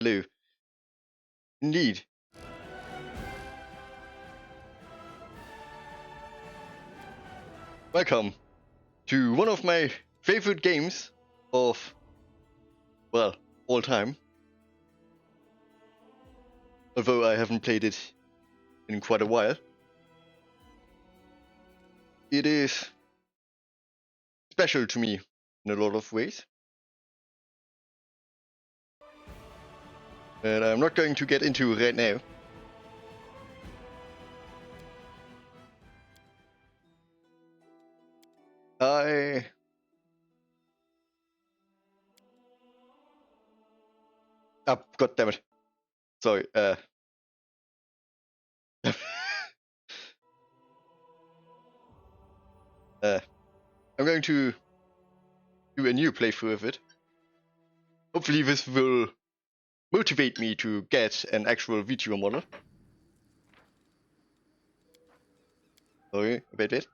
Hello. Indeed. Welcome to one of my favorite games of, well, all time. Although I haven't played it in quite a while. It is special to me in a lot of ways. And I'm not going to get into right now. God damn it. Sorry, I'm going to do a new playthrough of it. Hopefully this will motivate me to get an actual VTuber model. Sorry about that.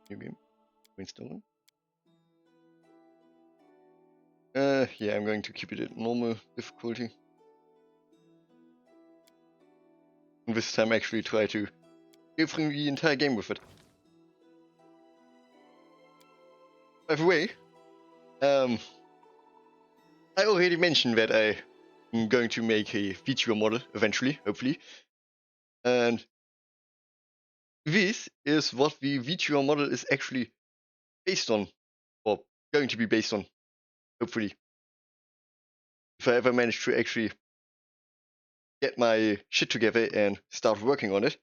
Maybe brainstorming. Yeah, I'm going to keep it at normal difficulty. And this time actually try to go through the entire game with it. By the way, I already mentioned that I'm going to make a VTuber model eventually, hopefully. And this is what the VTuber model is actually based on, or going to be based on, hopefully. If I ever manage to actually get my shit together and start working on it.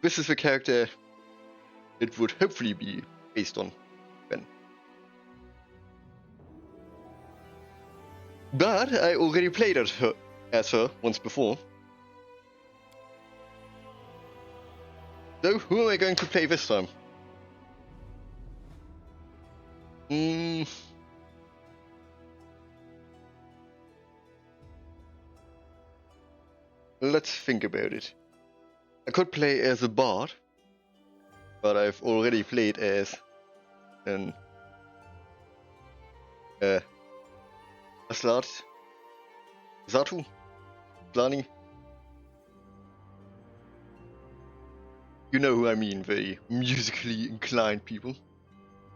This is the character it would hopefully be based on then. But I already played as her once before. So who am I going to play this time? Let's think about it. I could play as a bard, but I've already played as an Aslat, Zatu, Glani. You know who I mean, the musically inclined people.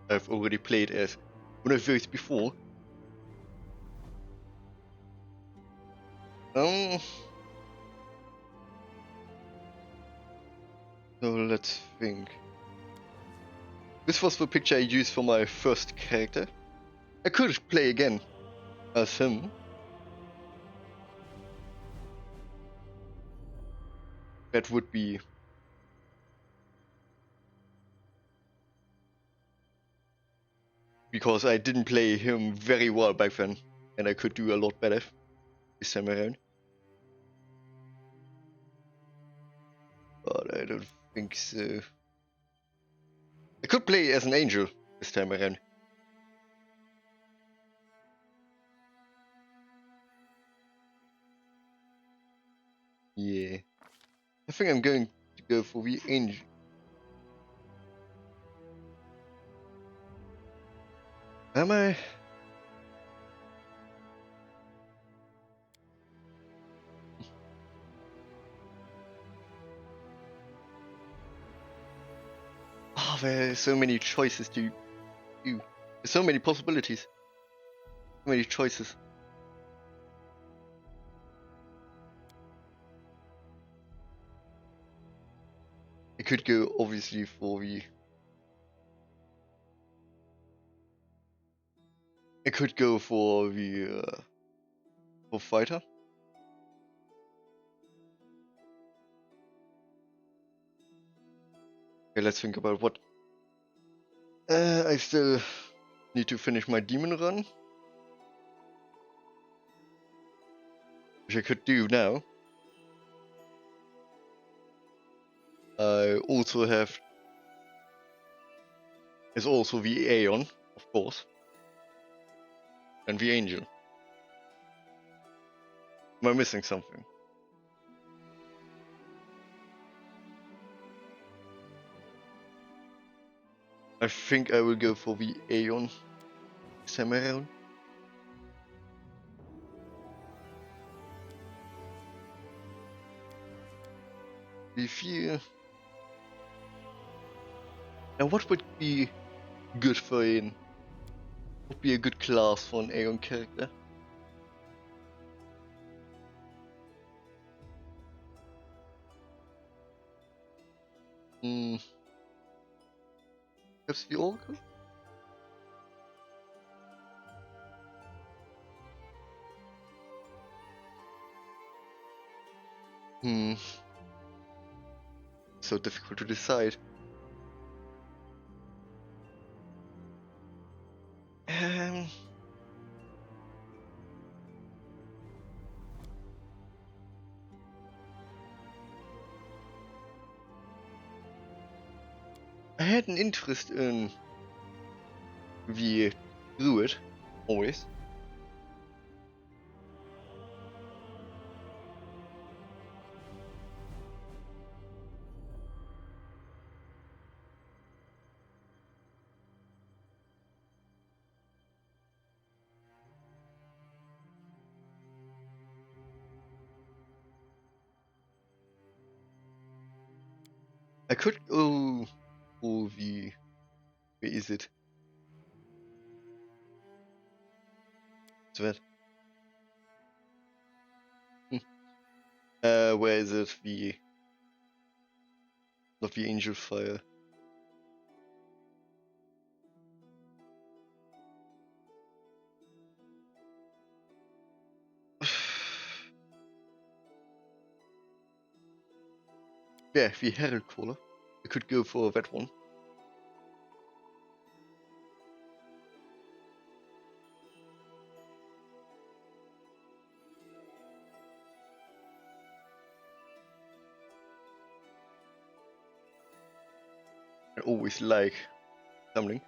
I've already played as one of those before. So let's think. This was the picture I used for my first character. I could play again as him. That would be because I didn't play him very well back then, and I could do a lot better this time around. But I don't think so. I could play as an angel this time around. Yeah. I think I'm going to go for the angel. Am I? Oh, there are so many choices to do. There's so many possibilities. So many choices. I could go obviously for the. I could go for the for fighter. Okay, let's think about what. I still need to finish my demon run, which I could do now. I also have. There's also the Aeon, of course, and the Angel. Am I missing something? I think I will go for the Aeon this time around. We feel. Now, what would be good for an? Would be a good class for an Aeon character? Hmm. Perhaps the Oracle? Hmm. So difficult to decide. Um. I had an interest in the Druid, always. I could go for the. Where is it? It's that. Where is it? The. Not the Angel Fire. Yeah, the Herald Caller. I could go for that one. I always like tumbling.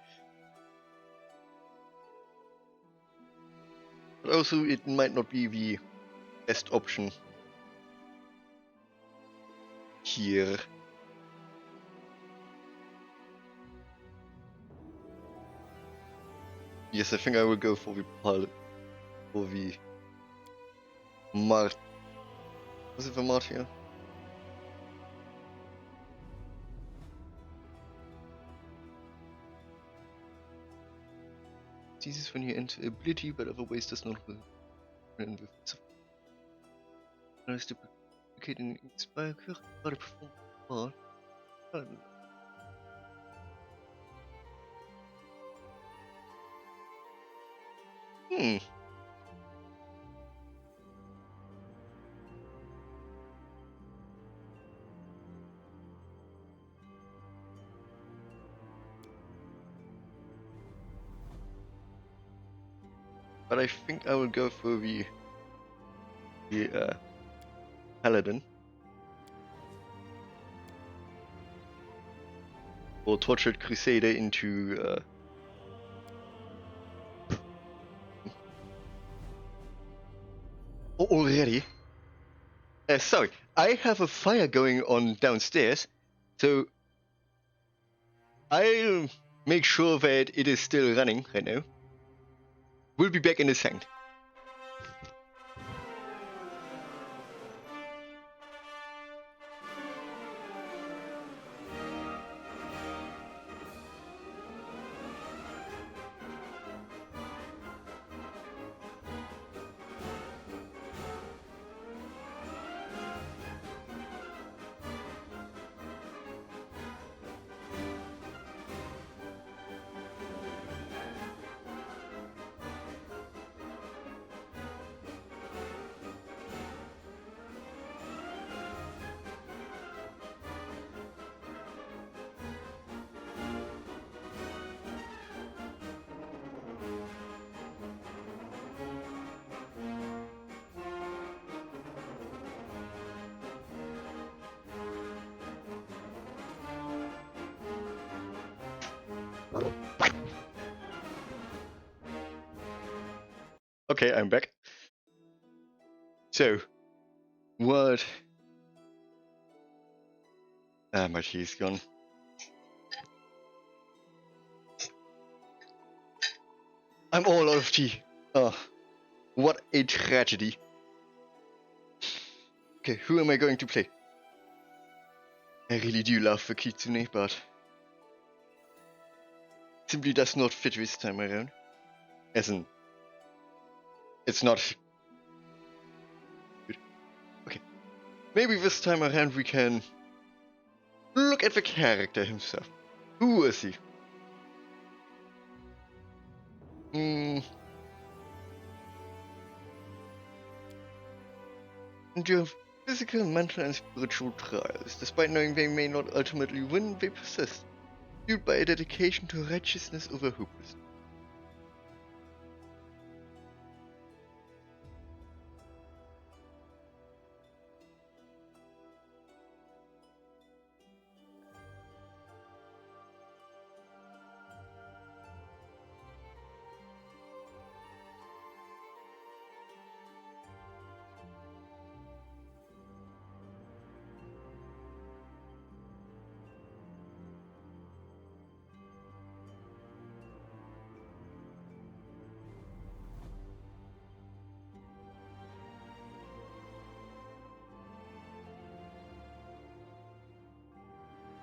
But also, it might not be the best option here. Yes, I think I will go for the pilot. For the Mart. Was it the Martian? This when you enter ability, but otherwise does not work. And with nice to duplicate and inspire current perform part. Hmm. But I think I will go for the Paladin. Or Tortured Crusader into Oh, already? Sorry, I have a fire going on downstairs, so I'll make sure that it is still running right now. We'll be back in a second. Okay, I'm back. So, what? Ah, my tea's gone. I'm all out of tea. Oh, what a tragedy. Okay, who am I going to play? I really do love the Kitsune, but simply does not fit this time around. As in, it's not good. Okay, maybe this time around we can look at the character himself. Who is he? Endure physical, mental, and spiritual trials. Despite knowing they may not ultimately win, they persist, fueled by a dedication to righteousness over hopelessness.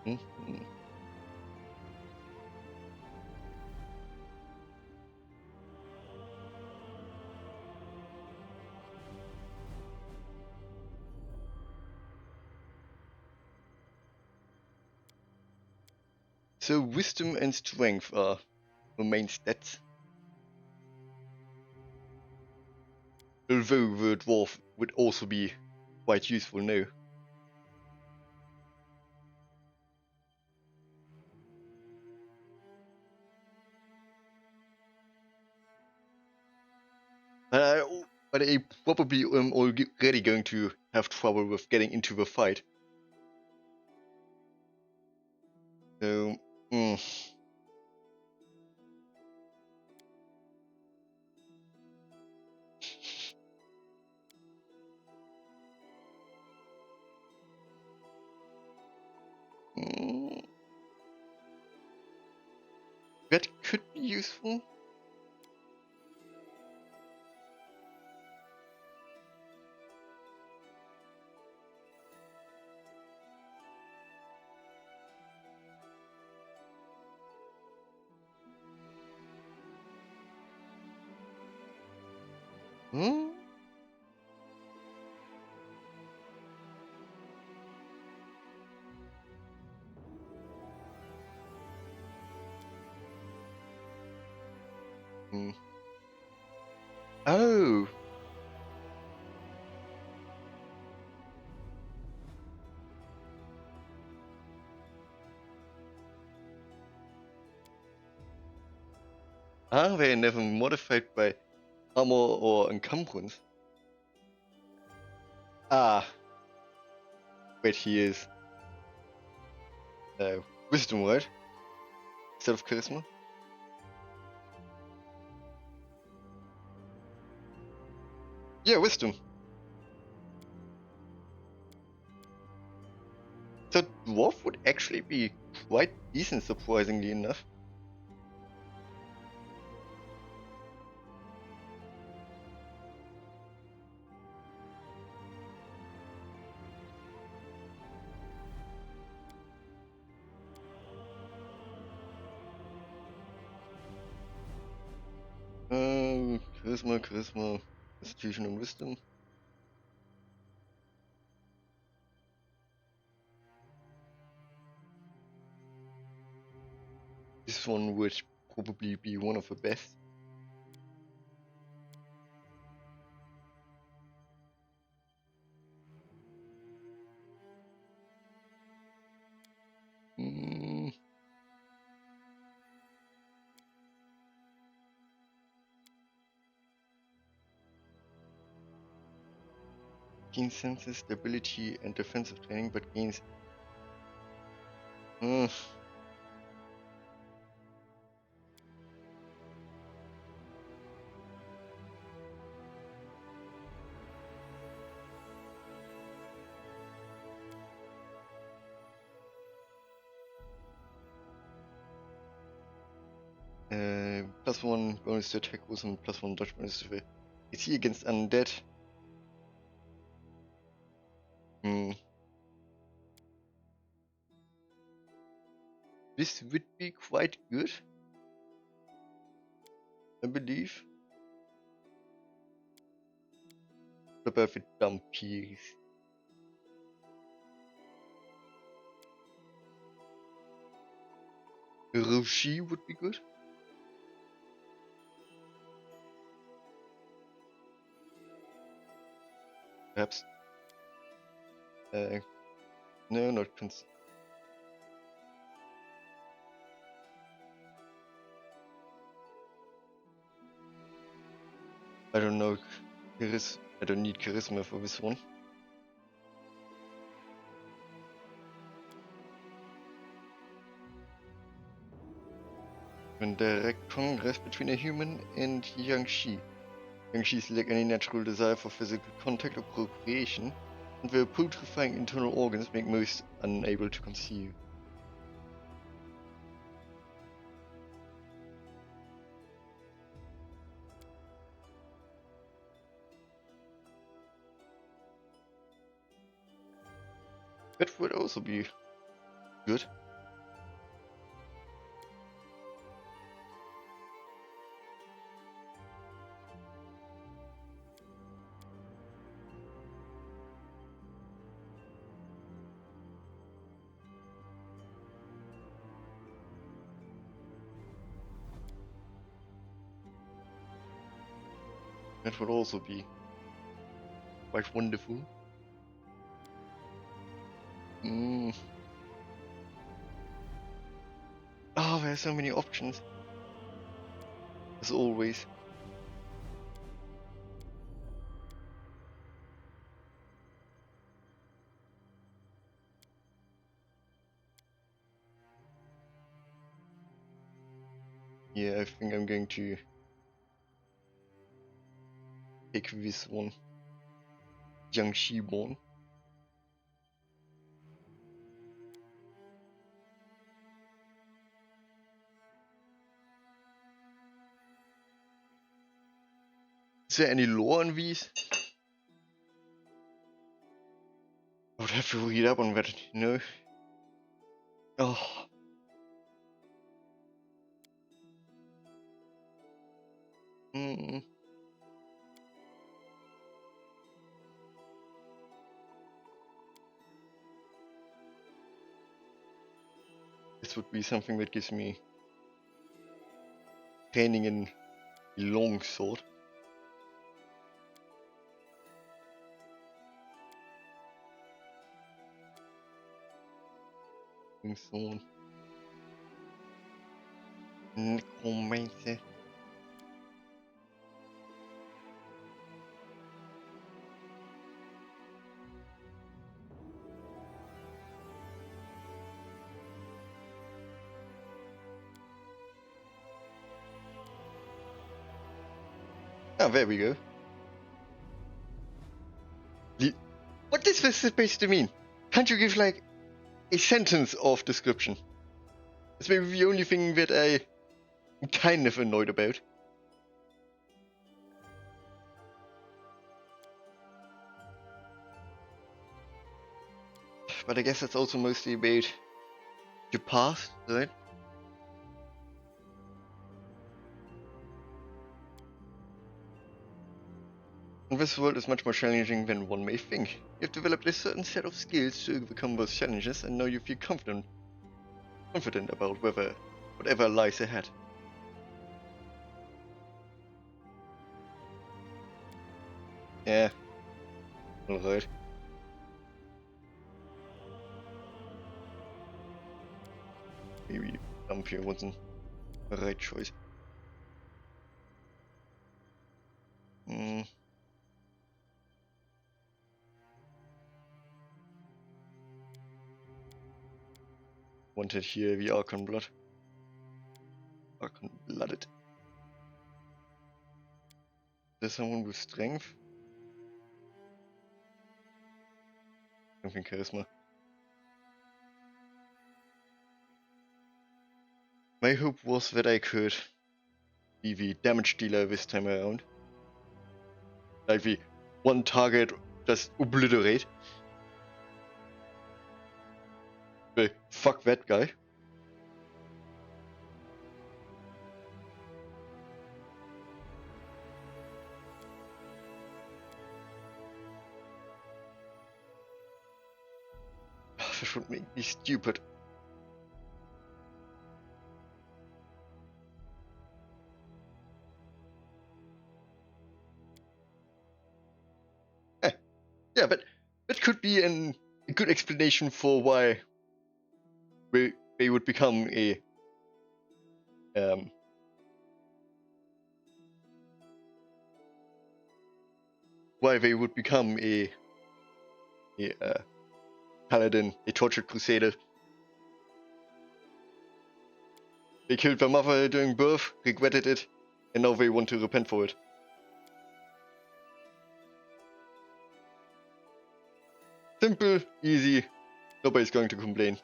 Mm-hmm. So wisdom and strength are the main stats. Although the dwarf would also be quite useful now. Uh, but I probably am already going to have trouble with getting into the fight. So, mm, that could be useful. Hmm? Hmm. Oh! Are they never modified by armor or encumbrance? Ah, wait, he is. Wisdom, right? Instead of charisma? Yeah, wisdom. So dwarf would actually be quite decent, surprisingly enough. Charisma, Constitution, and wisdom. This one would probably be one of the best. Mm. Gains senses, stability, and defensive training, but gains. Uh, +1 bonus to attack rolls and +1 dodge bonus to AC against undead. This would be quite good, I believe. What about the dumpies? Roshi would be good. Perhaps. No, not I don't know. I don't need charisma for this one. When direct congress between a human and Yang-Shi. Yang-Shis lack any natural desire for physical contact or procreation, and their putrefying internal organs make most unable to conceive. That would also be good. That would also be quite wonderful. Oh, there are so many options. As always. Yeah, I think I'm going to pick this one. Jiangxi born. Is there any lore on these? I would have to read up on that, you know? Oh. This would be something that gives me training in longsword. Longsword. Necromancer. Ah, there we go. What is this supposed to mean? Can't you give like a sentence of description? It's maybe the only thing that I'm kind of annoyed about. But I guess that's also mostly about your past, right? And this world is much more challenging than one may think. You've developed a certain set of skills to overcome those challenges, and now you feel confident about whatever lies ahead. Yeah. Alright. Maybe dump here wasn't the right choice. Wanted here the Archon Blood. Archon Blooded. There's someone with strength? I think charisma. My hope was that I could be the damage dealer this time around. Like the one target just obliterate. But fuck that guy. This would make me stupid. Yeah, but that could be a good explanation for why they would become a paladin, a tortured crusader. They killed their mother during birth, regretted it, and now they want to repent for it. Simple, easy, nobody's going to complain.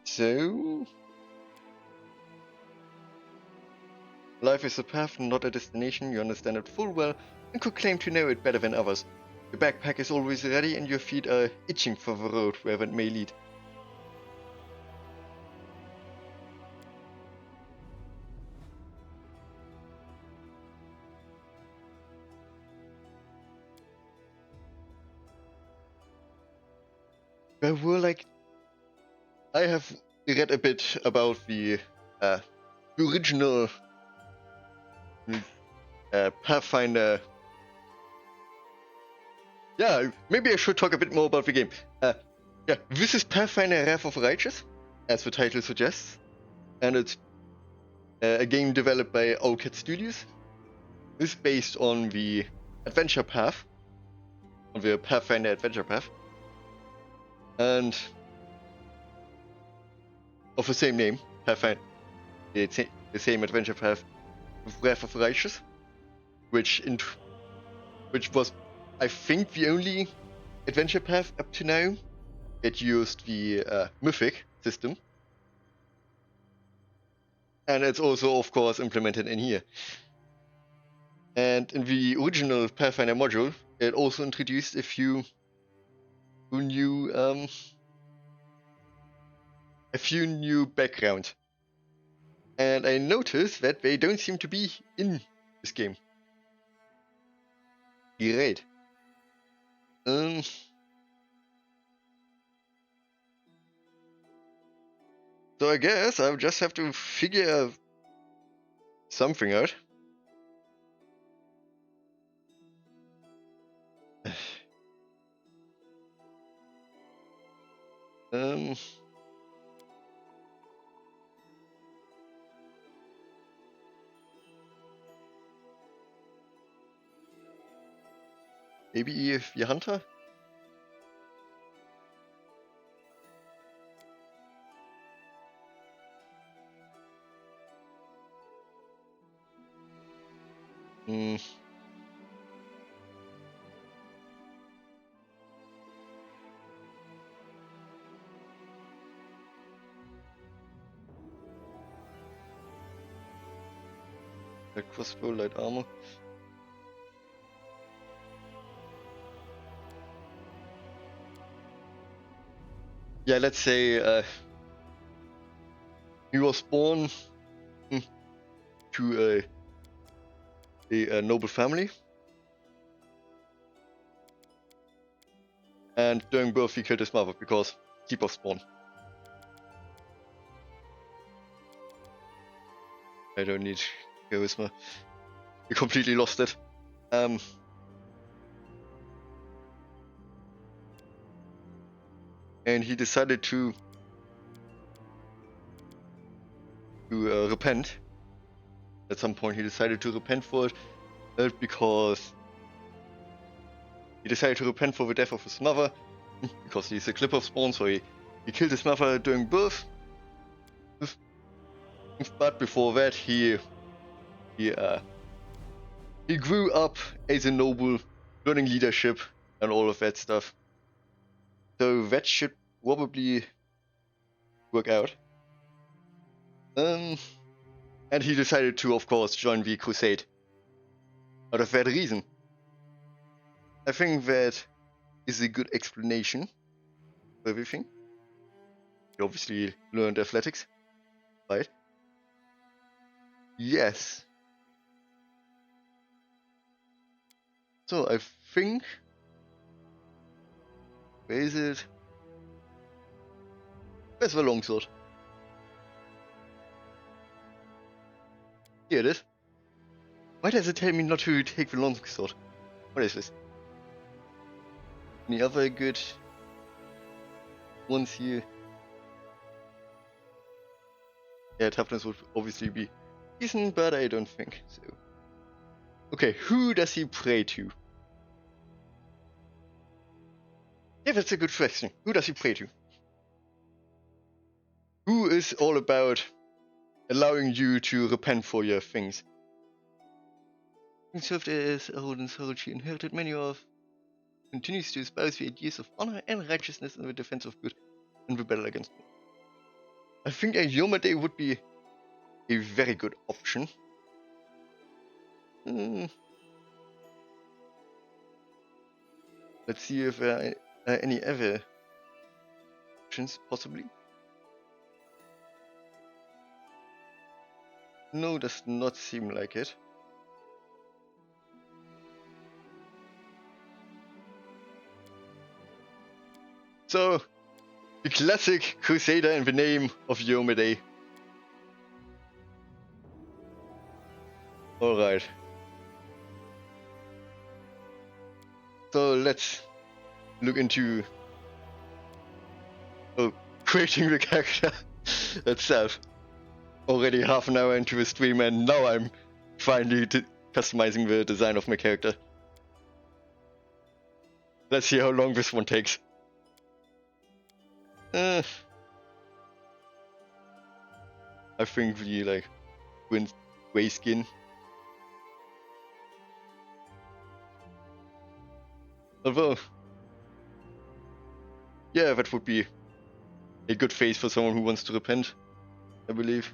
So... life is a path, not a destination. You understand it full well and could claim to know it better than others. Your backpack is always ready and your feet are itching for the road wherever it may lead. There were like... I have read a bit about the original Pathfinder. Yeah, maybe I should talk a bit more about the game. Yeah, this is Pathfinder Wrath of Righteous, as the title suggests, and it's a game developed by Owlcat Studios. It's based on the adventure path, on the Pathfinder adventure path, and of the same name, Pathfinder, the same adventure path, Wrath of Righteous, which was, I think, the only adventure path up to now that used the Mythic system. And it's also, of course, implemented in here. And in the original Pathfinder module, it also introduced a few new background. And I noticed that they don't seem to be in this game. Great. So I guess I'll just have to figure something out. Maybe the hunter? A crossbow, light armor. Yeah, let's say he was born to a noble family, and during birth he killed his mother because keep of spawn. I don't need charisma. We completely lost it. And he decided to repent. At some point he decided to repent for it, because he decided to repent for the death of his mother, because he's a clip of spawn, so he killed his mother during birth. But before that he grew up as a noble, learning leadership and all of that stuff. So that should probably work out. And he decided to, of course, join the crusade. Out of that reason. I think that is a good explanation for everything. He obviously learned athletics, right? Yes. So I think... Where is it? Where's the longsword? Here it is. Why does it tell me not to take the longsword? What is this? Any other good ones here? Yeah, toughness would obviously be decent, but I don't think so. Okay, who does he pray to? Yeah, that's a good question. Who does he pray to? Who is all about allowing you to repent for your things? He served as a Holden soldier, he inherited many of, continues to espouse the ideas of honor and righteousness in the defense of good and the battle against evil. I think a Yomade would be a very good option. Let's see if there are any other options, possibly. No, does not seem like it. So, the classic Crusader in the name of Yomade. Alright. So let's look into creating the character itself. Already half an hour into the stream and now I'm finally customizing the design of my character. Let's see how long this one takes. I think the gray skin. Although, yeah, that would be a good face for someone who wants to repent, I believe.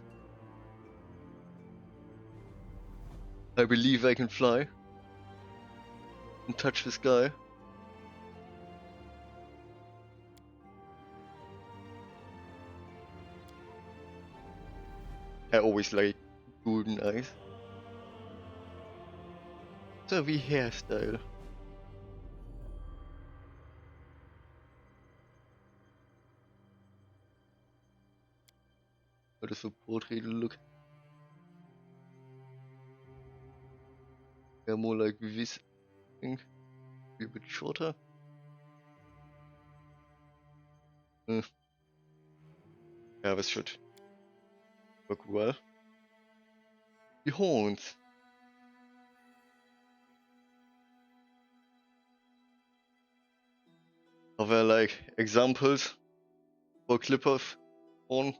I believe I can fly and touch the sky. I always like golden eyes. So the hairstyle. How does the portrait look? Yeah, more like this, I think. Be a bit shorter. Yeah, this should work well. The horns. Are there like examples for a clip of horn?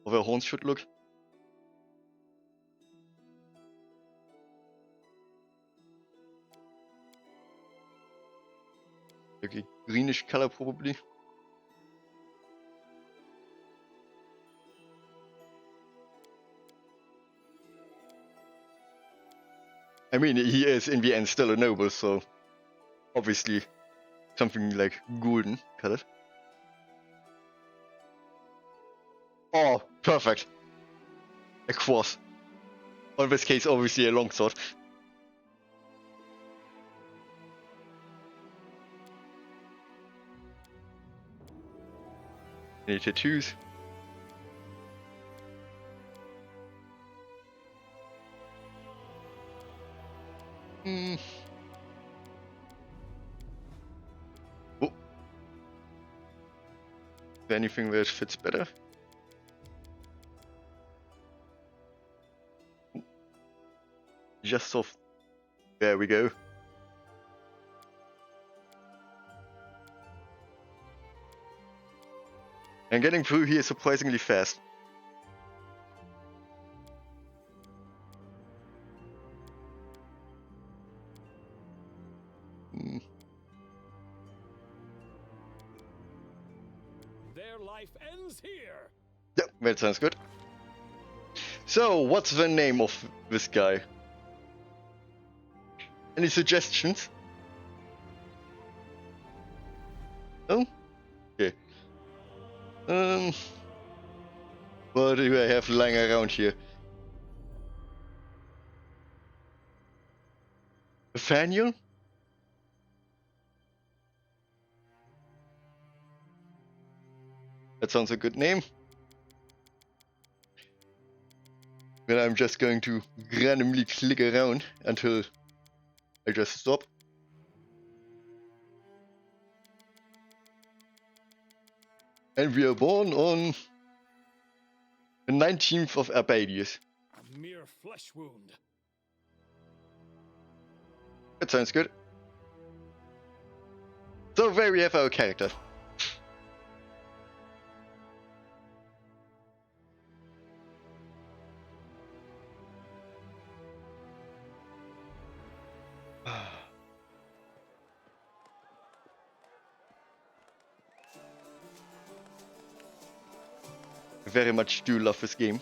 How their horns should look? Like a greenish color probably. I mean, he is in the end still a noble, so obviously something like golden colored. Oh, perfect. A cross. In this case, obviously a longsword. Any tattoos? Oh. Is there anything that fits better? Just soft. There we go. And getting through here surprisingly fast. their life ends here. Yep, that sounds good. So, what's the name of this guy? Any suggestions? No? Okay. What do I have lying around here? Nathaniel? That sounds a good name. Then I'm just going to randomly click around until I just stop. And we are born on the 19th of Arbadius. A mere flesh wound. That sounds good. So there we have our character. Very much do love this game.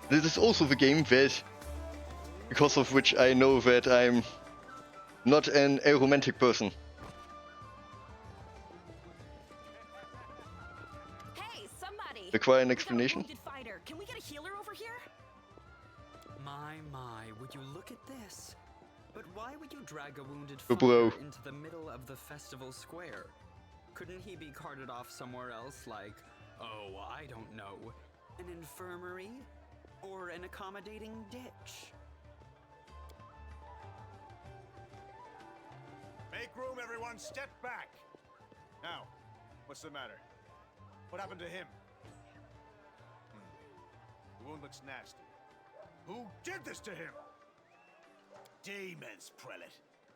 This is also the game that, because of which I know that I'm not an aromantic person. Hey, somebody! Require an explanation? Fighter. Can we get a healer over here? My, would you look at this? But why would you drag a wounded Oh, bro. fighter into the middle of the festival square? Couldn't he be carted off somewhere else, like, oh, I don't know, an infirmary? Or an accommodating ditch? Make room, everyone. Step back. Now, what's the matter? What happened to him? The wound looks nasty. Who did this to him? Demons, Prelate.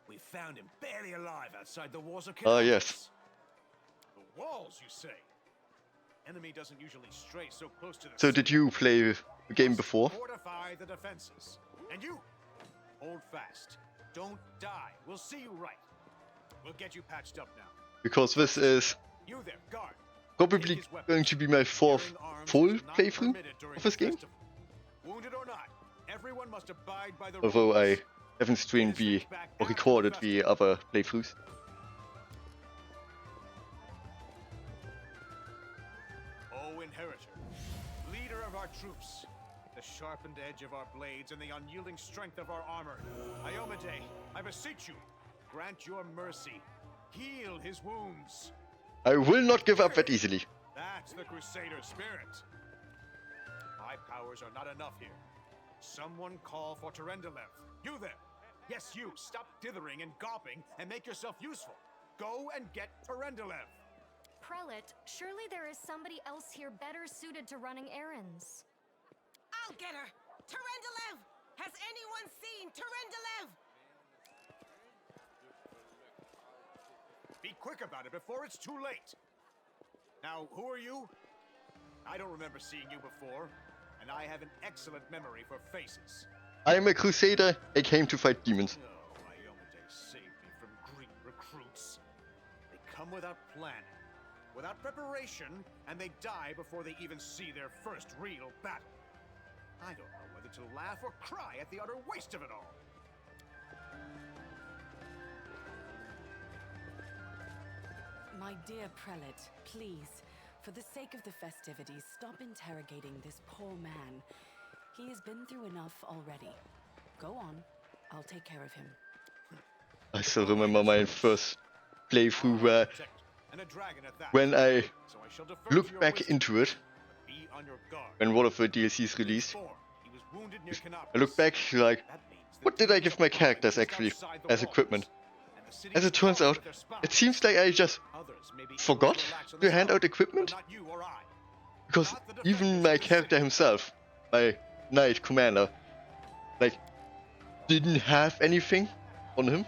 We found him barely alive outside the walls of Ah, yes. The walls, you say? Enemy doesn't usually stray so close to the So did you play the game before? Fortify the defenses. And you, hold fast. Don't die. We'll see you right. We'll get you patched up now. Because this is You there, guard. probably going to be my fourth full playthrough of this game. Wounded or not, everyone must abide by the Although I rules. haven't streamed the or recorded the other playthroughs. O Inheritor, leader of our troops, the sharpened edge of our blades and the unyielding strength of our armor, Iomade, I beseech you, grant your mercy. Heal his wounds. I will not give up that easily. That's the Crusader spirit. My powers are not enough here. Someone call for Terendelev. You there. Yes, you. Stop dithering and gawping and make yourself useful. Go and get Terendelev. Prelate, surely there is somebody else here better suited to running errands. I'll get her! Terendelev! Has anyone seen Terendelev? Be quick about it before it's too late. Now, who are you? I don't remember seeing you before, and I have an excellent memory for faces. I am a crusader. I came to fight demons. Oh, Iomade saved me from Greek recruits. They come without planning, without preparation, and they die before they even see their first real battle. I don't know whether to laugh or cry at the utter waste of it all. My dear Prelate, please, for the sake of the festivities, stop interrogating this poor man. He has been through enough already. Go on, I'll take care of him. I still remember my first playthrough where And a dragon at that. when I So I shall defer to looked your back wisdom. into it, Be on your guard. when one of the DLCs released, Before, he was wounded near I looked back like, That means that what did I demons give my are characters just actually outside the as walls, equipment? and the city As is it turns crawling out, with their spies. it seems like I just Others may be forgot relax on to the hand out side, equipment. but not you or I. Because Not the even defenders my of the character city. himself, my knight commander, like, didn't have anything on him.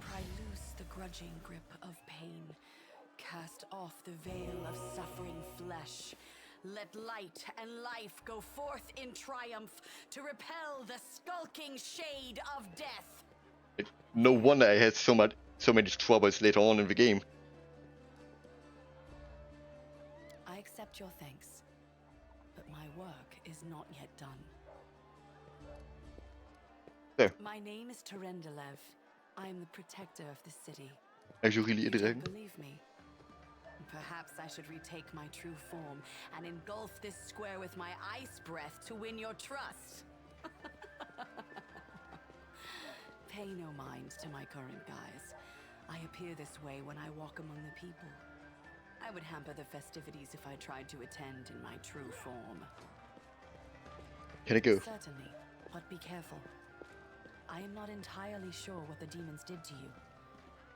Pry loose the grudging grip of pain. Cast off the veil of suffering flesh. Let light and life go forth in triumph to repel the skulking shade of death. No wonder I had so many troubles later on in the game. I accept your thanks, but my work is not yet done. So, My name is Terendelev. I am the protector of the city. are you really You don't dragon? believe me? Perhaps I should retake my true form and engulf this square with my ice breath to win your trust. Pay no mind to my current guise. I appear this way when I walk among the people. I would hamper the festivities if I tried to attend in my true form. Can I go? Certainly, but be careful. I am not entirely sure what the demons did to you.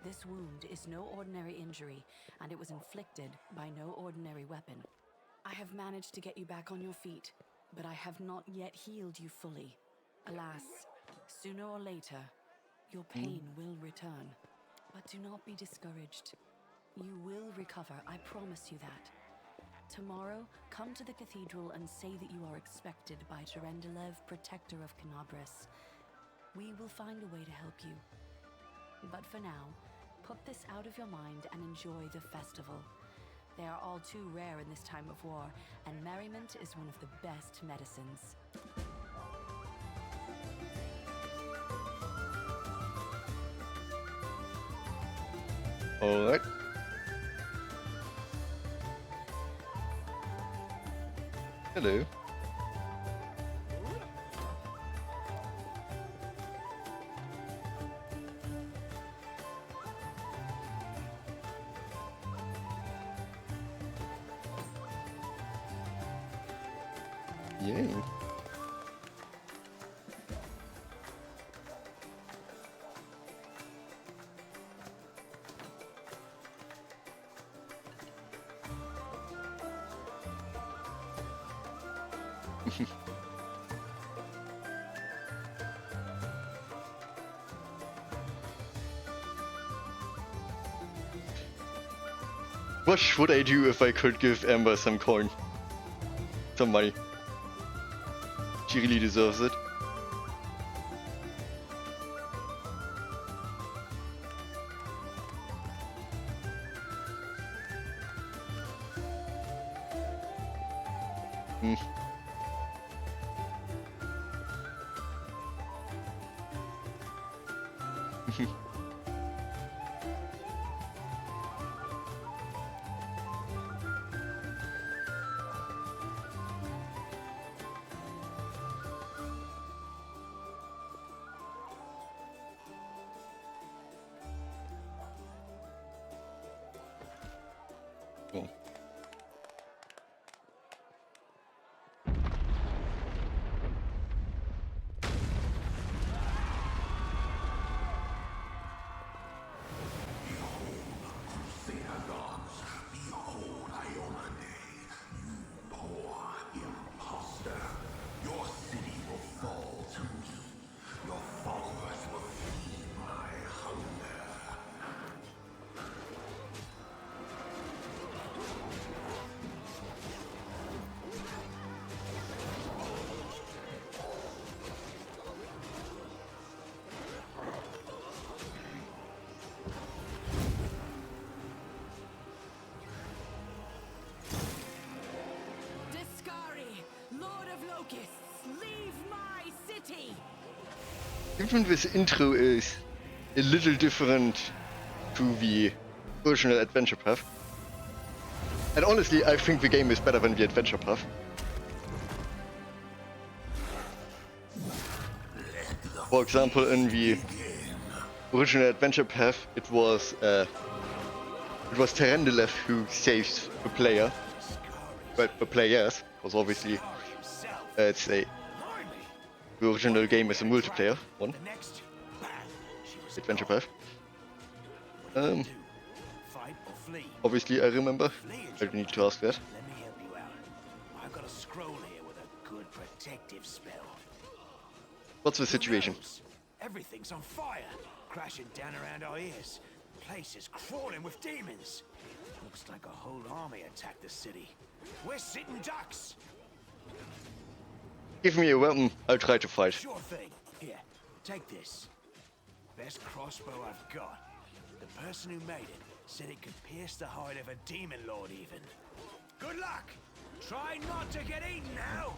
This wound is no ordinary injury, and it was inflicted by no ordinary weapon. I have managed to get you back on your feet, but I have not yet healed you fully. Alas, sooner or later, your pain will return. But do not be discouraged. You will recover, I promise you that. Tomorrow, come to the cathedral and say that you are expected by Terendelev, Protector of Canabras. We will find a way to help you. But for now, put this out of your mind and enjoy the festival. They are all too rare in this time of war, and merriment is one of the best medicines. Alright. Hello. Yay. What should I do if I could give Amber some coin? Some money. She really deserves it. Hmm. Cool. Even this intro is a little different to the original adventure path. And honestly, I think the game is better than the adventure path. For example, in the original adventure path, it was Terendelev who saves the player, but the players, because obviously it's the original game is a multiplayer one. Adventure path. Obviously I remember. I don't need to ask that. Let me help you out. I've got a scroll here with a good protective spell. What's the situation? Everything's on fire, crashing down around our ears. The place is crawling with demons. Looks like a whole army attacked the city. We're sitting ducks. Give me a weapon, I'll try to fight. Sure thing. Here, take this. Best crossbow I've got. The person who made it said it could pierce the hide of a demon lord even. Good luck! Try not to get eaten now!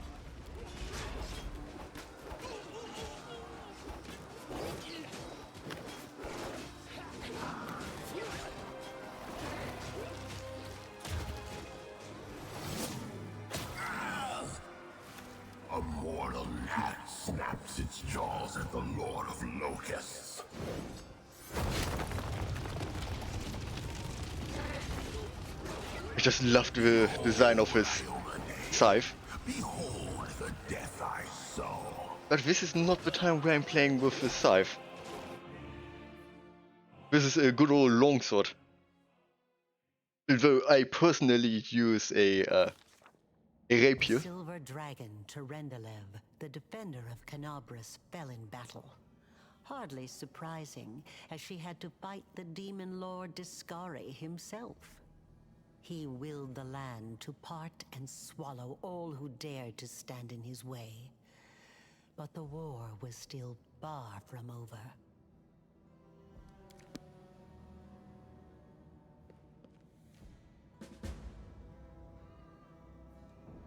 A mortal gnat snaps its jaws at the Lord of Locusts. I just love the design of his scythe. Behold the death I sow. But this is not the time where I'm playing with the scythe. This is a good old longsword. Although I personally use a rapier. The silver dragon, Terendelev, the defender of Canabras, fell in battle. Hardly surprising, as she had to fight the demon lord Discari himself. He willed the land to part and swallow all who dared to stand in his way. But the war was still far from over.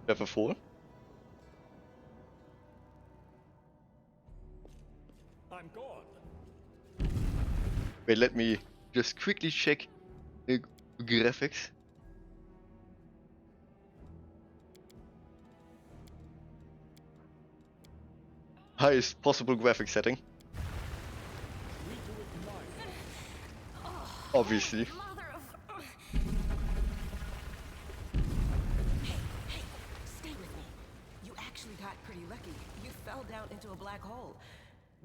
Level 4. I'm gone. Wait, let me just quickly check the graphics. Highest possible graphic setting. We do it live. Obviously. Mother of... Hey, stay with me. You actually got pretty lucky. You fell down into a black hole.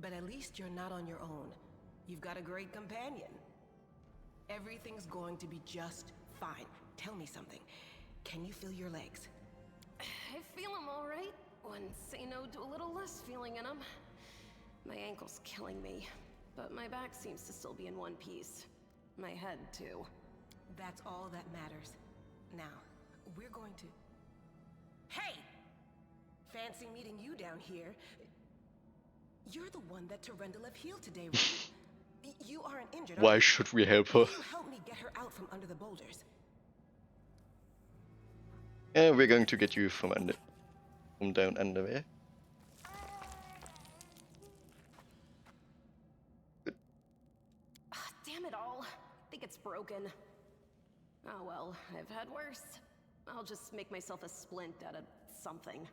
But at least you're not on your own. You've got a great companion. Everything's going to be just fine. Tell me something. Can you feel your legs? I feel him all right. When say no to a little less feeling in him. My ankle's killing me, but my back seems to still be in one piece. My head, too. That's all that matters. Now, we're going to... Hey! Fancy meeting you down here. You're the one that Terendelev healed today, right? You aren't injured, Why are you? should we help her? Will you help me get her out from under the boulders? Yeah, we're going to get you from down under there. Damn it all. I think it's broken. Oh well, I've had worse. I'll just make myself a splint out of something.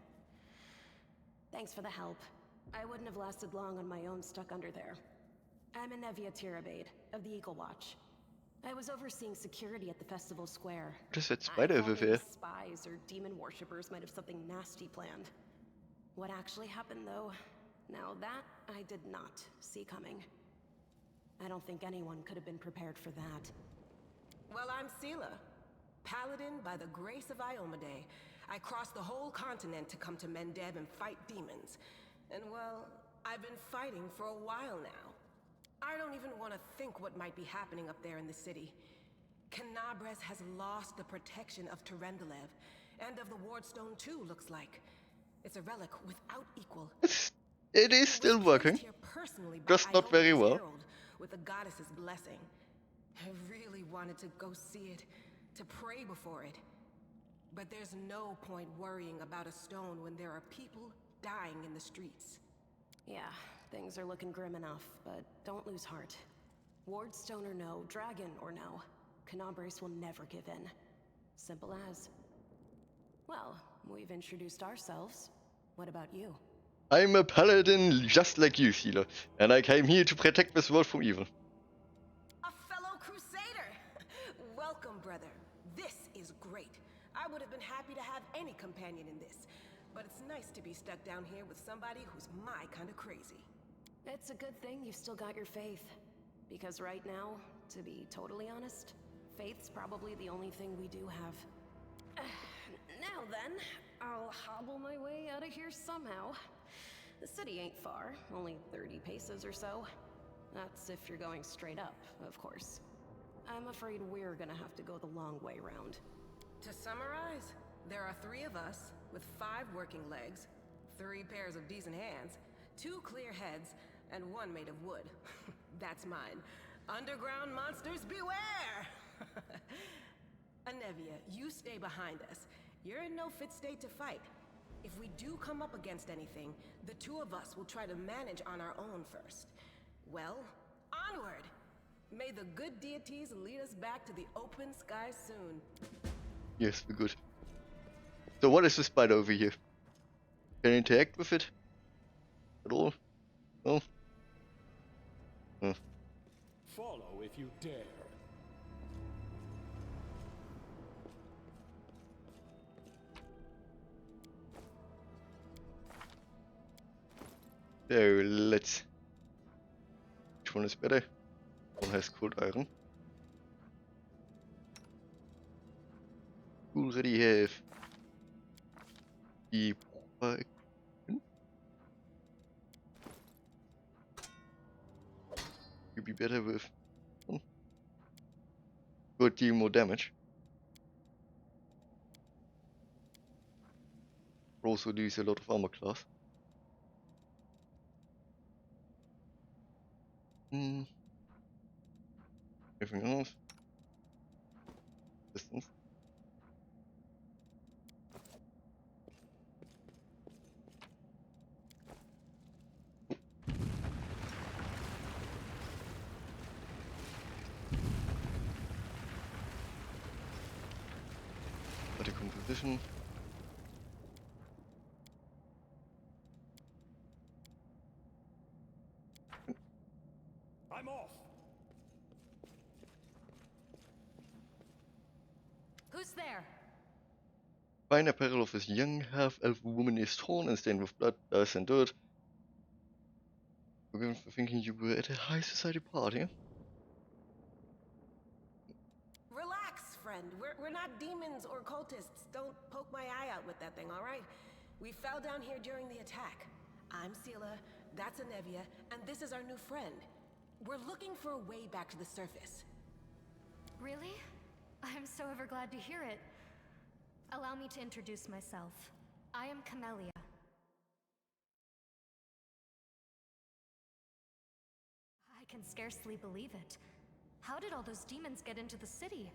Thanks for the help. I wouldn't have lasted long on my own stuck under there. I'm Anevia Tirabade, of the Eagle Watch. I was overseeing security at the festival square. What is that I spider thought over maybe there? spies or demon worshippers might have something nasty planned. What actually happened, though, now that I did not see coming. I don't think anyone could have been prepared for that. Well, I'm Sela, paladin by the grace of Iomade. I crossed the whole continent to come to Mendev and fight demons. And well, I've been fighting for a while now. I don't even want to think what might be happening up there in the city. Canabras has lost the protection of Terendelev, and of the Wardstone too, looks like. It's a relic without equal. It is still working, Here personally by just not very Iomede's well. herald, with the goddess's blessing. I really wanted to go see it, to pray before it. But there's no point worrying about a stone when there are people dying in the streets. Yeah, things are looking grim enough, but don't lose heart. Wardstone or no, dragon or no, Canabras will never give in. Simple as. Well, we've introduced ourselves. What about you? I'm a paladin just like you, Sealer, and I came here to protect this world from evil. A fellow crusader! Welcome, brother. This is great. I would have been happy to have any companion in this, but it's nice to be stuck down here with somebody who's my kind of crazy. It's a good thing you've still got your faith. Because right now, to be totally honest, faith's probably the only thing we do have. Now then, I'll hobble my way out of here somehow. The city ain't far, only 30 paces or so. That's if you're going straight up, of course. I'm afraid we're gonna have to go the long way round. To summarize, there are 3 of us, with 5 working legs, 3 pairs of decent hands, 2 clear heads, and one made of wood. That's mine. Underground monsters beware! Anevia, you stay behind us. You're in no fit state to fight. If we do come up against anything, the two of us will try to manage on our own first. Well, onward! May the good deities lead us back to the open sky soon. Yes, we're good. So what is the spider over here? Can I interact with it? At all? No? Follow if you dare. So let's... Which one is better? One has cold iron. We already have the proper equipment. Could be better with could deal more damage. Also lose a lot of armor class. Everything else. Distance. Better composition. I'm off. Who's there? Fine apparel of this young half-elf woman is torn and stained with blood, dust, and dirt. Forgiven for thinking you were at a high society party. Relax, friend. We're not demons or cultists. Don't poke my eye out with that thing, alright? We fell down here during the attack. I'm Sela, that's Anevia, and this is our new friend. We're looking for a way back to the surface. Really? I'm so ever glad to hear it. Allow me to introduce myself. I am Camellia. I can scarcely believe it. How did all those demons get into the city?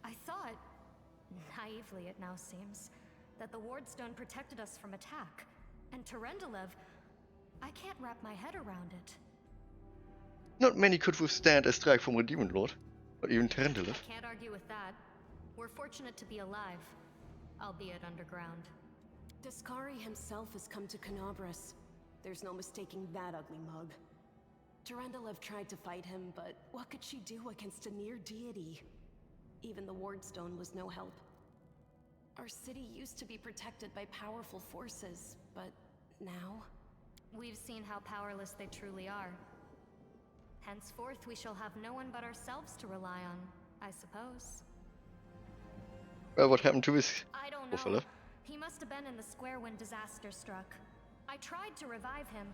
I thought, naively it now seems, that the Wardstone protected us from attack. And Terendelev, I can't wrap my head around it. Not many could withstand a strike from a demon lord, or even Terendelev. I can't argue with that. We're fortunate to be alive, albeit underground. Daskari himself has come to Canabras. There's no mistaking that ugly mug. Terendelev tried to fight him, but what could she do against a near deity? Even the Wardstone was no help. Our city used to be protected by powerful forces, but now... We've seen how powerless they truly are. Henceforth, we shall have no one but ourselves to rely on, I suppose. Well, what happened to his I don't poor know. fella? He must have been in the square when disaster struck. I tried to revive him,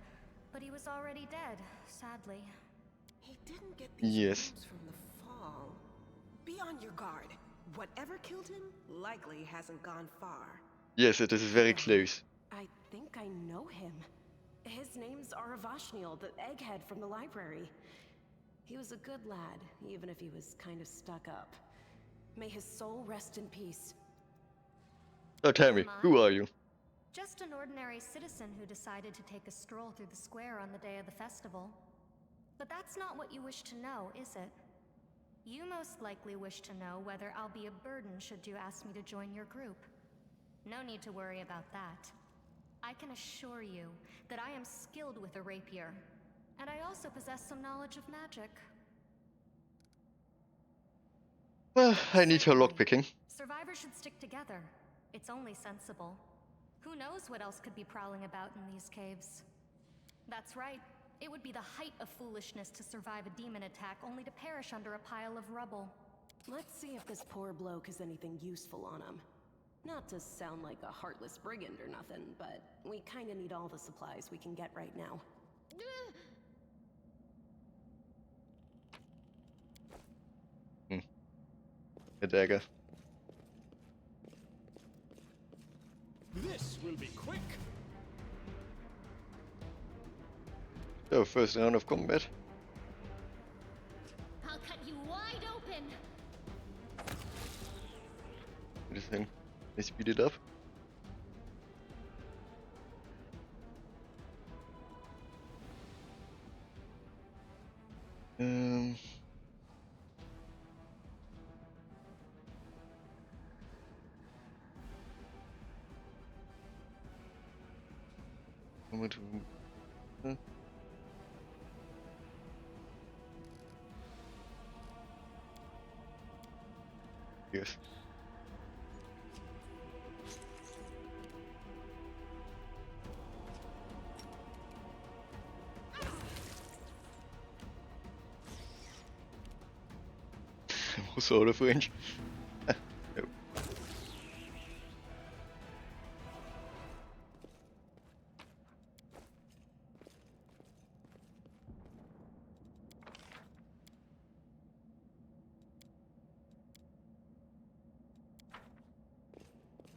but he was already dead, sadly. He didn't get these Yes. wounds from the fall. Be on your guard. Whatever killed him likely hasn't gone far. Yes, it is very close. I think I know him. His name's Aravashniel, the egghead from the library. He was a good lad, even if he was kind of stuck up. May his soul rest in peace. So tell me, who are you? Just an ordinary citizen who decided to take a stroll through the square on the day of the festival. But that's not what you wish to know, is it? You most likely wish to know whether I'll be a burden should you ask me to join your group. No need to worry about that. I can assure you that I am skilled with a rapier, and I also possess some knowledge of magic. Well, I need her lockpicking. Survivors should stick together. It's only sensible. Who knows what else could be prowling about in these caves? That's right. It would be the height of foolishness to survive a demon attack only to perish under a pile of rubble. Let's see if this poor bloke has anything useful on him. Not to sound like a heartless brigand or nothing, but we kinda need all the supplies we can get right now. A dagger. This will be quick. So, first round of combat. I'll cut you wide open. This thing. Let's speed it up. Moment. Yes. I'm also out of range. No.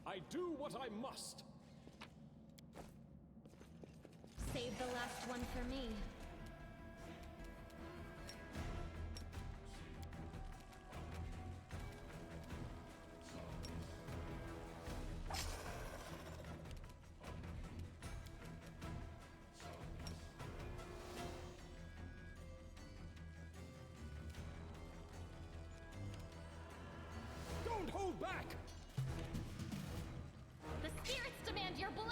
I do what I must. Save the last one for me. Don't hold back! The spirits demand your blood!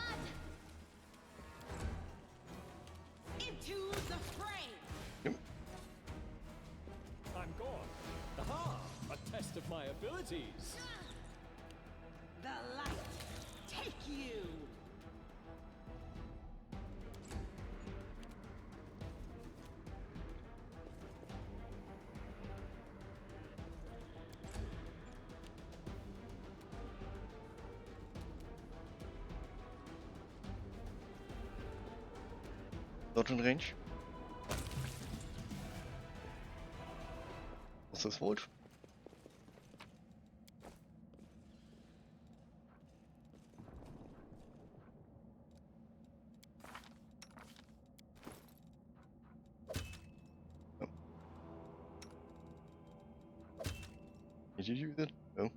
Into the fray! I'm gone. Aha! A test of my abilities. The light, take you! Not in range. What's this volt? Oh. Did you use it? No.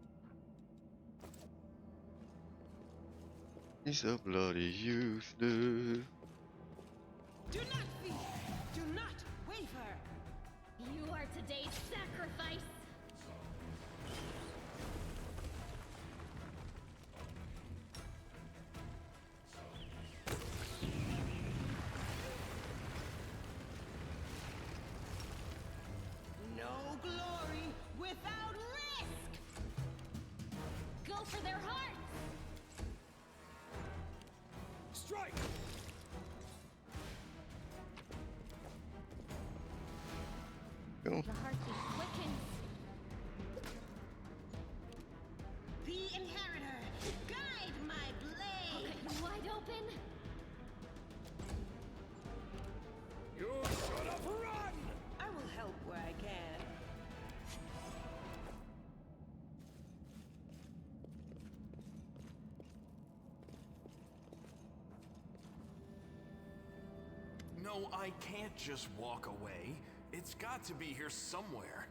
He's so bloody useless. Do not fear! Do not waver! You are today's sacrifice! No glory without risk! Go for their hearts! Strike! Go. The heartbeat quickens. The Inheritor, guide my I'll blade! cut you wide open. You should have run! I will help where I can. No, I can't just walk away. It's got to be here somewhere.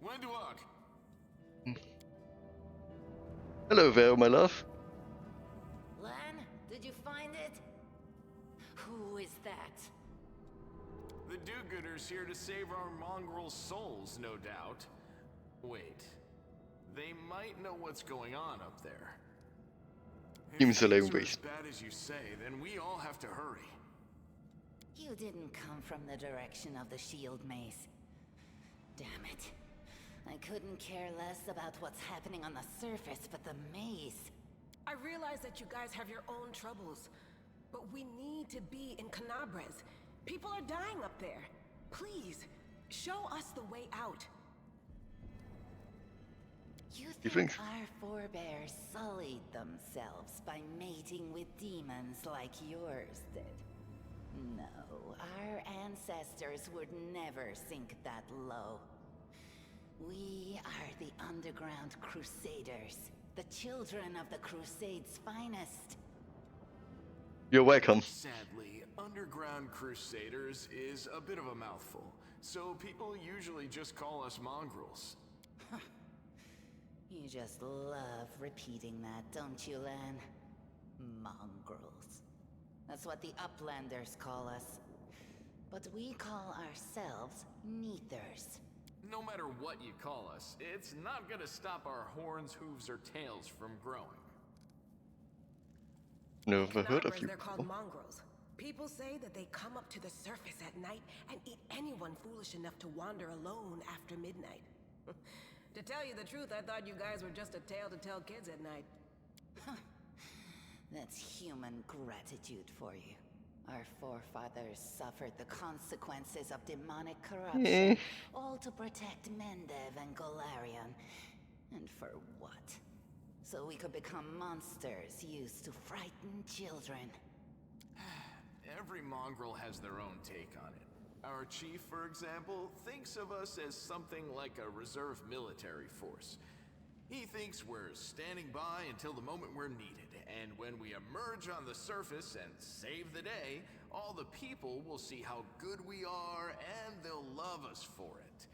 Wenduok! Hello there, my love. Lan, did you find it? Who is that? The do-gooders here to save our mongrel souls, no doubt. Wait. They might know what's going on up there. Team's alone If things are base. as bad as you say, then we all have to hurry. You didn't come from the direction of the shield maze. Damn it. I couldn't care less about what's happening on the surface, but the maze. I realize that you guys have your own troubles, but we need to be in Canabres. People are dying up there. Please, show us the way out. You You think think? our forebears sullied themselves by mating with demons like yours did? No, our ancestors would never sink that low. We are the underground crusaders, the children of the Crusades' finest. You're welcome. Sadly, Underground Crusaders is a bit of a mouthful, so people usually just call us mongrels. You just love repeating that, don't you, Lan? Mongrels. That's what the Uplanders call us. But we call ourselves Neathers. No matter what you call us, it's not gonna stop our horns, hooves, or tails from growing. Never heard of Knobras, you they're called before. mongrels. People say that they come up to the surface at night and eat anyone foolish enough to wander alone after midnight. To tell you the truth, I thought you guys were just a tale to tell kids at night. That's human gratitude for you. Our forefathers suffered the consequences of demonic corruption, all to protect Mendev and Golarion. And for what? So we could become monsters used to frighten children. Every mongrel has their own take on it. Our chief, for example, thinks of us as something like a reserve military force. He thinks we're standing by until the moment we're needed, and when we emerge on the surface and save the day, all the people will see how good we are and they'll love us for it.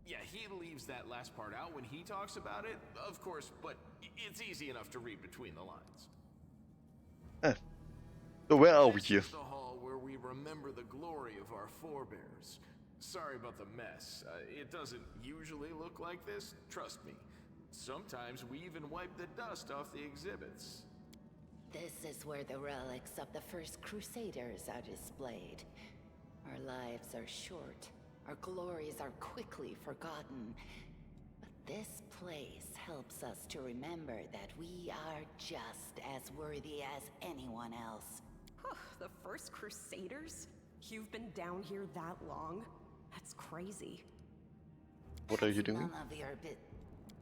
Yeah, he leaves that last part out when he talks about it, of course, but it's easy enough to read between the lines. So where are we This here? is the hall where we remember the glory of our forebears. Sorry about the mess. It doesn't usually look like this, trust me. Sometimes we even wipe the dust off the exhibits. This is where the relics of the first Crusaders are displayed. Our lives are short. Our glories are quickly forgotten. But this place helps us to remember that we are just as worthy as anyone else. The first Crusaders? You've been down here that long? That's crazy. What are you doing? None of your bit.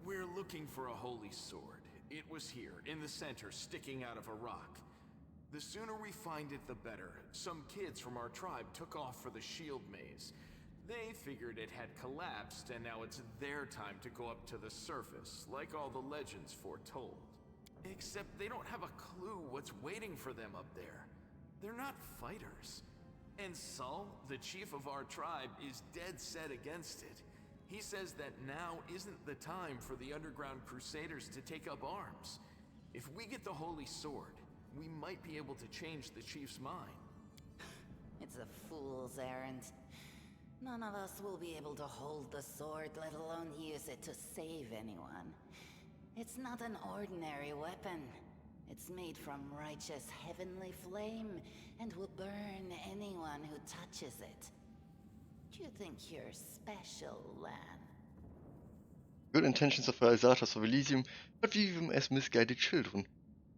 We're looking for a holy sword. It was here, in the center, sticking out of a rock. The sooner we find it, the better. Some kids from our tribe took off for the shield maze. They figured it had collapsed, and now it's their time to go up to the surface, like all the legends foretold. Except they don't have a clue what's waiting for them up there. They're not fighters. And Saul, the chief of our tribe, is dead set against it. He says that now isn't the time for the Underground Crusaders to take up arms. If we get the Holy Sword, we might be able to change the chief's mind. It's a fool's errand. None of us will be able to hold the sword, let alone use it to save anyone. It's not an ordinary weapon. It's made from righteous heavenly flame and will burn anyone who touches it. Do you think you're special, Lan? Good intentions of Alsatas of Elysium, but view them as misguided children.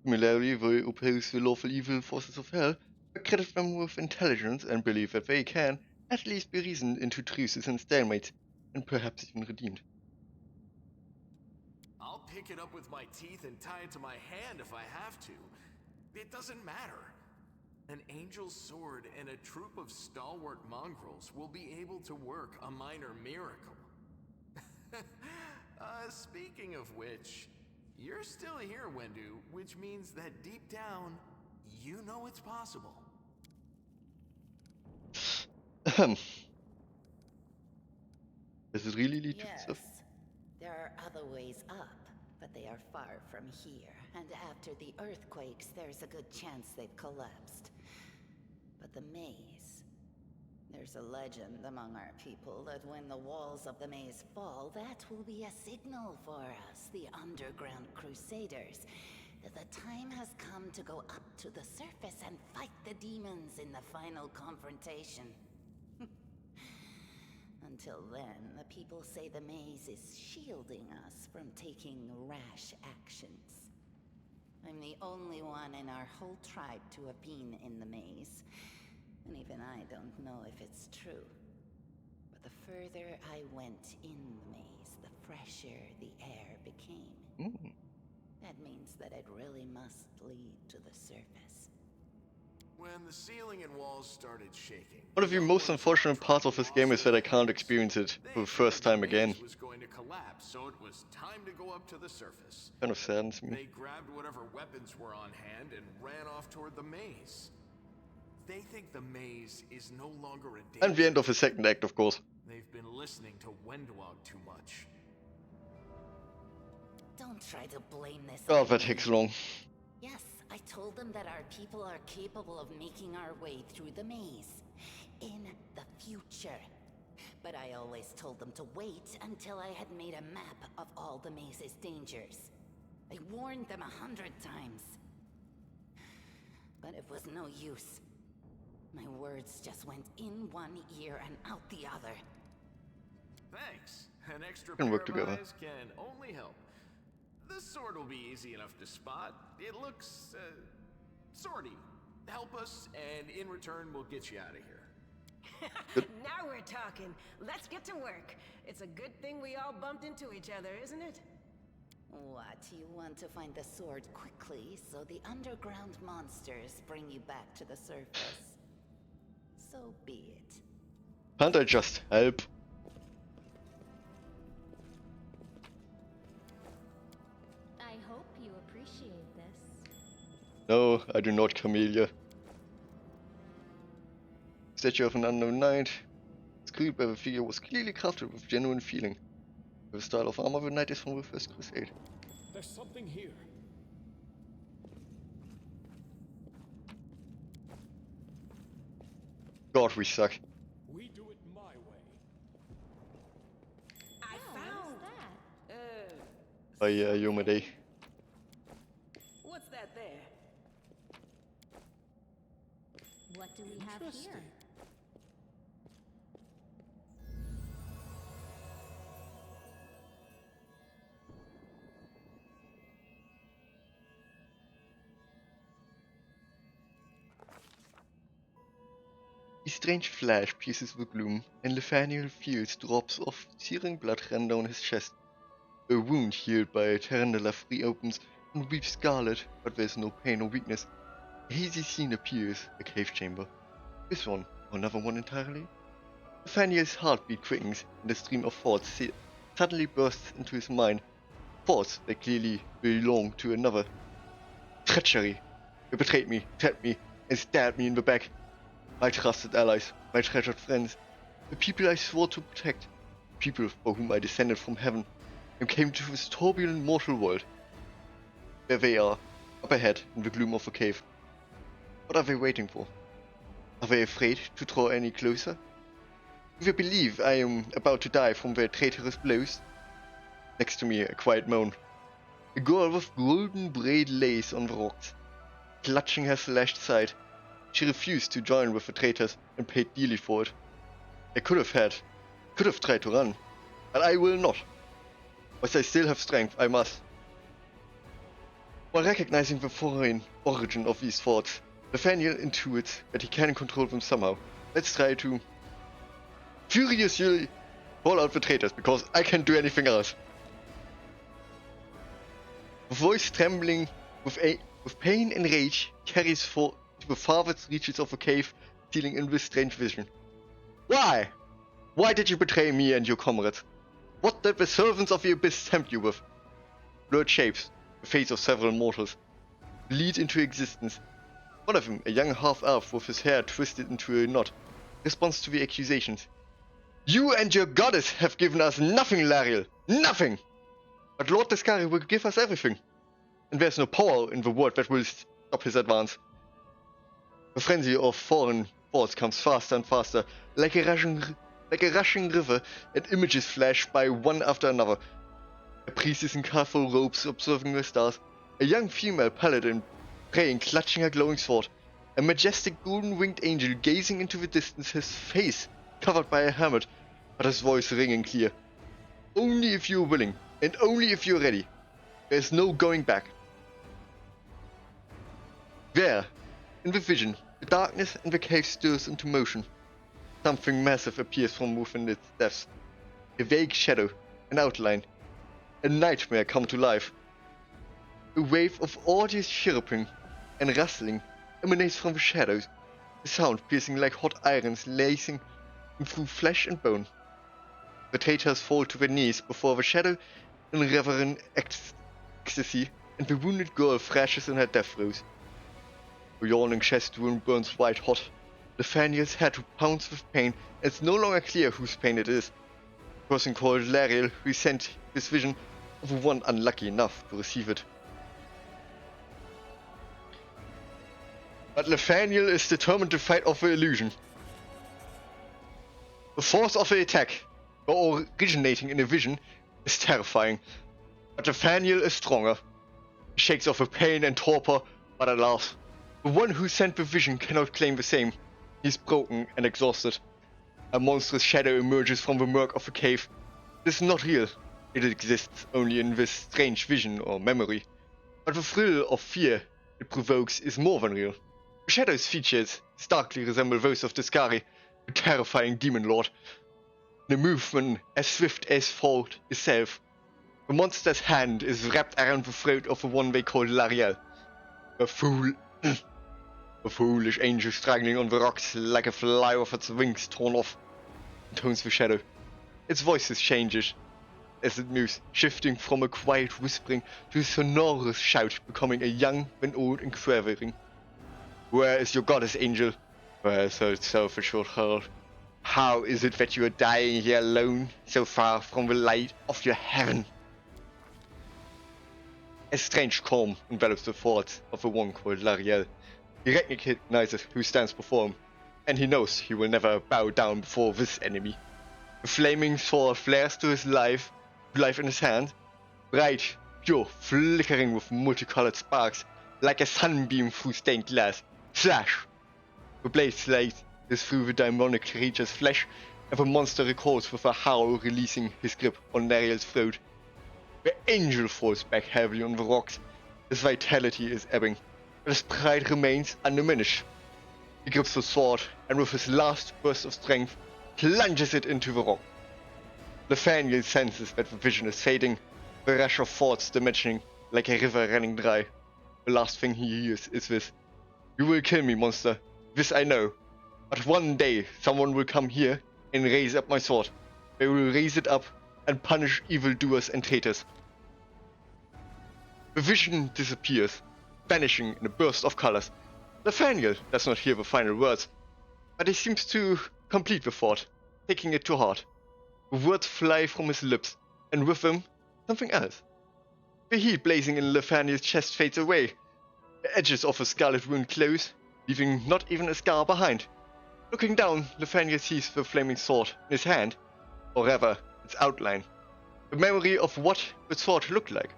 Similarly, the oppose the lawful evil forces of hell, but credit them with intelligence and believe that they can at least be reasoned into truces and stalemates, and perhaps even redeemed. I'll pick it up with my teeth and tie it to my hand if I have to. It doesn't matter. An angel's sword and a troop of stalwart mongrels will be able to work a minor miracle. Speaking of which, you're still here, Wendu, which means that deep down, you know it's possible. Does it really lead to Yes, stuff? there are other ways up, but they are far from here. And after the earthquakes, there's a good chance they've collapsed. But the maze... There's a legend among our people that when the walls of the maze fall, that will be a signal for us, the Underground Crusaders, that the time has come to go up to the surface and fight the demons in the final confrontation. Until then, the people say the maze is shielding us from taking rash actions. I'm the only one in our whole tribe to have been in the maze. And even I don't know if it's true. But the further I went in the maze, the fresher the air became. That means that it really must lead to the surface. When the ceiling and walls started shaking, One of the most unfortunate parts of this game is that I can't experience it for the first time again. maze was going to collapse, so it was time to go up to the surface. Kind of saddens me. They grabbed whatever weapons were on hand and ran off toward the maze. They think the maze is no longer a danger. And the end of the second act, of course. They've been listening to Wendwog too much. Don't try to blame this Oh, on that me. takes long. Yes, I told them that our people are capable of making our way through the maze. In the future. But I always told them to wait until I had made a map of all the maze's dangers. I warned them 100 times. But it was no use. My words just went in one ear and out the other. Thanks. An extra Can pair work of together. eyes can only help. The sword will be easy enough to spot. It looks, swordy. Help us, and in return, we'll get you out of here. Now we're talking. Let's get to work. It's a good thing we all bumped into each other, isn't it? What, you want to find the sword quickly so the underground monsters bring you back to the surface? So be it. Can't I just help? I hope you appreciate this. No, I do not, Camellia. Statue of an unknown knight. Sculpted by the figure was clearly crafted with genuine feeling. The style of armor the knight is from the First Crusade. There's something here. God, we suck. We do it my way. I found that? Oh yeah, Yomade. What's that there? What do we have here? A strange flash pierces the gloom, and Nathaniel feels drops of searing blood run down his chest. A wound healed by Terranella reopens and weeps scarlet, but there's no pain or weakness. A hazy scene appears, a cave chamber. This one, or another one entirely? Nathaniel's heartbeat quickens, and a stream of thoughts suddenly bursts into his mind. Thoughts that clearly belong to another. Treachery. They betrayed me, trapped me, and stabbed me in the back. My trusted allies, my treasured friends, the people I swore to protect, people for whom I descended from heaven, and came to this turbulent mortal world. There they are, up ahead in the gloom of the cave. What are they waiting for? Are they afraid to draw any closer? Do they believe I am about to die from their traitorous blows? Next to me, a quiet moan. A girl with golden braid lace on the rocks, clutching her slashed side. She refused to join with the traitors and paid dearly for it. I could have tried to run, but I will not. Whilst I still have strength, I must. While recognizing the foreign origin of these thoughts, Nathaniel intuits that he can control them somehow. Let's try to furiously call out the traitors, because I can't do anything else. The voice trembling with pain and rage carries forth to the farthest reaches of the cave, stealing in with strange vision. Why? Why did you betray me and your comrades? What did the servants of the abyss tempt you with? Blurred shapes, the face of several mortals, lead into existence. One of them, a young half-elf with his hair twisted into a knot, responds to the accusations. You and your goddess have given us nothing, Lariel! Nothing! But Lord Descari will give us everything. And there's no power in the world that will stop his advance. The frenzy of foreign thoughts comes faster and faster, like a rushing river, and images flash by one after another. A priestess in colorful robes observing the stars, a young female paladin praying, clutching her glowing sword, a majestic golden-winged angel gazing into the distance, his face covered by a helmet, but his voice ringing clear. Only if you're willing, and only if you're ready. There's no going back. There, in the vision, the darkness in the cave stirs into motion. Something massive appears from within its depths. A vague shadow, an outline, a nightmare come to life. A wave of audious chirping and rustling emanates from the shadows, the sound piercing like hot irons lacing through flesh and bone. The traitors fall to their knees before the shadow in reverent ecstasy, and the wounded girl thrashes in her death throes. The yawning chest wound burns white hot. Nathaniel's head pounds with pain. It's no longer clear whose pain it is. The person called Lariel resent his vision of one unlucky enough to receive it. But Nathaniel is determined to fight off the illusion. The force of the attack, though originating in a vision, is terrifying. But Nathaniel is stronger. He shakes off the pain and torpor, but alas, the one who sent the vision cannot claim the same. He is broken and exhausted. A monstrous shadow emerges from the murk of the cave. It is not real. It exists only in this strange vision or memory. But the thrill of fear it provokes is more than real. The shadow's features starkly resemble those of Discari, the terrifying demon lord. The movement as swift as thought itself. The monster's hand is wrapped around the throat of the one they call Lariel. A foolish angel struggling on the rocks like a fly with its wings torn off, intones the shadow. Its voice changes as it moves, shifting from a quiet whispering to a sonorous shout, becoming a young and old and quavering. Where is your goddess, angel? Where is her self-assured heart? How is it that you are dying here alone, so far from the light of your heaven? A strange calm envelops the thoughts of the one called Lariel. He recognizes who stands before him, and he knows he will never bow down before this enemy. The flaming sword flares to his life in his hand, bright, pure, flickering with multicolored sparks, like a sunbeam through stained glass. Slash! The blade slices through the demonic creature's flesh, and the monster recoils with a howl, releasing his grip on Lariel's throat. The angel falls back heavily on the rocks. His vitality is ebbing, but his pride remains undiminished. He grips the sword, and with his last burst of strength, plunges it into the rock. Nathaniel senses that the vision is fading, the rush of thoughts diminishing like a river running dry. The last thing he hears is this: "You will kill me, monster. This I know. But one day someone will come here and raise up my sword. They will raise it up and punish evildoers and traitors." The vision disappears, vanishing in a burst of colors. Nathaniel does not hear the final words, but he seems to complete the thought, taking it to heart. The words fly from his lips, and with them, something else. The heat blazing in Nathaniel's chest fades away. The edges of his scarlet wound close, leaving not even a scar behind. Looking down, Nathaniel sees the flaming sword in his hand, or rather, its outline. The memory of what the sword looked like.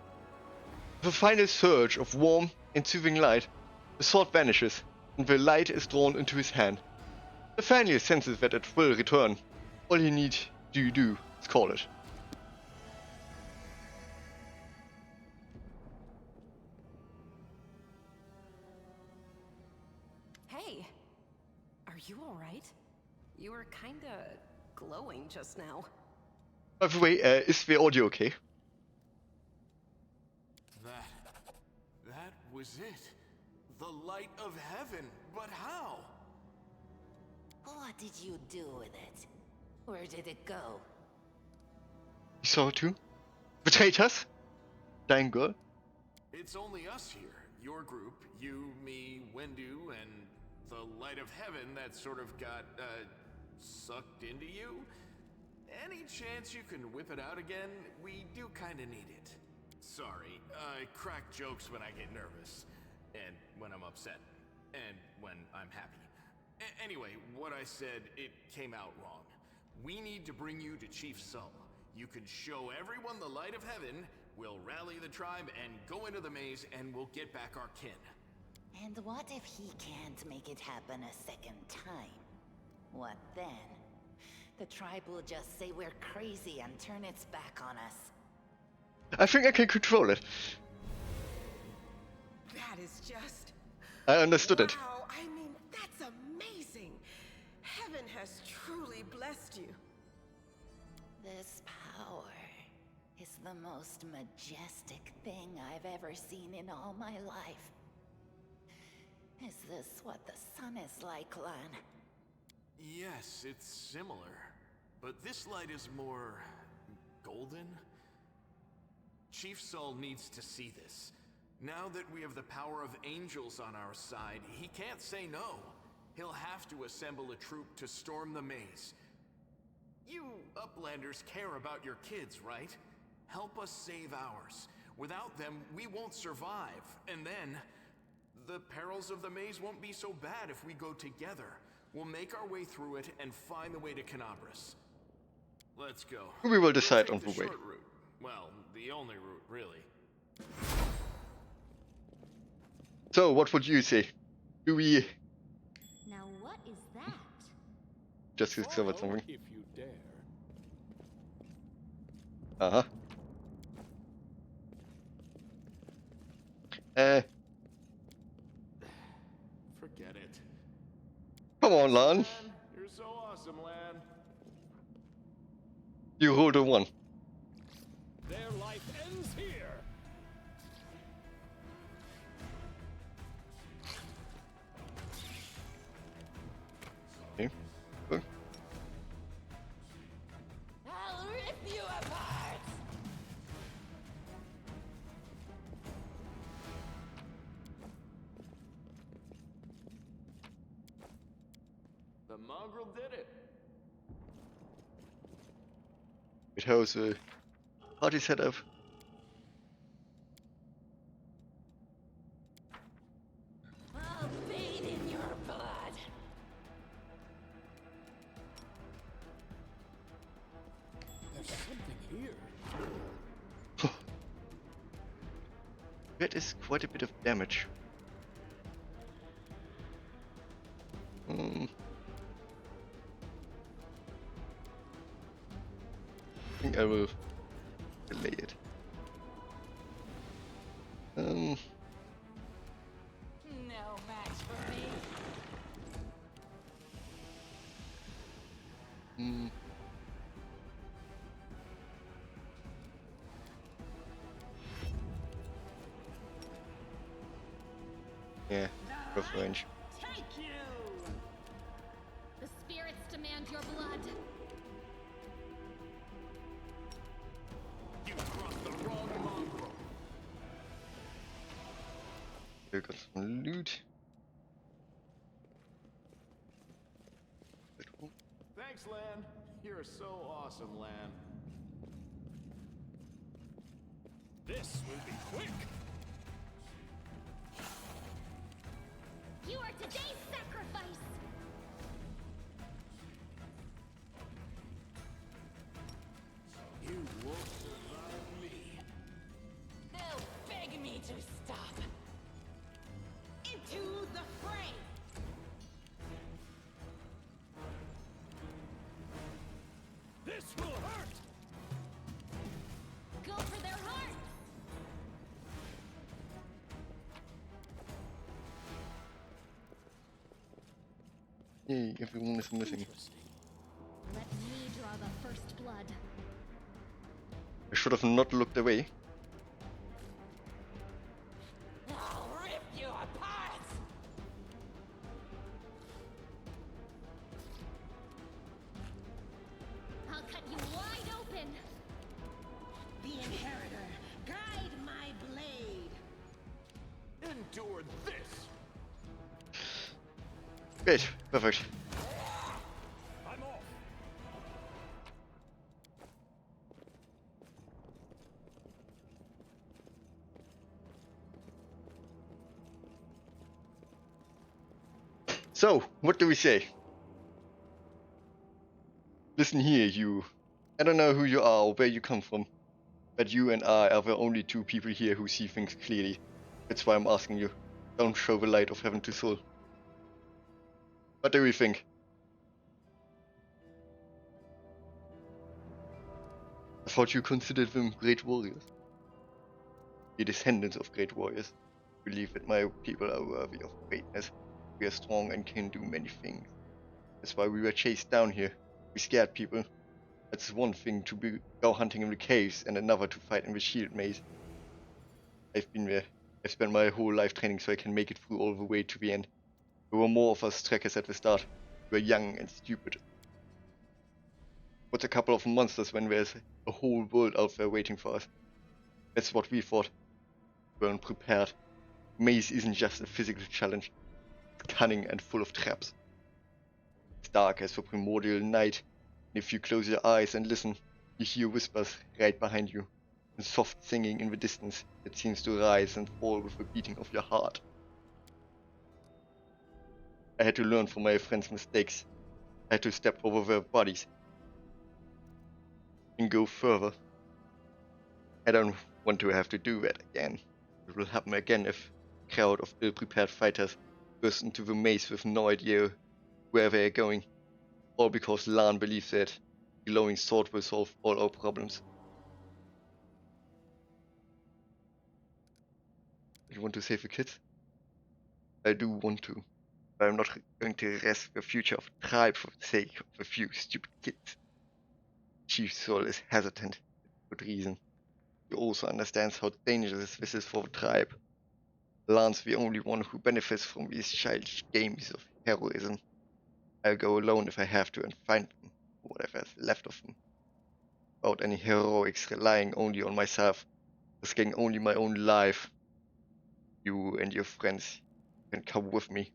With a final surge of warm and soothing light, the sword vanishes, and the light is drawn into his hand. Nathaniel senses that it will return. All he needs to do is call it. Hey, are you alright? You were kinda glowing just now. By the way, is the audio okay? That was it. The light of heaven. But how? What did you do with it? Where did it go? You saw it too? Betrayed us? Dying girl? It's only us here. Your group, you, me, Wendu, and the light of heaven that sort of got, sucked into you. Any chance you can whip it out again? We do kinda need it. Sorry, I crack jokes when I get nervous, and when I'm upset, and when I'm happy. Anyway, what I said, it came out wrong. We need to bring you to Chief Sull. You can show everyone the light of heaven, we'll rally the tribe and go into the maze, and we'll get back our kin. And what if he can't make it happen a second time? What then? The tribe will just say we're crazy and turn its back on us. I think I can control it. That is just... I understood it. Wow, I mean, that's amazing. Heaven has truly blessed you. This power is the most majestic thing I've ever seen in all my life. Is this what the sun is like, Lan? Yes, it's similar. But this light is more... golden? Chief Sull needs to see this. Now that we have the power of angels on our side, he can't say no. He'll have to assemble a troop to storm the maze. You Uplanders care about your kids, right? Help us save ours. Without them, we won't survive. And then, the perils of the maze won't be so bad if we go together. We'll make our way through it and find the way to Canabras. Let's go. We will decide We'll on take the way. short route. Well, the only route, really. So, what would you say? Do we Now what is that? just discover Follow something? if you dare. Uh-huh. Forget it. Come on, Lan. You're so awesome, Lan. You hold a one. Their life ends here. Okay. Good. I'll rip you apart! The mongrel did it. It has a party setup. I'll bathe in your blood! There's something here. That is quite a bit of damage. I think I will delay it. No match for me. Yeah, rough range. Take you! The spirits demand your blood. You crossed the wrong mongrel. We got some loot. Thanks, Lan. You're so awesome, Lan. This will be quick. You are today's sacrifice. You won't survive me. They'll beg me to stop. Into the fray! This will hurt. Go for their hearts. Yay, everyone is missing. Let me draw the first blood. I should have not looked away. I'll rip you apart! I'll cut you wide open. The Inheritor, guide my blade! Endure this. Great, perfect. I'm off. So, what do we say? Listen here, you. I don't know who you are or where you come from, but you and I are the only two people here who see things clearly. That's why I'm asking you. Don't show the light of heaven to Soul. What do we think? I thought you considered them great warriors. The descendants of great warriors. Believe that my people are worthy of greatness. We are strong and can do many things. That's why we were chased down here. We scared people. That's one thing to go hunting in the caves and another to fight in the shield maze. I've been there. I've spent my whole life training so I can make it through all the way to the end. There were more of us trekkers at the start. We were young and stupid. What's a couple of monsters when there's a whole world out there waiting for us? That's what we thought. were unprepared. Maze isn't just a physical challenge, it's cunning and full of traps. It's dark as the primordial night, and if you close your eyes and listen, you hear whispers right behind you, and soft singing in the distance that seems to rise and fall with the beating of your heart. I had to learn from my friends' mistakes. I had to step over their bodies and go further. I don't want to have to do that again. It will happen again if a crowd of ill-prepared fighters burst into the maze with no idea where they are going, all because Lan believes that the glowing sword will solve all our problems. I want to save the kids. I do want to, but I'm not going to risk the future of the tribe for the sake of a few stupid kids. Chief Sol is hesitant, for good reason. He also understands how dangerous this is for the tribe. Lan's the only one who benefits from these childish games of heroism. I'll go alone if I have to and find them, whatever is left of them. Without any heroics, relying only on myself, risking only my own life. You and your friends can come with me.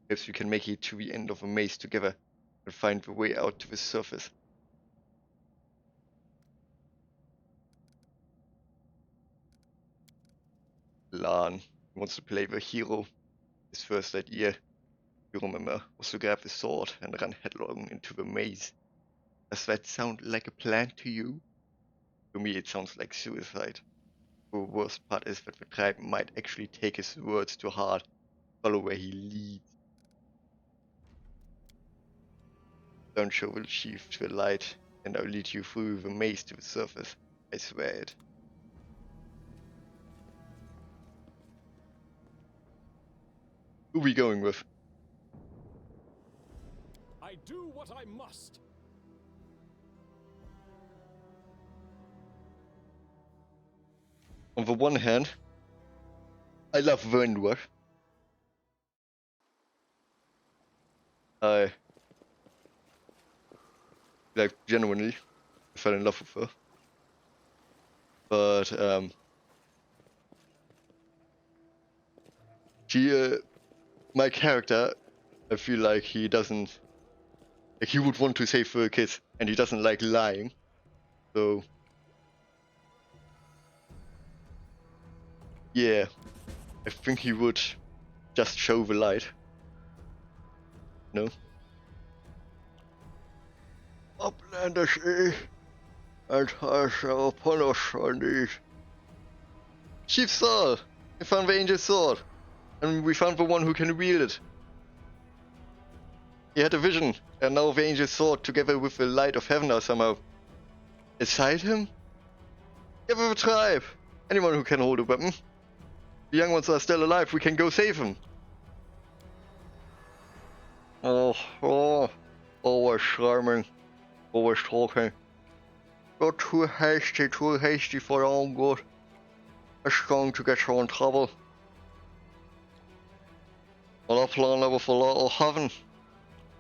Perhaps we can make it to the end of the maze together and find the way out to the surface. Lan wants to play the hero. His first idea, you remember, was to grab the sword and run headlong into the maze. Does that sound like a plan to you? To me it sounds like suicide. The worst part is that the tribe might actually take his words to heart, follow where he leads. Don't show the chief the light, and I'll lead you through the maze to the surface. I swear it. Who we going with? I do what I must. On the one hand, I love Vendor. I genuinely fell in love with her. But my character, I feel like he doesn't, like he would want to save the kids, and he doesn't like lying. So yeah, I think he would just show the light. No? Uplandish and has upon us on these. Chief Saul! We found the angel's sword, and we found the one who can wield it. He had a vision, and now the angel's sword, together with the light of heaven, are somehow inside him? Gather the tribe! Anyone who can hold a weapon. The young ones are still alive, we can go save them. Always charming, always talking. You're too hasty for your own good. It's going to get you in trouble. Well, I plan with a lot of heaven.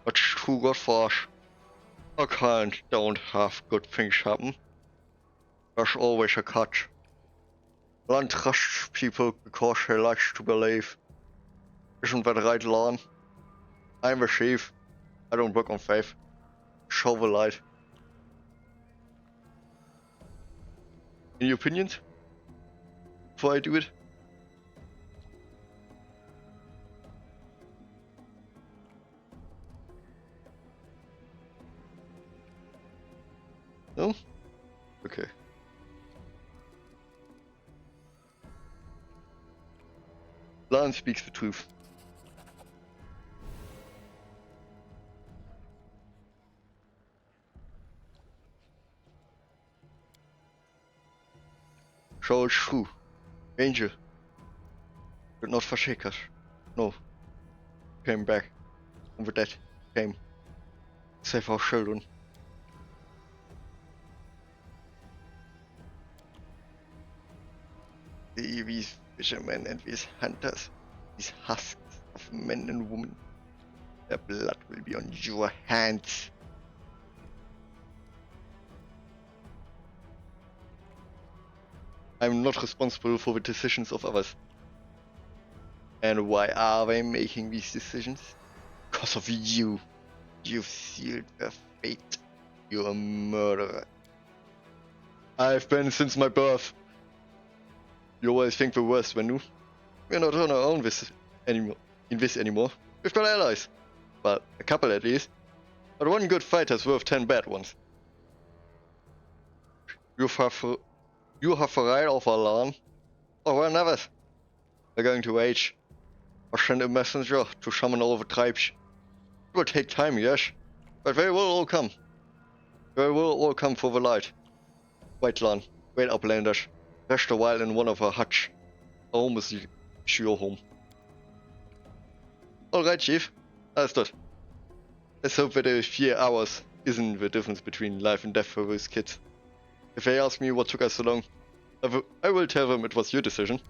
It's too good for us. Don't have good things happen. There's always a catch. Lan trusts people because he likes to believe. Isn't that right, Lan? I'm the chief. I don't work on faith. Show the light. Any opinions? Before I do it? No? Okay. Lan speaks the truth. So it's true. Angel did not forsake us. No. Came back. And with that came save our children. These fishermen and these hunters, these husks of men and women, their blood will be on your hands. I'm not responsible for the decisions of others. And why are they making these decisions? Because of you. You've sealed their fate. You're a murderer. I've been since my birth. You always think the worst when you. We're not on our own in this anymore. We've got allies. Well, a couple at least. But one good fighter's worth 10 bad ones. You have the right of alarm. Or one others. We're going to wage. Or send a messenger to summon all the tribes. It will take time, yes. But they will all come. They will all come for the light. White Land, Great Uplanders. Rest a while in one of our huts. Our home is your home. Alright, Chief. Understood. Let's hope that the 4 hours isn't the difference between life and death for those kids. If they ask me what took us so long, I will tell them it was your decision.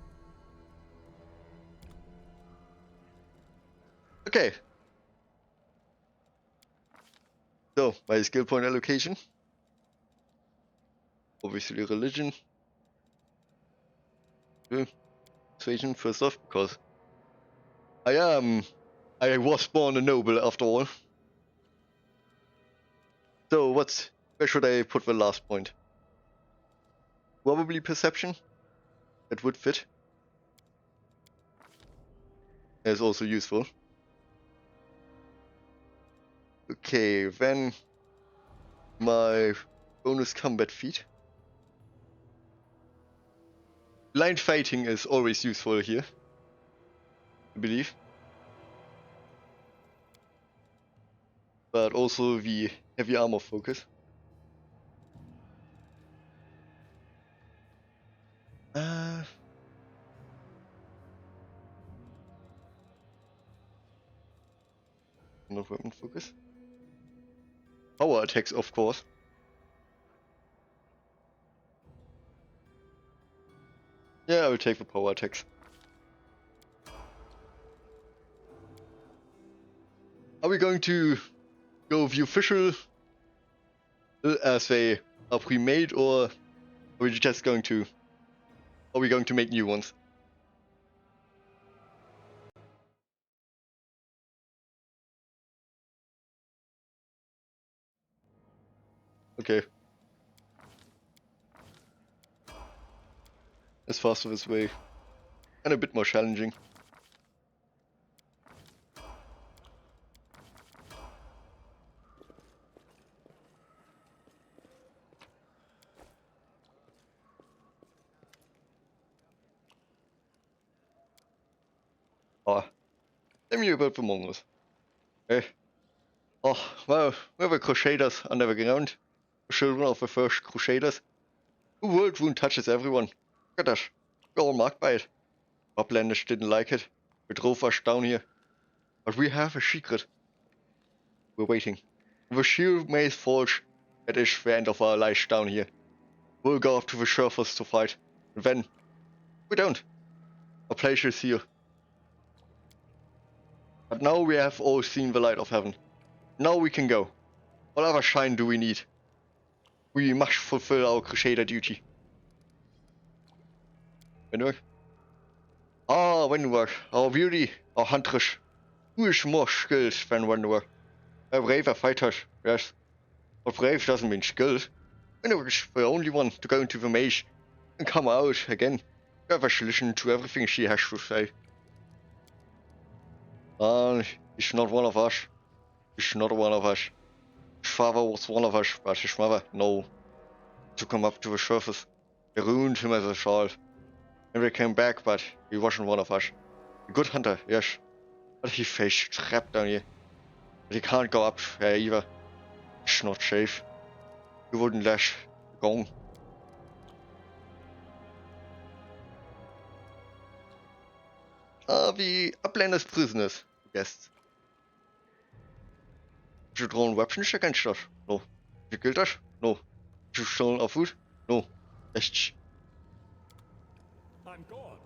Okay. So, my skill point allocation. Obviously religion. Persuasion first off, because I was born a noble after all. So where should I put the last point? Probably perception. That would fit. It's also useful. Okay, then my bonus combat feat. Blind fighting is always useful here, I believe. But also the heavy armor focus. Not weapon focus. Power attacks, of course. Yeah, I will take the power attacks. Are we going to go the official as they are pre-made, or are we just going to? Are we going to make new ones? Okay. It's faster this way. And a bit more challenging. Oh, tell me about the Mongols. Okay. Oh, well, we were Crusaders under the ground. Children of the first Crusaders. The world wound touches everyone. Look at us. We're all marked by it. Uplanders didn't like it. They drove us down here. But we have a secret. We're waiting. When the shield maze falls, that is the end of our lives down here. We'll go up to the surface to fight. And then, we don't. Our place is here. But now we have all seen the light of heaven. Now we can go. What other shine do we need? We must fulfill our Crusader duty. Wenwer? Ah, Wenwer, our beauty, our huntress. Who is more skilled than Wenwer? A braver fighter, yes. But brave doesn't mean skilled. Wenwer is the only one to go into the maze and come out again. Never listen to everything she has to say. Ah, he's not one of us. He's not one of us. His father was one of us, but his mother, no. Took him up to the surface. They ruined him as a child. And we came back, but he wasn't one of us. A good hunter, yes. But he faced trapped down here. But he can't go up there either. It's not safe. He wouldn't let go. Are the Uplanders prisoners, guests? Did you draw weapons against us? No. Did you kill us? No. Did you steal our food? No. Yes. I'm gone.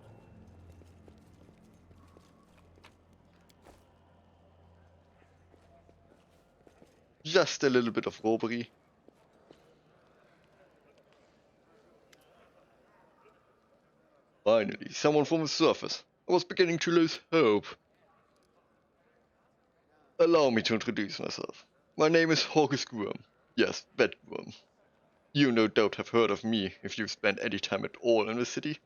Just a little bit of robbery. Finally, someone from the surface. I was beginning to lose hope. Allow me to introduce myself. My name is August Worm. Yes, that Worm. You no doubt have heard of me if you've spent any time at all in the city.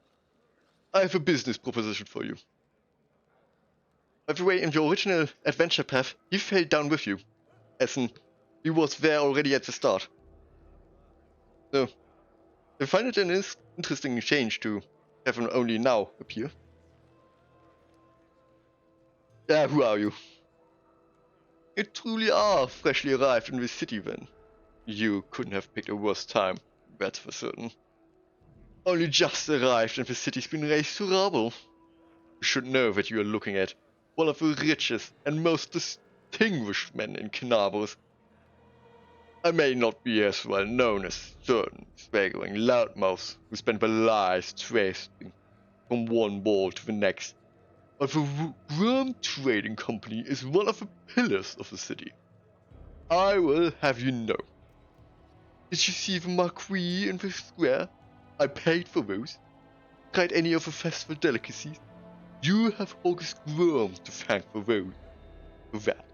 I have a business proposition for you. By the way, in the original adventure path, he fell down with you, as in, he was there already at the start. So, I find it an interesting change to have him only now appear. Yeah, who are you? You truly are freshly arrived in the city then. You couldn't have picked a worse time, that's for certain. Only just arrived and the city's been razed to rubble. You should know that you are looking at one of the richest and most distinguished men in Knabos. I may not be as well known as certain swaggering loudmouths who spend their lives tracing from one ball to the next, but the Worm Trading Company is one of the pillars of the city. I will have you know. Did you see the marquee in the square? I paid for those. Tried any of the festival delicacies? You have August Worm to thank for those. For that.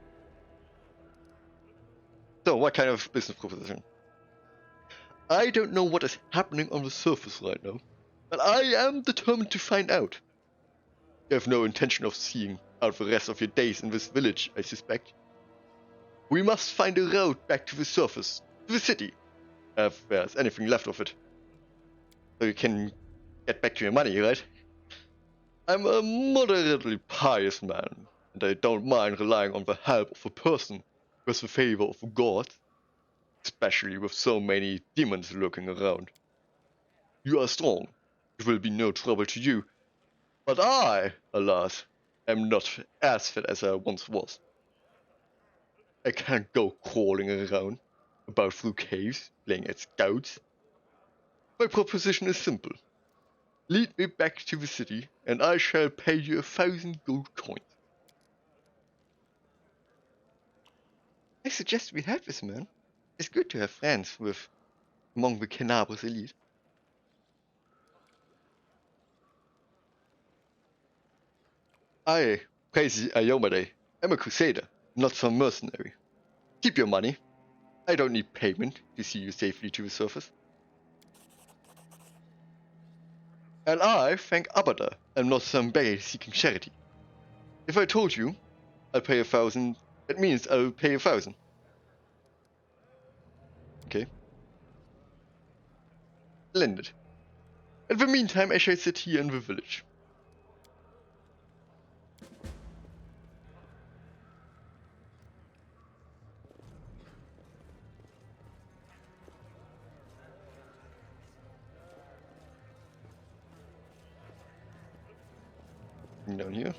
So, what kind of business proposition? I don't know what is happening on the surface right now, but I am determined to find out. You have no intention of seeing out the rest of your days in this village, I suspect. We must find a road back to the surface, to the city, if there's anything left of it. So you can get back to your money, right? I'm a moderately pious man, and I don't mind relying on the help of a person who has the favor of the gods, especially with so many demons lurking around. You are strong, it will be no trouble to you, but I, alas, am not as fit as I once was. I can't go crawling around, about through caves, playing at scouts. My proposition is simple. Lead me back to the city, and I shall pay you 1,000 gold coins. I suggest we help this man. It's good to have friends with among the Knabos elite. I, Crazy Ayomade, am a crusader, not some mercenary. Keep your money. I don't need payment to see you safely to the surface. And I thank Abada, am not some beggar seeking charity. If I told you I'll pay 1,000, that means I'll pay 1,000. Okay. Splendid. In the meantime, I shall sit here in the village. Down here.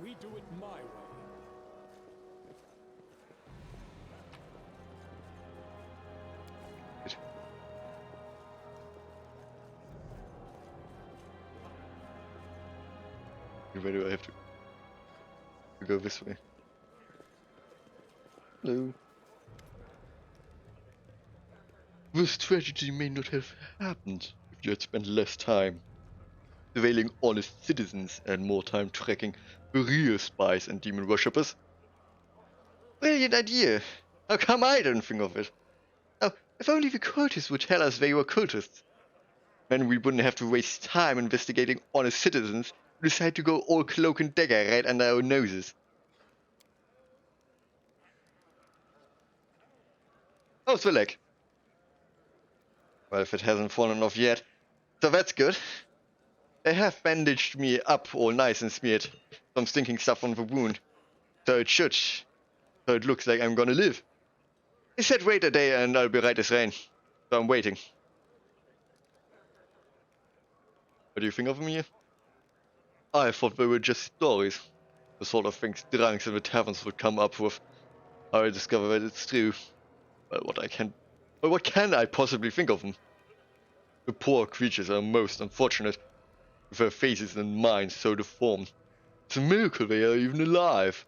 We do it my way. Good. Where do I have to go this way? Hello. This tragedy may not have happened if you had spent less time surveilling honest citizens and more time tracking the real spies and demon worshippers. Brilliant idea! How come I didn't think of it? Oh, if only the cultists would tell us they were cultists. Then we wouldn't have to waste time investigating honest citizens who decide to go all cloak and dagger right under our noses. How's the leg? Well, if it hasn't fallen off yet, so that's good. They have bandaged me up all nice and smeared some stinking stuff on the wound, so it looks like I'm gonna live. They said wait a day and I'll be right as rain, so I'm waiting. What do you think of me? I thought they were just stories, the sort of things drunks in the taverns would come up with. I discover that it's true. Well, what can I possibly think of them? The poor creatures are most unfortunate, with their faces and minds so deformed. It's a miracle they are even alive.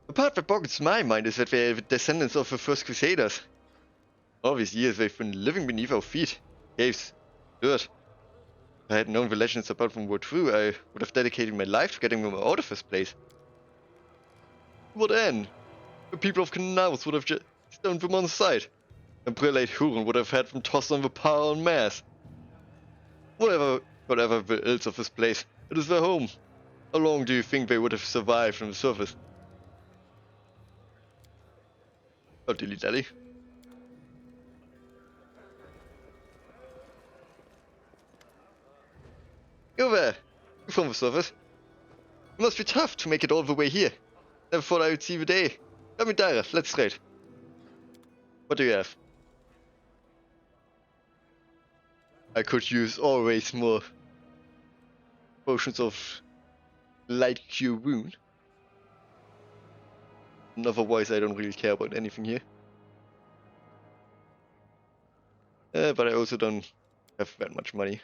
The part that boggles my mind is that they're the descendants of the first Crusaders. All these years they've been living beneath our feet. Caves, dirt. If I had known the legends about them were true, I would have dedicated my life to getting them out of this place. What then? The people of Canals would have just stoned them on sight, and Prelate Huron would have had them tossed on the pyre en masse. Whatever the ills of this place, it is their home. How long do you think they would have survived on the surface? Oh, dilly-dally. You there, you from the surface. It must be tough to make it all the way here. Never thought I would see the day. Come in, Dara, let's trade. What do you have? I could use always more potions of light cure wound. And otherwise I don't really care about anything here. But I also don't have that much money.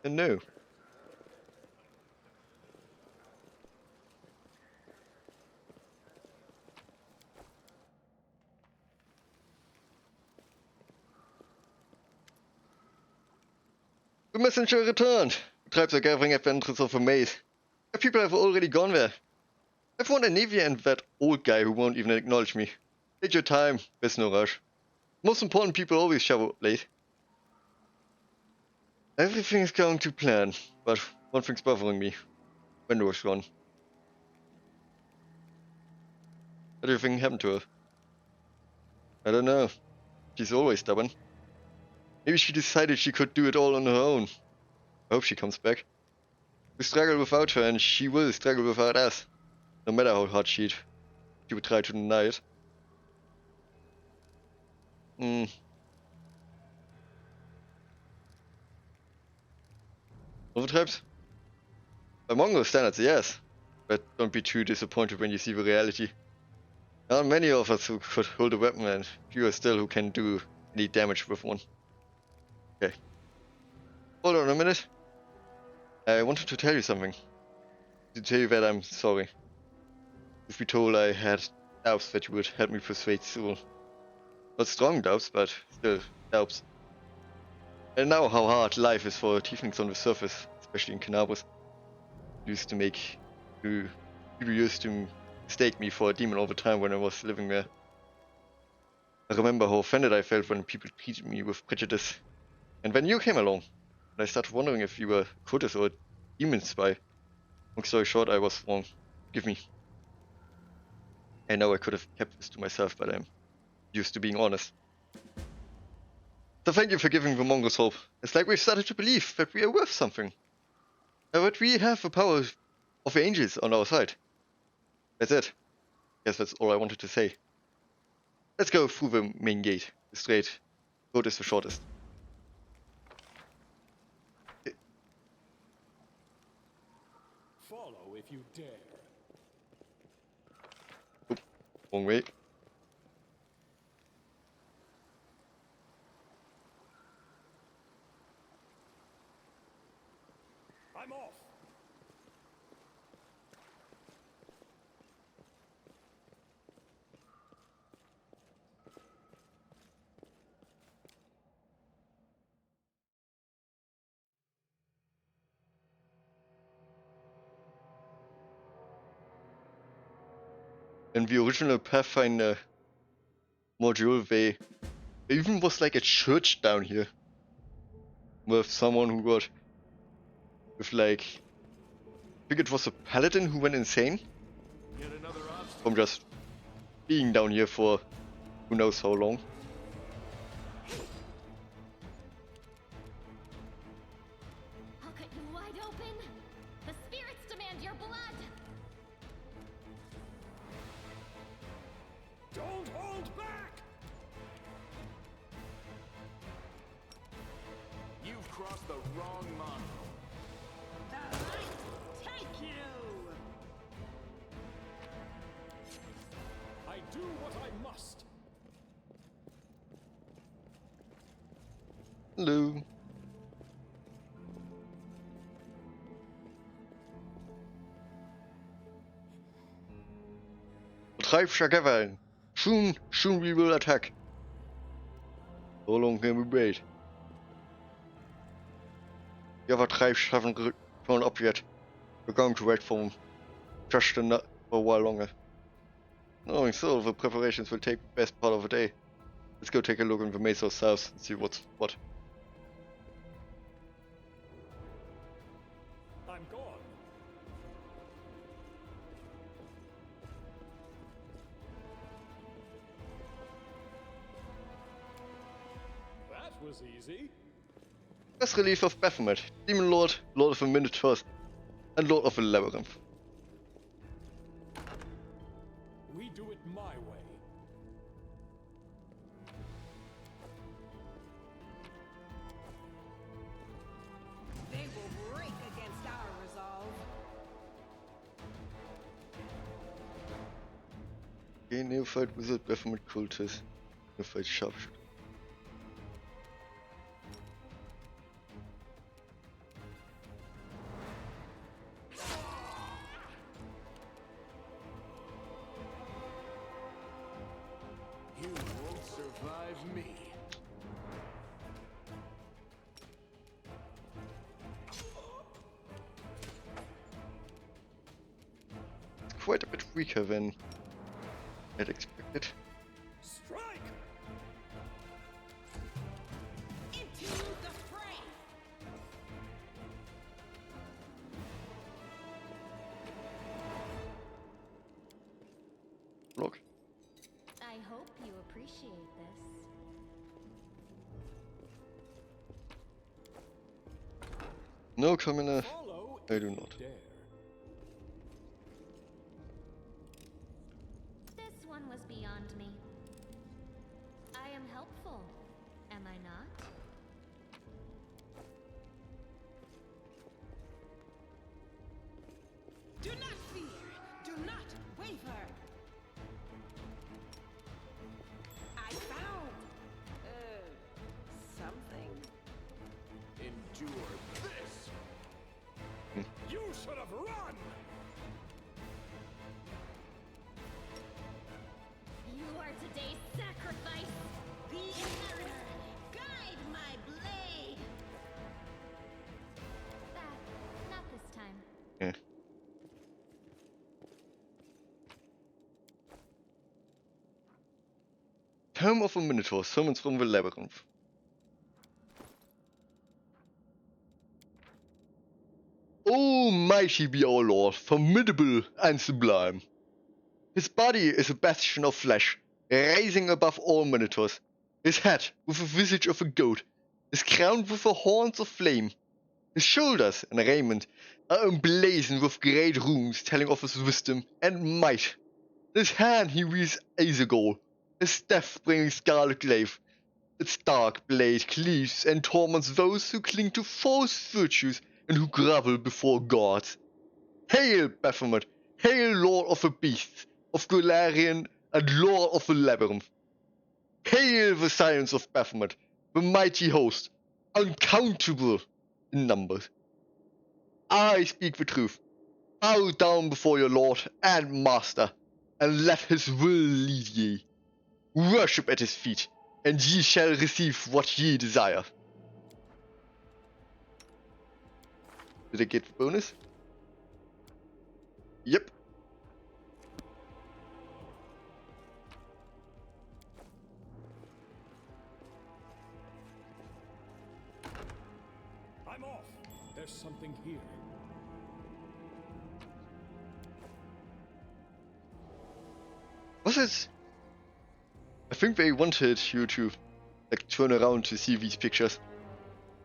And no. The messenger returned. The tribes are gathering at the entrance of the maze. The people have already gone there. I've won a Navy and that old guy who won't even acknowledge me. Take your time, there's no rush. Most important people always show up late. Everything is going to plan, but one thing's bothering me. Window is gone. What do you think happened to her? I don't know. She's always stubborn. Maybe she decided she could do it all on her own. I hope she comes back. We struggle without her and she will struggle without us. No matter how hard she would try to deny it. Overtribes? By Mongol standards, yes. But don't be too disappointed when you see the reality. There aren't many of us who could hold a weapon and fewer still who can do any damage with one. Okay. Hold on a minute. I wanted to tell you something. To tell you that I'm sorry. If we told I had doubts that you would help me persuade Zul. Not strong doubts, but still doubts. And now how hard life is for tieflings on the surface, especially in Canabus. People used to mistake me for a demon all the time when I was living there. I remember how offended I felt when people treated me with prejudice. And when you came along, I started wondering if you were a Kurtis or a demon spy. Long story short, I was wrong. Forgive me. I know I could have kept this to myself, but I'm used to being honest. So thank you for giving the Mongols hope. It's like we've started to believe that we are worth something. And that we have the power of the angels on our side. That's it. Yes, that's all I wanted to say. Let's go through the main gate. The straight road is the shortest. Follow if you dare. Oop, wrong way. I'm off. In the original Pathfinder module, there even was like a church down here. With someone who got... With like... I think it was a paladin who went insane. From just being down here for who knows how long. I'll cut you wide open. The spirits demand your blood. Don't hold back! You've crossed the wrong model. Take you! I do what I must. Hello. tribe shall gather. Soon we will attack. So long can we wait? The other tribes haven't shown up yet. We're going to wait for them just for a while longer. Knowing so, the preparations will take the best part of the day. Let's go take a look in the maze ourselves and see what's what. I'm gone. That was easy. First relief of Baphomet, Demon Lord, Lord of the Minotaurs, and Lord of the Labyrinth. We do it my way. They will break against our resolve. Okay, Neophyte Wizard, Baphomet Cultist, Neophyte Sharpshooter. You won't survive me. It's quite a bit weaker than I'd expected. Strike! Into the fray! Look. I hope you appreciate this. No, Commoner, Follow I if do you not. dare. This one was beyond me. I am helpful, am I not? Do not fear! Do not waver! I found... something. Endure this! You should have run! You are today's sacrifice! The inheritor! Guide my blade! Not this time. Yeah. Tome of a Minotaur summons from the Labyrinth. Almighty be our Lord, formidable and sublime. His body is a bastion of flesh, rising above all Minotaurs. His head, with the visage of a goat, is crowned with the horns of flame. His shoulders and raiment are emblazoned with great runes telling of his wisdom and might. In his hand he wields Azagol, his death-bringing scarlet glaive. Its dark blade cleaves and torments those who cling to false virtues and who grovel before gods. Hail, Baphomet! Hail, Lord of the Beasts, of Golarion, and Lord of the Labyrinth! Hail the scions of Baphomet, the mighty host, uncountable in numbers! I speak the truth. Bow down before your Lord and Master, and let his will lead ye. Worship at his feet, and ye shall receive what ye desire. Did I get the bonus? Yep. I'm off. There's something here. Was it? I think they wanted you to like turn around to see these pictures.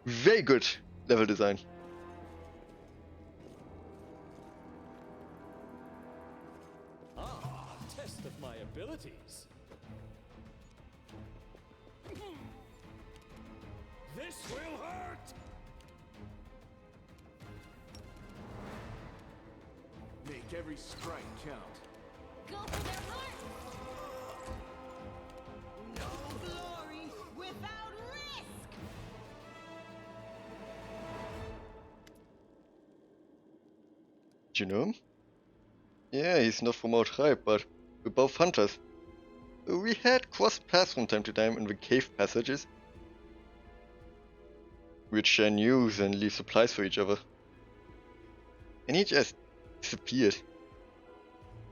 Very good level design. Ah, test of my abilities. This will hurt! Make every strike count. Go for their heart! No glory without risk! Do you know him? Yeah, he's not from our tribe, but We're both hunters. We had crossed paths from time to time in the cave passages. We'd share news and leave supplies for each other. And he just disappeared.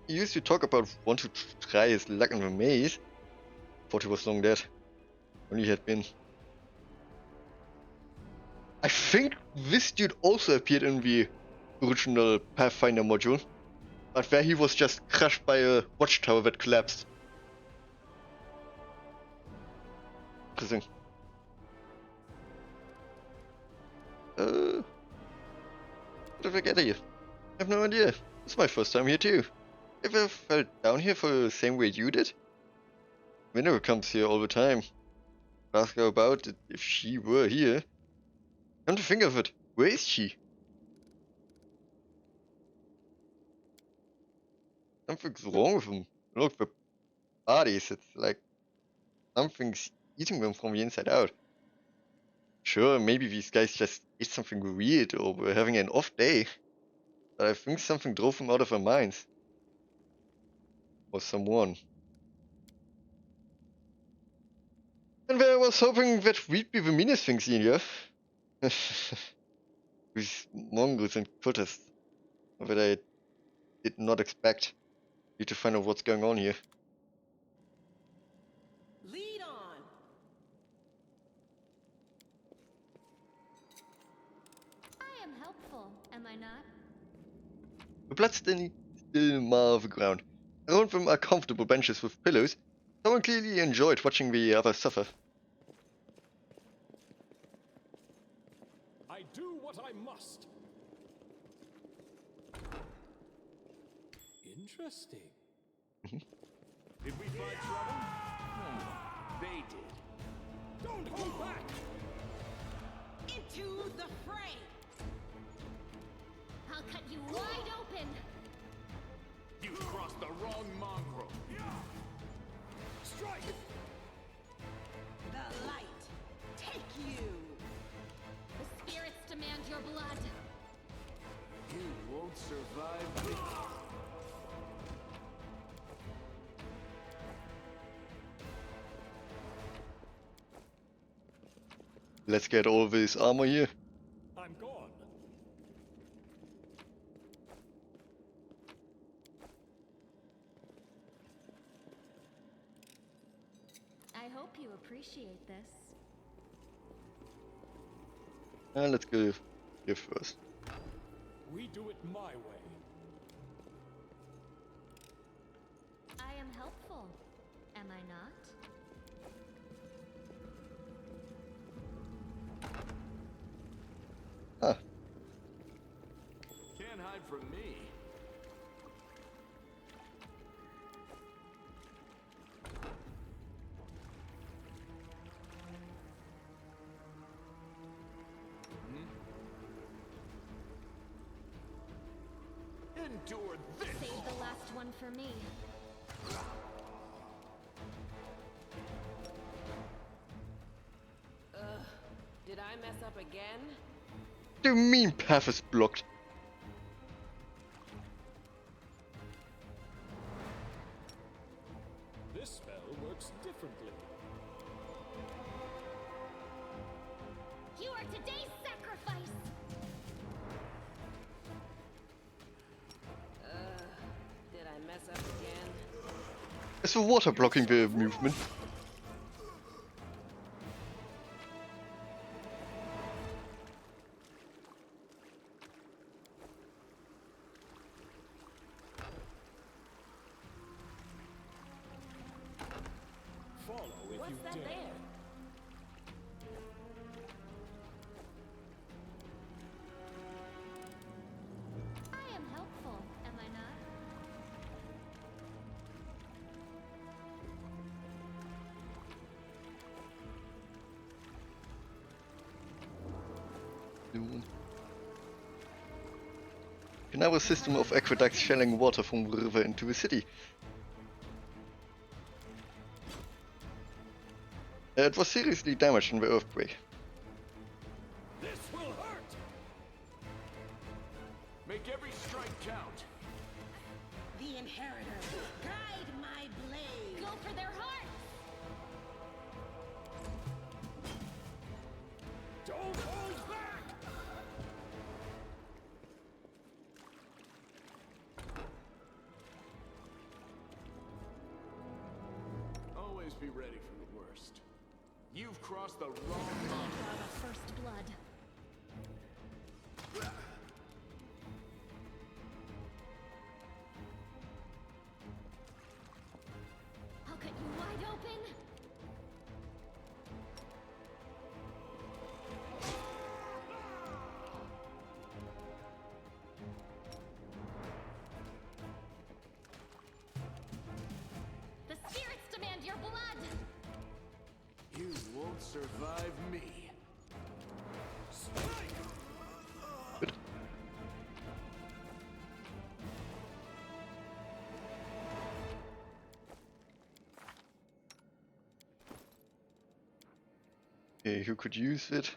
He used to talk about wanting to try his luck in the maze. Thought he was long dead. Only he had been. I think this dude also appeared in the original Pathfinder module, but where he was just crushed by a watchtower that collapsed. Interesting. What did I get here? I have no idea. It's my first time here too. Ever felt down here for the same way you did? Winnow comes here all the time. Ask her about it if she were here. Come to think of it, where is she? Something's wrong with them. Look, the bodies, it's like something's eating them from the inside out. Sure, maybe these guys just ate something weird or were having an off day. But I think something drove them out of their minds. Or someone. And I was hoping that we'd be the meanest things here. These mongols and cultists. That I did not expect. Need to find out what's going on here. Lead on. I am helpful, am I not? The bloodstained still mar the ground. Around them are comfortable benches with pillows. Someone clearly enjoyed watching the others suffer. I do what I must. Interesting. Did we find trouble? No, they did. Don't hold back! Into the fray. I'll cut you wide open! You crossed the wrong mongrel. Strike! The light. Take you. The spirits demand your blood. You won't survive this. Let's get all this armor here. I'm gone. I hope you appreciate this. And let's go here first. We do it my way. I am helpful, am I not? Huh. Can't hide from me. Endure this! Save the last one for me. Did I mess up again? What do you mean path is blocked? This spell works differently. You are today's sacrifice! Did I mess up again? Is the water blocking the movement? Follow if What's you that dare. there? I am helpful, am I not? Can have a system of aqueducts shelling water from the river into the city. It was seriously damaged in the earthquake. This will hurt! Make every strike count. The inheritor. Guide be ready for the worst. You've crossed the wrong line. First blood. I'll cut you wide open. The spirits demand your blood. You won't survive me. Okay, who could use it?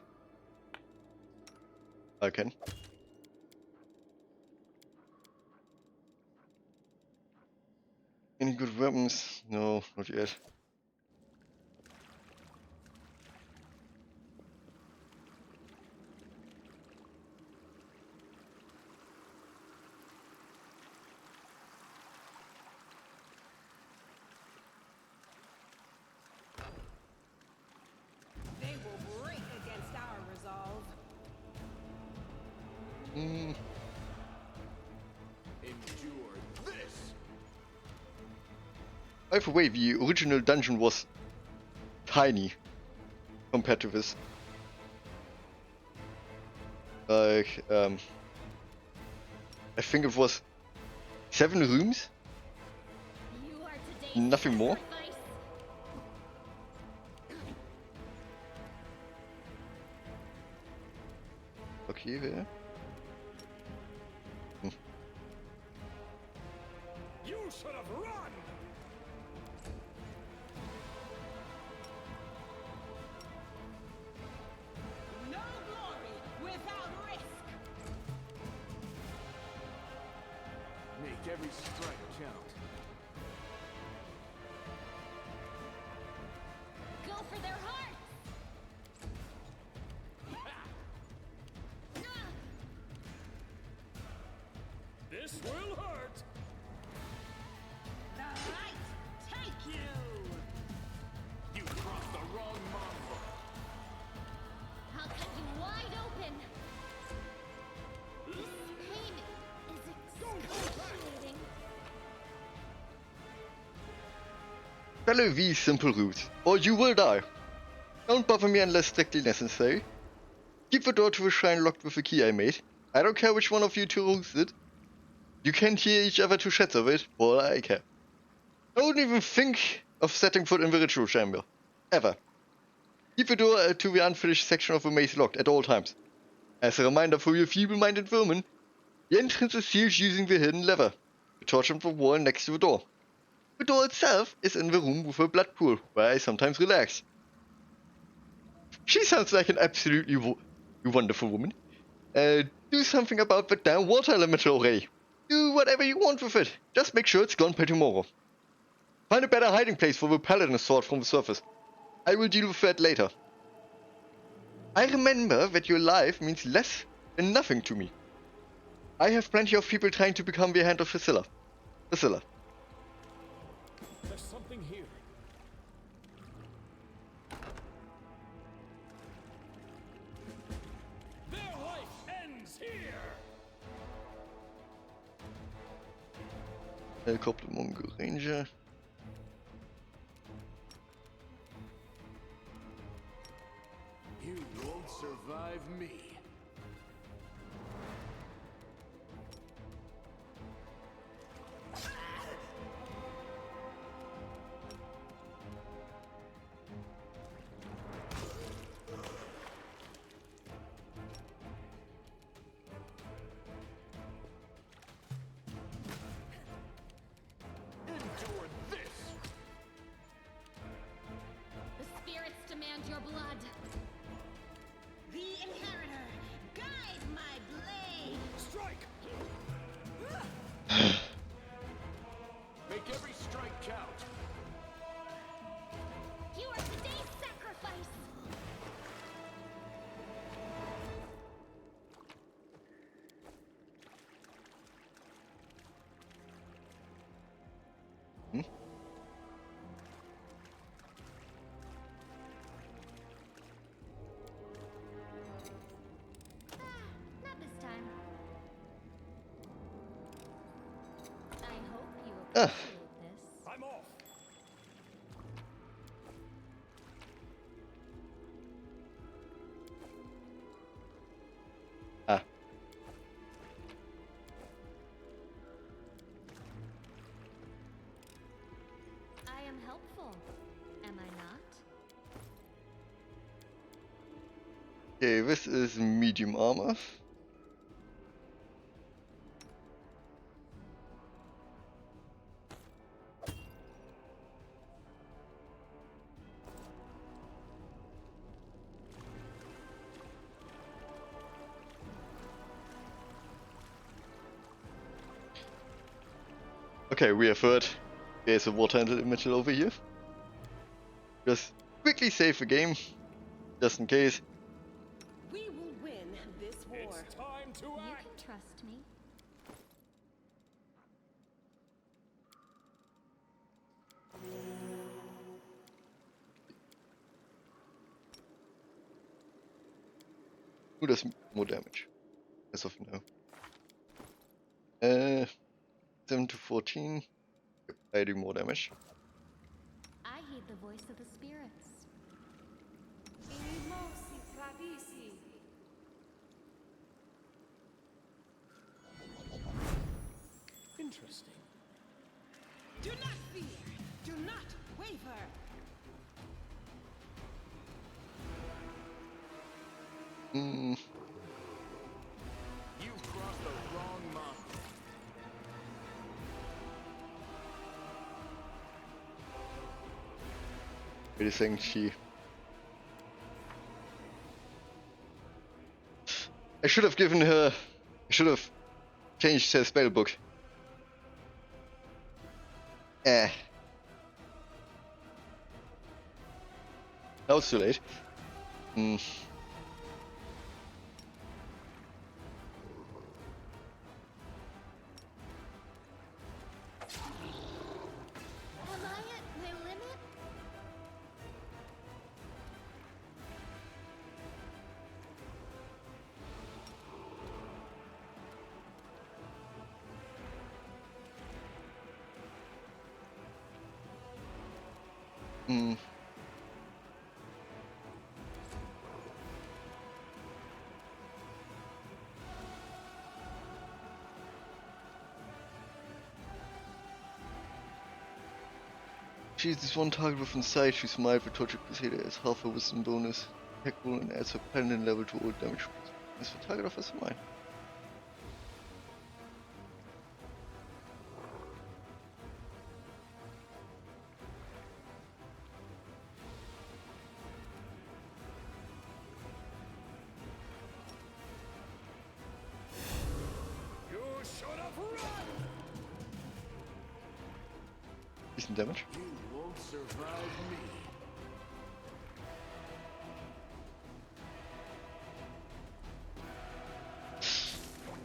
I can. Any good weapons? No, not yet. They will break against our resolve. Endure this. By the way, the original dungeon was tiny compared to this. Like, I think it was 7 rooms, You are today's nothing more. sacrifice. Okay, there. You should have run! No glory without risk. Make every strike count. Go for their hearts! This will hurt! The light take you. You crossed the wrong mongrel. I'll cut you wide open. This pain is excruciating. Follow these simple routes, or you will die. Don't bother me unless strictly necessary. Keep the door to the shrine locked with the key I made. I don't care which one of you two rules it. You can't hear each other to shreds of it, or I care. Don't even think of setting foot in the ritual chamber. Ever. Keep the door to the unfinished section of the maze locked at all times. As a reminder for you feeble-minded vermin, the entrance is sealed using the hidden lever, the torch on the wall next to the door. The door itself is in the room with a blood pool, where I sometimes relax. She sounds like an absolutely wonderful woman. Do something about the damn water elemental ray. Do whatever you want with it. Just make sure it's gone by tomorrow. Find a better hiding place for the paladin sword from the surface. I will deal with that later. I remember that your life means less than nothing to me. I have plenty of people trying to become the hand of Priscilla. There's something here. Their life ends here! Helicopter Mongol Ranger. You won't survive me. Endure this. The spirits demand your blood. The inheritor, guide my blade. Strike! Make every strike count. You are today's sacrifice. Ah. I'm off. Ah. I am helpful, am I not? Okay, this is medium armor. Okay, we have heard there's a water elemental over here. Just quickly save the game, just in case. We will win this war. It's time to You act. can trust me. Who does more damage? As of now. 7 to 14. Yep, I do more damage. I heed the voice of the spirits. Interesting. Do not fear. Do not waver. Hmm. You've crossed the wrong mountain. Wait a second, she. I should have given her. I should have changed her spell book. Eh. Now it's too late. Hmm. Am I at my limit? Hmm. Chooses one target within sight. She smiled for Torture Crusader as half a wisdom bonus. Attack roll and adds her pendant level to all damage. As the target offers mine. You should have run. Decent damage. You won't survive me.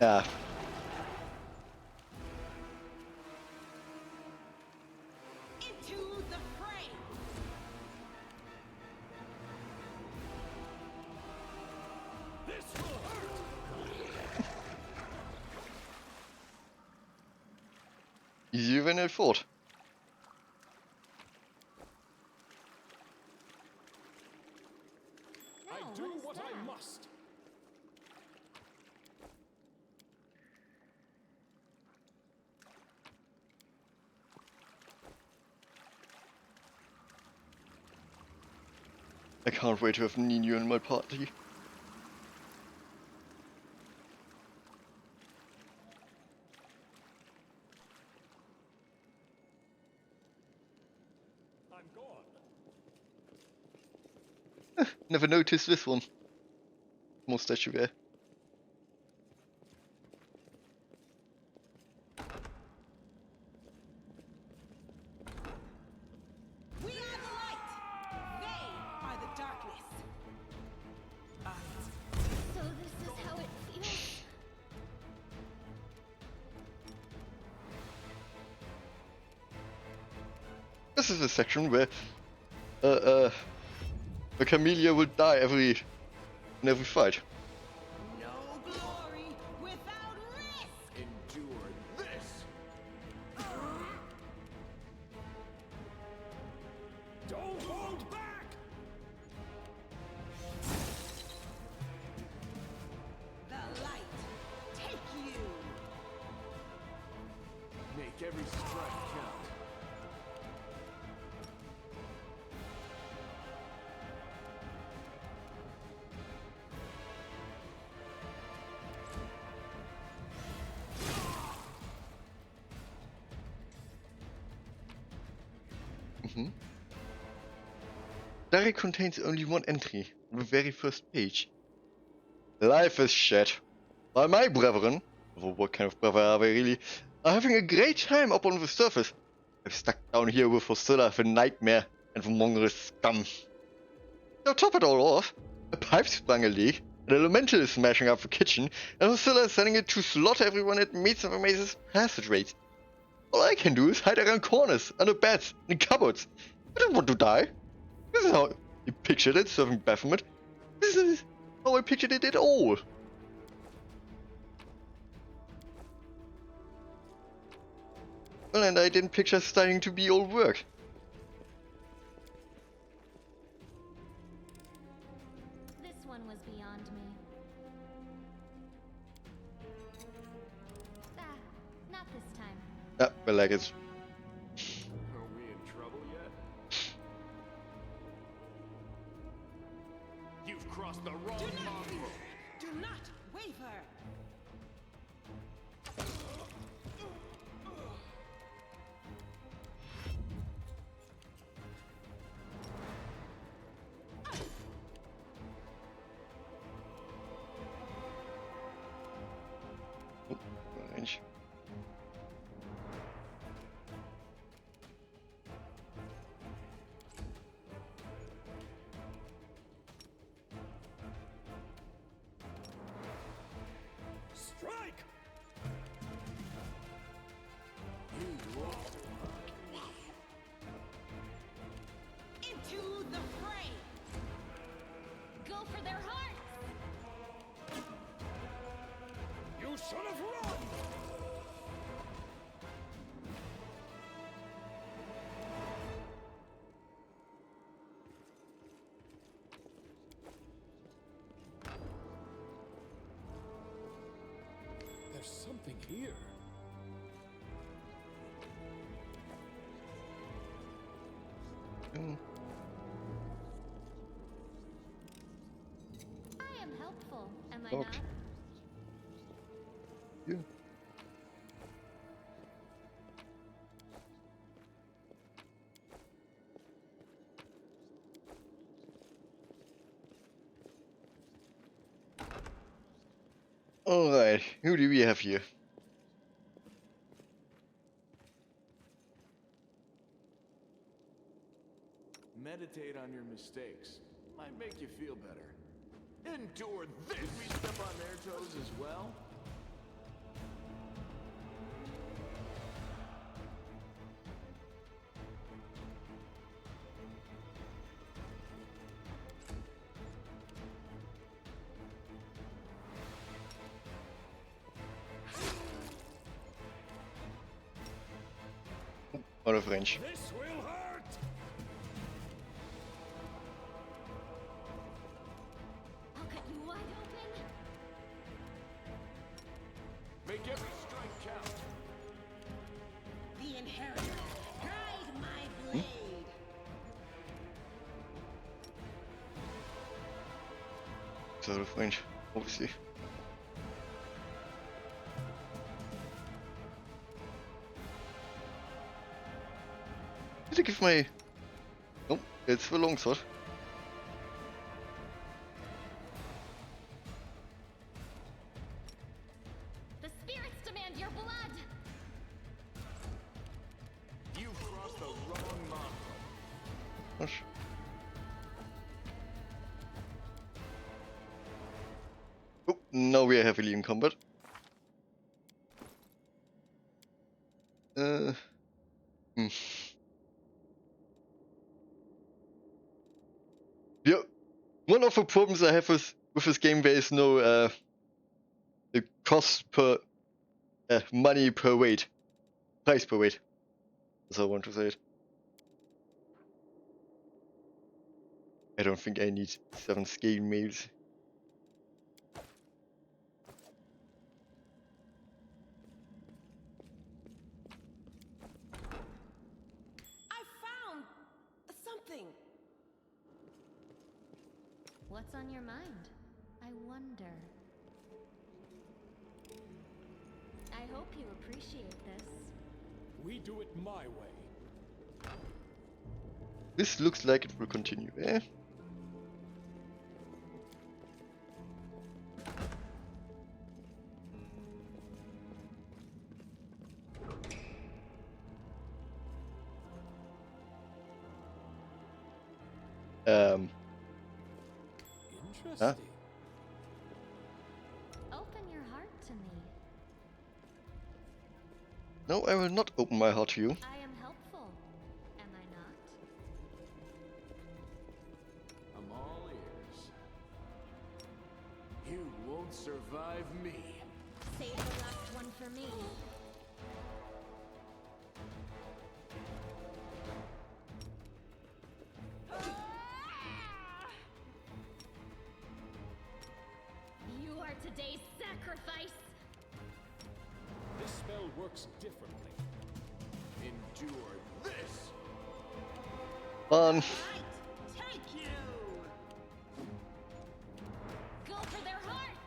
Ah. Into the fray. This will hurt. Easier than I thought. I No, do what is what I that? must. I can't wait to have Nino in my party. I'm gone. Never noticed this one. More statue there. We are the light. They are the darkness. So this is how it feels. This is a section where the Camellia will die in every fight. No glory without risk. Endure this. Hold back! The light, take you! Make every strike count. Diary contains only one entry on the very first page. Life is shit. While my brethren, well, what kind of brother are they really, are having a great time up on the surface. I'm stuck down here with Priscilla, the nightmare, and the monstrous scum. To top it all off, a pipe sprung a leak, an elemental is smashing up the kitchen, and Priscilla is sending it to slaughter everyone it meets on the maze's passageways. All I can do is hide around corners, under beds, in cupboards. I don't want to die. This is how you pictured it, serving Baphomet. This is how I pictured it at all. Well, and I didn't picture starting to be all work. This one was beyond me. Ah, not this time. Ah, my leg is. Are we in trouble yet? You've crossed the wrong mongrel. Do not waver! Range. Strike! Into the fray! Go for their hearts! You should have run! There's something here. I am helpful, am I Okay. not? Yeah. Alright, who do we have here? Meditate on your mistakes. Might make you feel better. Endure this! Did we step on their toes as well? Out of range. This will hurt! I'll cut you wide open. Make every strike count. The inheritor, guide my blade! It's out of range, obviously. Did I give my... Nope, it's the longsword. The spirits demand your blood. You crossed the wrong mongrel. Gosh. Oh, now we are heavily in combat. Hmm. Yeah, one of the problems I have with this game, there is no the cost per money per weight, price per weight, as I want to say it. I don't think I need 7 scale mails. I found something. What's on your mind? I wonder. I hope you appreciate this. We do it my way. This looks like it will continue, eh? Interesting. Huh? Open your heart to me. No, I will not open my heart to you. I am helpful, am I not? I'm all ears. You won't survive me. Save the last one for me. You are today's sacrifice. This spell works differently. Endure this! Fun. Take you! Go for their hearts.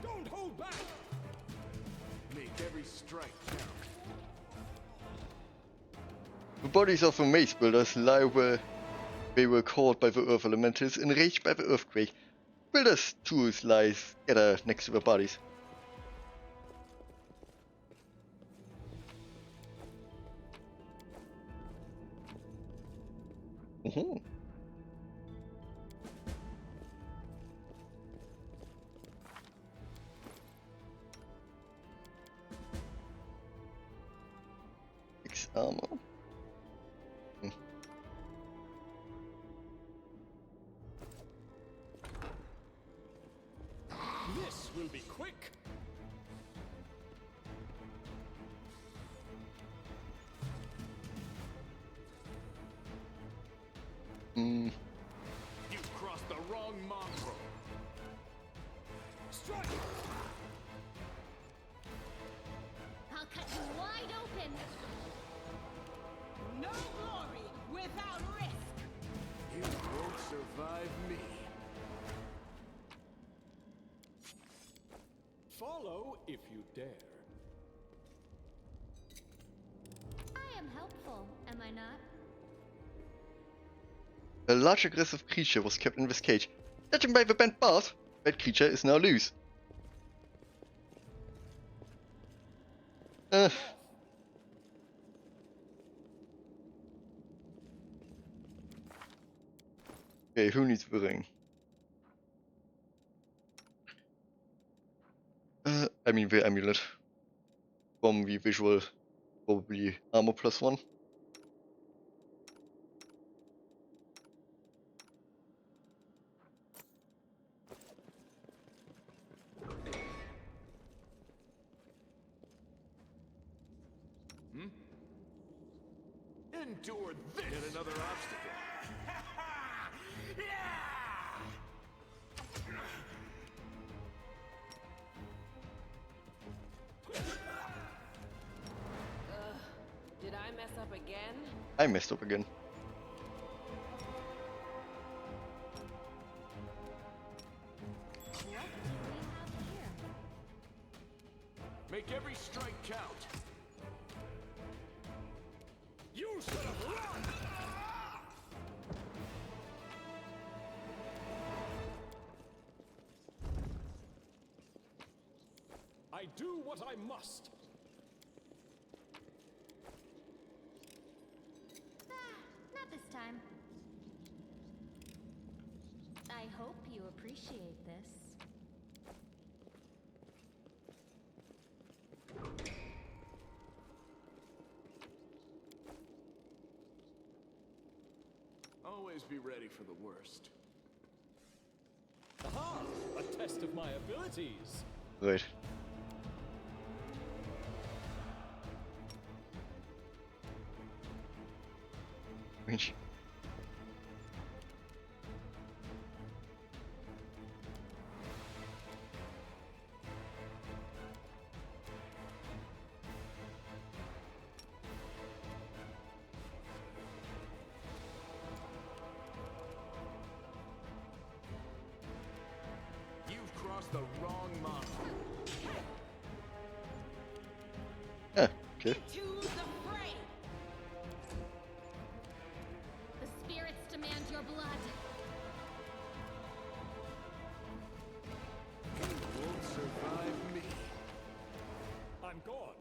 Don't hold back! Make every strike count. The bodies of the maze builders lie where they were caught by the earth elementals, enraged by the earthquake. Builders' tools lie scattered next to the bodies. Mhm. X armor. This will be quick. You've crossed the wrong mongrel. Strike! I'll cut you wide open. No glory without risk! You won't survive me. Follow if you dare. I am helpful, am I not? A large aggressive creature was kept in this cage. Judging by the bent bars, that creature is now loose. Okay, who needs the ring? I mean the amulet. From the visual, probably armor +1. Endure this! Yet another obstacle. Did I mess up again? I messed up again. What do we have here? Make every strike count. You should have run! I do what I must. Not this time. I hope you appreciate this. Always be ready for the worst. Aha! A test of my abilities. Right. Okay. To the fray! The spirits demand your blood. You won't survive me. I'm gone.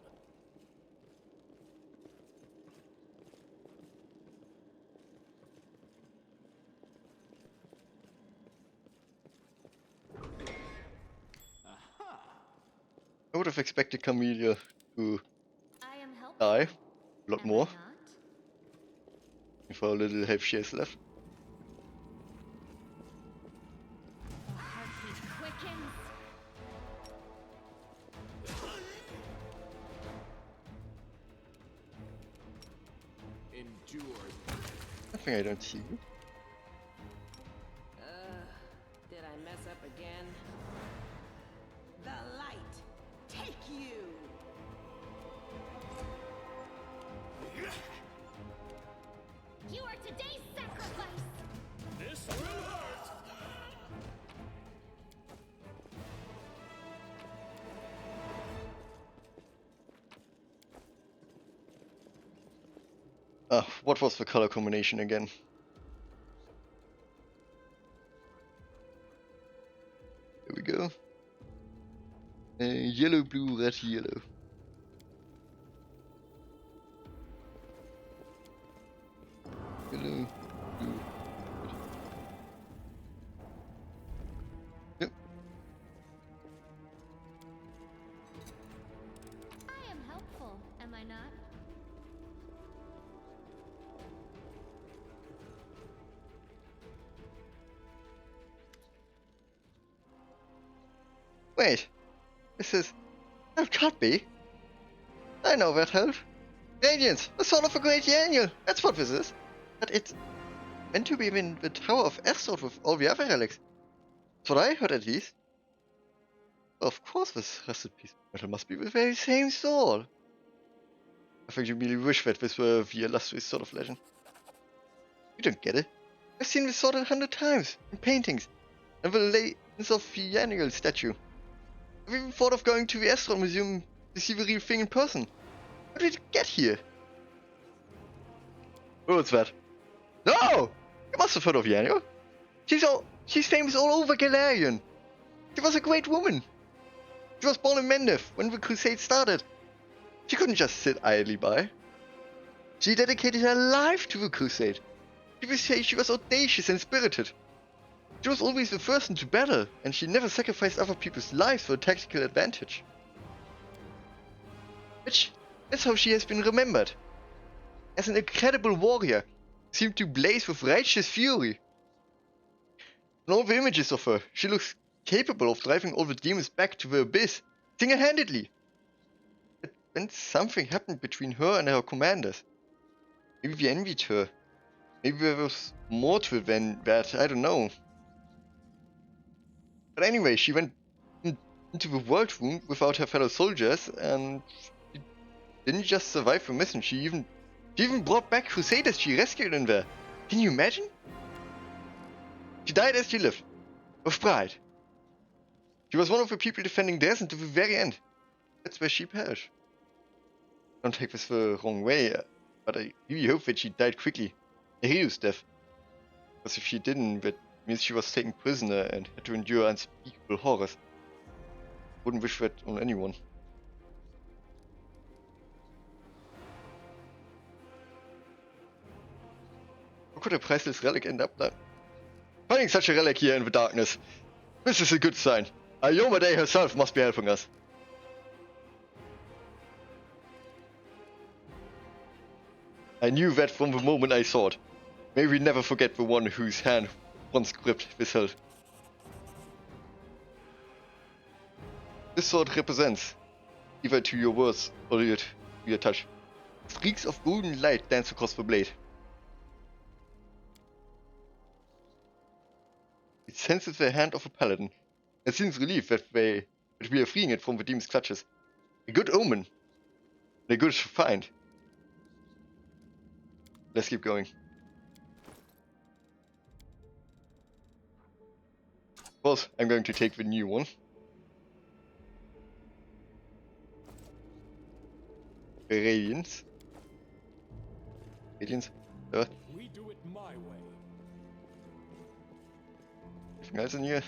I would have expected Camellia to I am helpful. die a lot Am more. I not? For a little health she has left. The heartbeat quickens. Endure. I think I don't see you. Did I mess up again? The light! Take you! You are today's sacrifice. This will hurt. What was the color combination again? Here we go. Yellow, blue, red, yellow. Yellow, blue, red. Yep. I am helpful, am I not? Wait. This is... That can't be. I know that help. Radiance, the sword of a great Daniel. That's what this is. But it's meant to be in the Tower of Esthort with all the other relics. That's what I heard at least. Of course this recipe metal must be the very same sword. I think you really wish that this were the illustrious sword of legend. You don't get it. I've seen this sword 100 times, in paintings, and the legends of the Daniel statue. I've even thought of going to the Esthort Museum to see the real thing in person. How did it get here? Oh, what's that? No! You must have heard of Daniel. She's famous all over Galarian. She was a great woman. She was born in Mendef when the crusade started. She couldn't just sit idly by. She dedicated her life to the crusade. People say she was audacious and spirited. She was always the first into battle, and she never sacrificed other people's lives for a tactical advantage. That's how she has been remembered. As an incredible warrior, seemed to blaze with righteous fury. In all the images of her, she looks capable of driving all the demons back to the abyss, single-handedly. But then something happened between her and her commanders. Maybe they envied her. Maybe there was more to it than that, I don't know. But anyway, she went into the world room without her fellow soldiers, and she didn't just survive the mission, she even brought back crusaders she rescued in there. Can you imagine? She died as she lived, with pride. She was one of the people defending Dresden to the very end. That's where she perished. Don't take this the wrong way, but I really hope that she died quickly. A hero's death. Because if she didn't, that means she was taken prisoner and had to endure unspeakable horrors. Wouldn't wish that on anyone. How could a priceless relic end up there? Finding such a relic here in the darkness. This is a good sign. Iomedae herself must be helping us. I knew that from the moment I saw it. May we never forget the one whose hand once gripped this hilt. This sword represents, either to your words or to your touch. Streaks of golden light dance across the blade. It senses the hand of a paladin, and seems relieved that we are freeing it from the demon's clutches. A good omen. And a good find. Let's keep going. Of course, I'm going to take the new one. Radiance. Radiance. Ja. We do it my way. Anything else in here?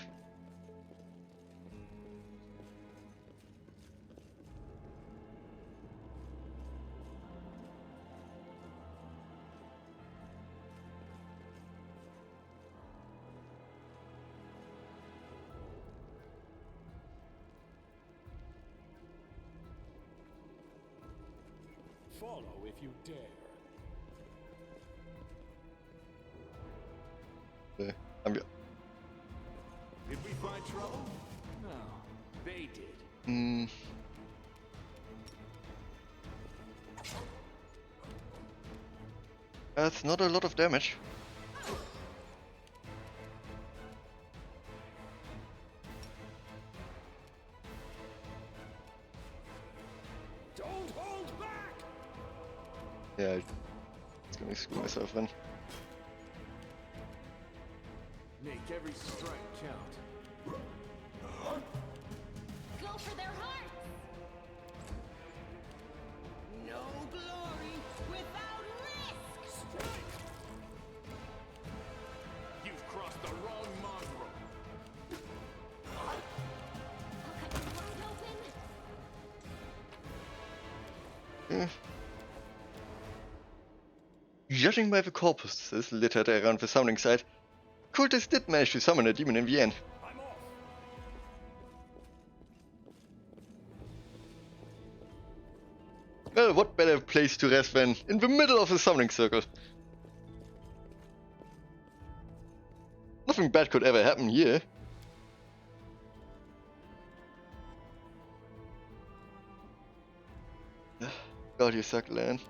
Follow if you dare. I'm... Did we find trouble? No, they did. Hmm. That's not a lot of damage. Don't hold back! Yeah, it's gonna screw myself then. Make every strike count. Go for their hearts! No glory without risk! Strike! You've crossed the wrong mongrel. I'll cut you wide open! Judging by the corpses littered around the summoning site, cultists did manage to summon a demon in the end. I'm off! Well, what better place to rest than in the middle of the summoning circle? Nothing bad could ever happen here. God, you suck, Lan.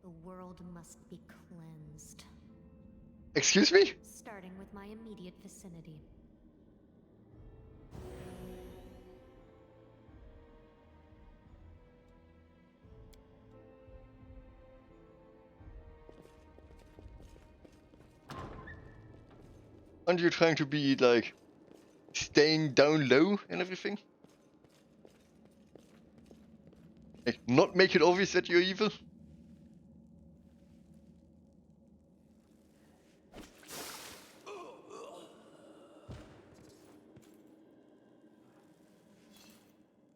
The world must be cleansed. Excuse me? Starting with my immediate vicinity. Aren't you trying to be, like, staying down low and everything? Like, not make it obvious that you're evil?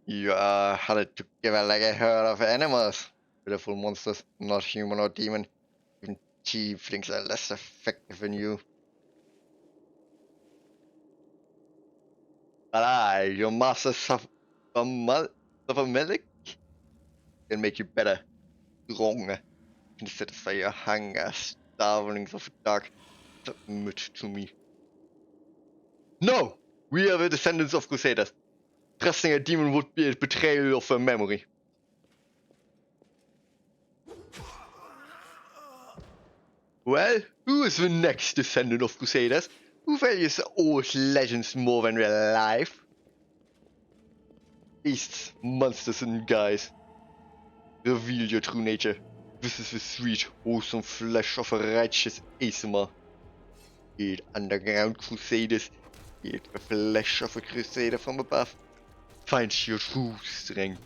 You are huddled together like a herd of animals. Pitiful monsters, not human or demon. Even tieflings are less effective than you. But I, your master Suffermelic, can make you better, stronger, can satisfy your hunger, starvelings of the dark. Submit to me. No! We are the descendants of Crusaders. Trusting a demon would be a betrayal of her memory. Well, who is the next descendant of Crusaders? Who values the old legends more than real life? Beasts, monsters, and guys. Reveal your true nature. This is the sweet, wholesome flesh of a righteous ASMR. Eat underground crusaders. Eat the flesh of a crusader from above. Find your true strength.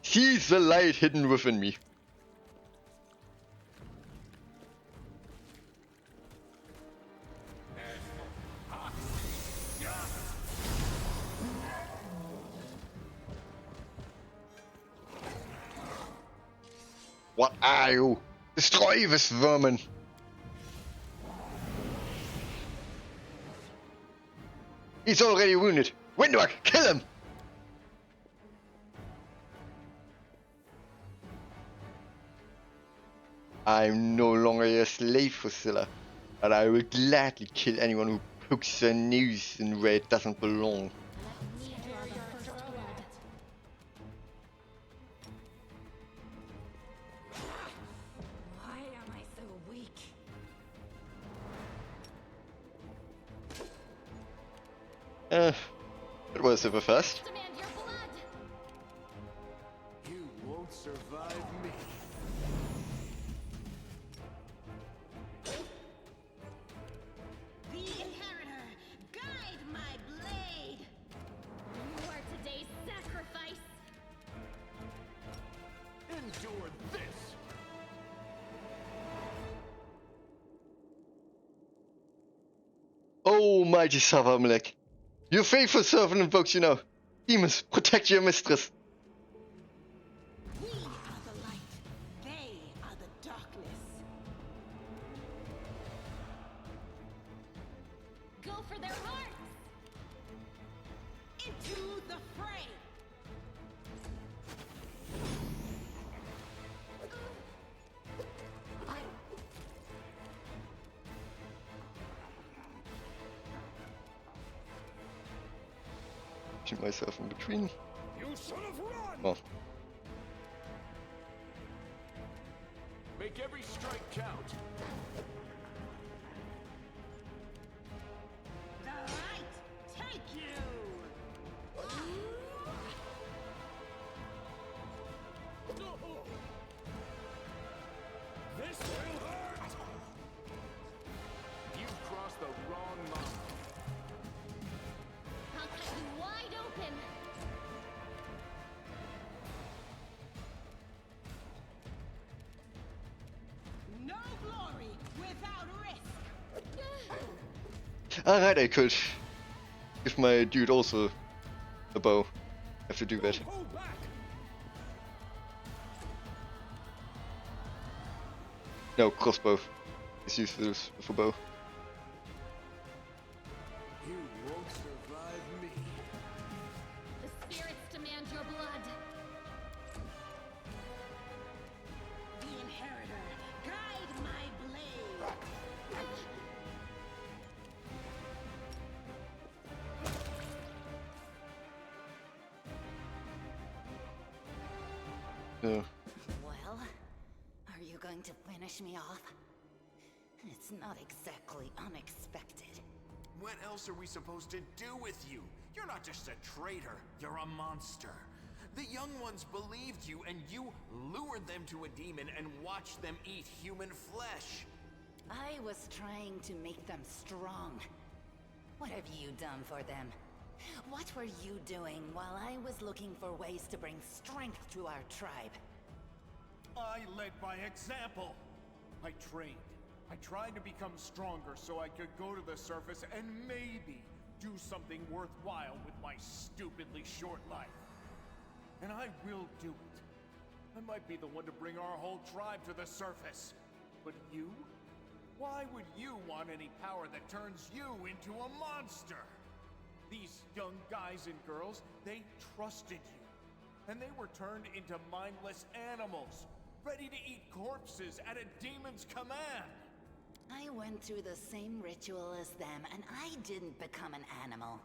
Seize the light hidden within me. What are you? Destroy this vermin! He's already wounded. Windward, kill him! I'm no longer a slave for Scylla, but I will gladly kill anyone who pokes their nose in where it doesn't belong. Why am I so weak? That was super fast. Demand your blood. You won't survive me. The Inheritor, guide my blade. You are today's sacrifice. Endure this. Oh, mighty Savamelech. Your faithful servant invokes you now. Demons, protect your mistress. We are the light. They are the darkness. Go for their hearts. Into the fray. Shoot myself in between. You should have run! Oh. Make every strike count. The light, take you. This will hurt! You've crossed the wrong line. I'll cut you wide open. No glory without risk. Alright, I could give my dude also a bow. I have to do that. Hold back! No, crossbow. It's useful for bow. You won't survive me. The spirits demand your blood. The Inheritor, guide my blade. No. Well, are you going to finish me off? It's not exactly unexpected. What else are we supposed to do with you? You're not just a traitor, you're a monster. The young ones believed you, and you lured them to a demon and watched them eat human flesh. I was trying to make them strong. What have you done for them? What were you doing while I was looking for ways to bring strength to our tribe? I led by example. I trained. I tried to become stronger so I could go to the surface and maybe do something worthwhile with my stupidly short life. And I will do it. I might be the one to bring our whole tribe to the surface. But you? Why would you want any power that turns you into a monster? These young guys and girls, they trusted you. And they were turned into mindless animals, ready to eat corpses at a demon's command. I went through the same ritual as them, and I didn't become an animal.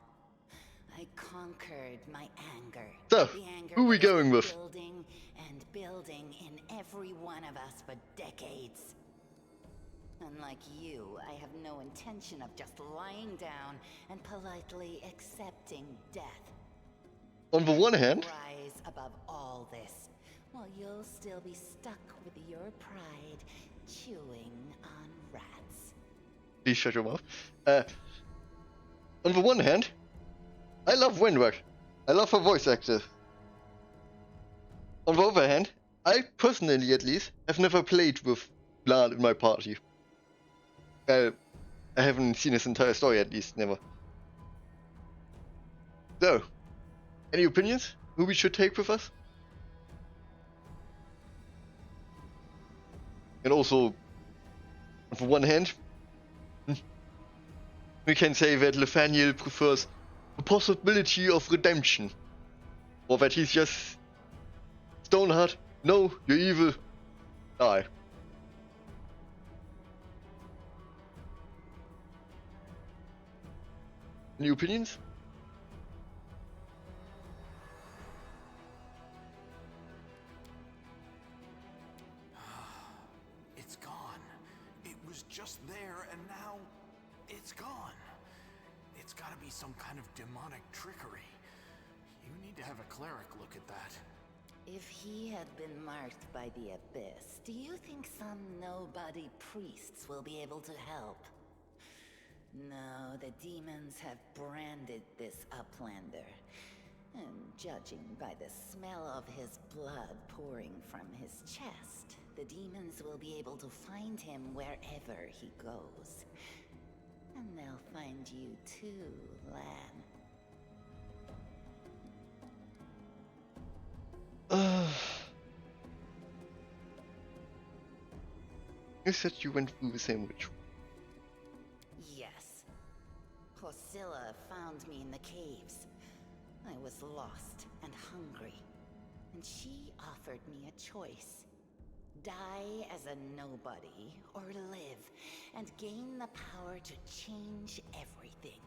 I conquered my anger. So, The anger who we that has going been with? Building and building in every one of us for decades. Unlike you, I have no intention of just lying down and politely accepting death. On the one hand, Rise above all this, while you'll still be stuck with your pride chewing on rats. please shut your mouth. On the one hand, I love Windrush. I love her voice actor. On the other hand, I personally at least have never played with Blan in my party. I haven't seen his entire story at least, never. So, any opinions? Who we should take with us? And also, on the one hand, we can say that Nathaniel prefers the possibility of redemption. Or that he's just Stonehard, no, you're evil, die. Any opinions? It's gone. It was just there, and now it's gone. It's gotta gotta be some kind of demonic trickery. You need to have a cleric look at that. If he had been marked by the Abyss, do you think some nobody priests will be able to help? No, the demons have branded this Uplander. And judging by the smell of his blood pouring from his chest, the demons will be able to find him wherever he goes. And they'll find you too, Lan. You said you went through the same ritual. Yes. Priscilla found me in the caves. I was lost and hungry, and she offered me a choice. Die as a nobody, or live, and gain the power to change everything.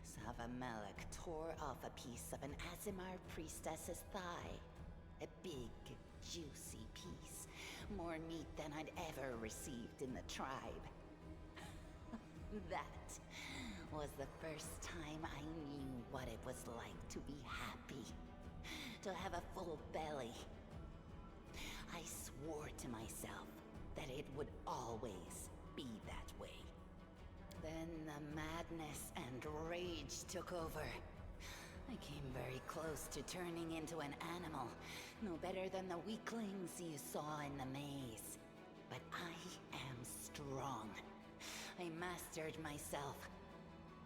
Savamelek tore off a piece of an Azimar priestess's thigh. A big, juicy piece. More meat than I'd ever received in the tribe. That was the first time I knew what it was like to be happy. To have a full belly. I swore to myself that it would always be that way. Then the madness and rage took over. I came very close to turning into an animal, no better than the weaklings you saw in the maze. But I am strong. I mastered myself.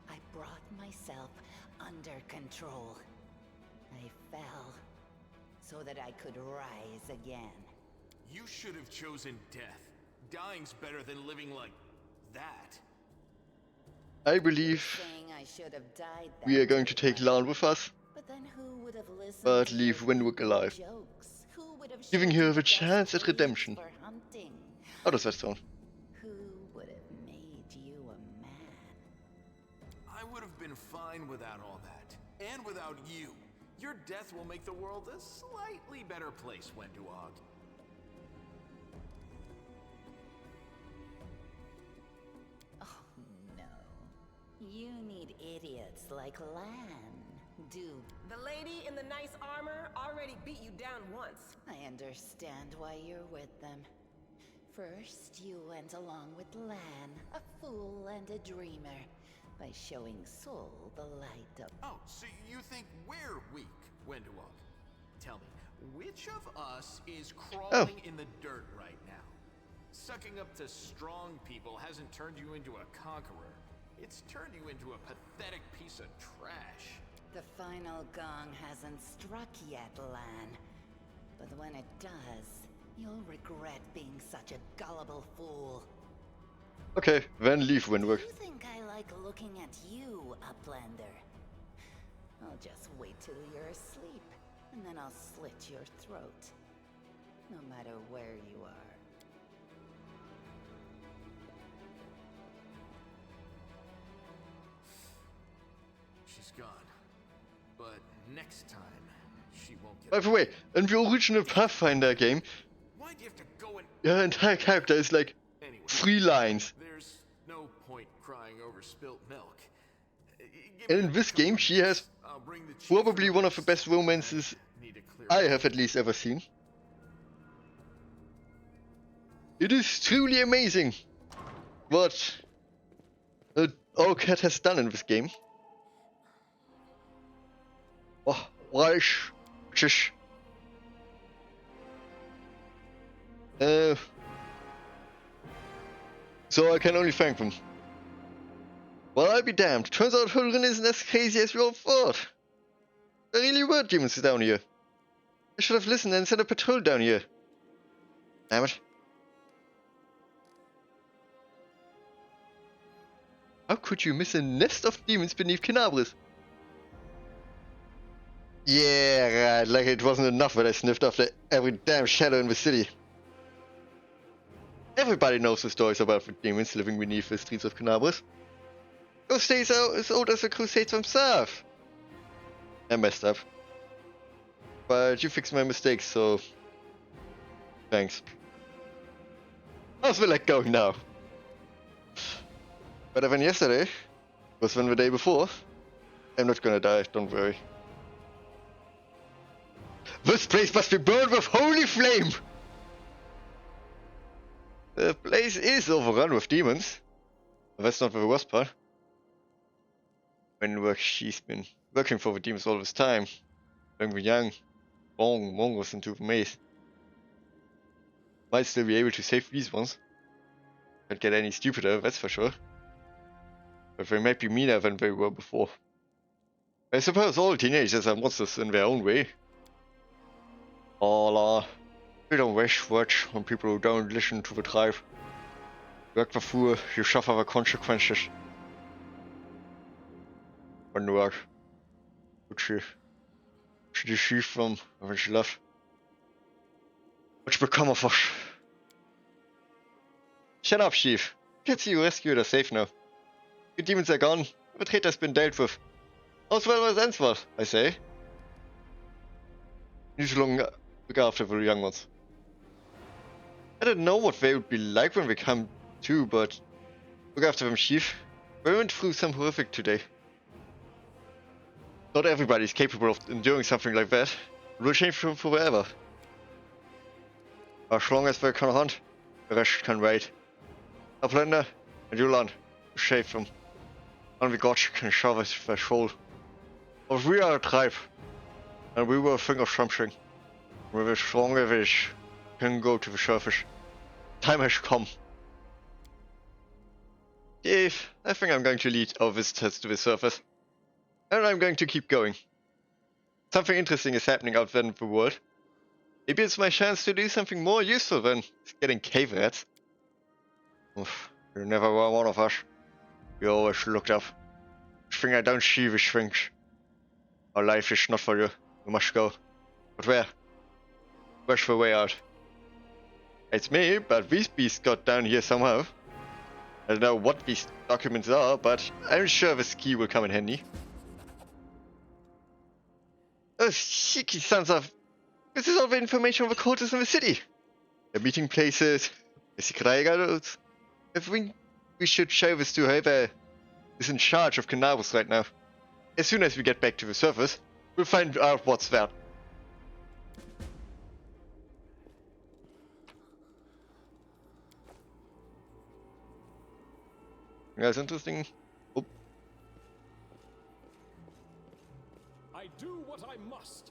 I brought myself under control. I fell so that I could rise again. You should have chosen death. Dying's better than living like that. I believe Saying I should have died we are that going to day, take Lan with us, but then who would have listened but to leave your Winwick evil alive, jokes? Who would have giving showed you her the a best chance at ways redemption. for hunting? How does that sound? Who would have made you a man? I would have been fine without all that. And without you. Your death will make the world a slightly better place, Wenduog. Oh no. You need idiots like Lan. Do. The lady in the nice armor already beat you down once. I understand why you're with them. First, you went along with Lan, a fool and a dreamer, by showing Soul the light of... Oh, so you think we're weak, Wenduog? Tell me, which of us is crawling in the dirt right now? Sucking up to strong people hasn't turned you into a conqueror. It's turned you into a pathetic piece of trash. The final gong hasn't struck yet, Lan. But when it does, you'll regret being such a gullible fool. Okay, then leave Winwick. Do you think I like looking at you, Uplander? I'll just wait till you're asleep, and then I'll slit your throat. No matter where you are. She's gone. But next time, she won't get... By the way, in the original Pathfinder game, Why'd you have to go and... your entire character is like Anyway, 3 lines. there's no point crying over spilt milk. And in this game, she has probably one of the best romances I have at least ever seen. It is truly amazing what Orcat has done in this game. Oh, Reich. Shish. So I can only thank them. Well, I'll be damned. Turns out Hulrin isn't as crazy as we all thought. There really were demons down here. I should have listened and sent a patrol down here. Damn it. How could you miss a nest of demons beneath Canabris? Yeah, right. Like it wasn't enough that I sniffed after every damn shadow in the city. Everybody knows the stories about the demons living beneath the streets of Canabris. Those days are as old as the Crusades themselves. I messed up. But you fixed my mistakes, so... thanks. How's the leg going now? Better than yesterday. Was than the day before. I'm not gonna die, don't worry. This place must be burned with holy flame! The place is overrun with demons. But that's not the worst part. She's been working for the demons all this time. When we're young, mongols into the maze. Might still be able to save these ones. Can't get any stupider, that's for sure. But they might be meaner than they were before. I suppose all teenagers are monsters in their own way. All are. We don't wish much on people who don't listen to the tribe. Work the fool, you suffer the consequences. When you are. She deceived them when she left. What's become of us? Shut up, Chief. Can't see you rescued are safe now. Your demons are gone. The traitor has been dealt with. All's well as ends well, I say. You should look after the young ones. I don't know what they would be like when we come to, but look after them, Chief. We went through some horrific today. Not everybody is capable of enduring something like that. It will change them forever. As long as they can hunt, the rest can wait. Pathfinder and Yulan shave them. Only God can show us their soul. But we are a tribe, and we will think of something. With a strong wish, can go to the surface. Time has come. Dave, I think I'm going to lead our visitors to the surface. And I'm going to keep going. Something interesting is happening out there in the world. Maybe it's my chance to do something more useful than getting cave rats. Oof, you never were one of us. You always looked up. The thing I don't see which things. Our life is not for you. You must go. But where? Where's the way out? It's me, but these beasts got down here somehow. I don't know what these documents are, but I'm sure this key will come in handy. Those cheeky sons of... This is all the information on the quarters in the city. The meeting places, the secret hideouts. I think we should show this to whoever is in charge of Cannabis right now. As soon as we get back to the surface, we'll find out what's there. That's interesting. Oh. I do what I must.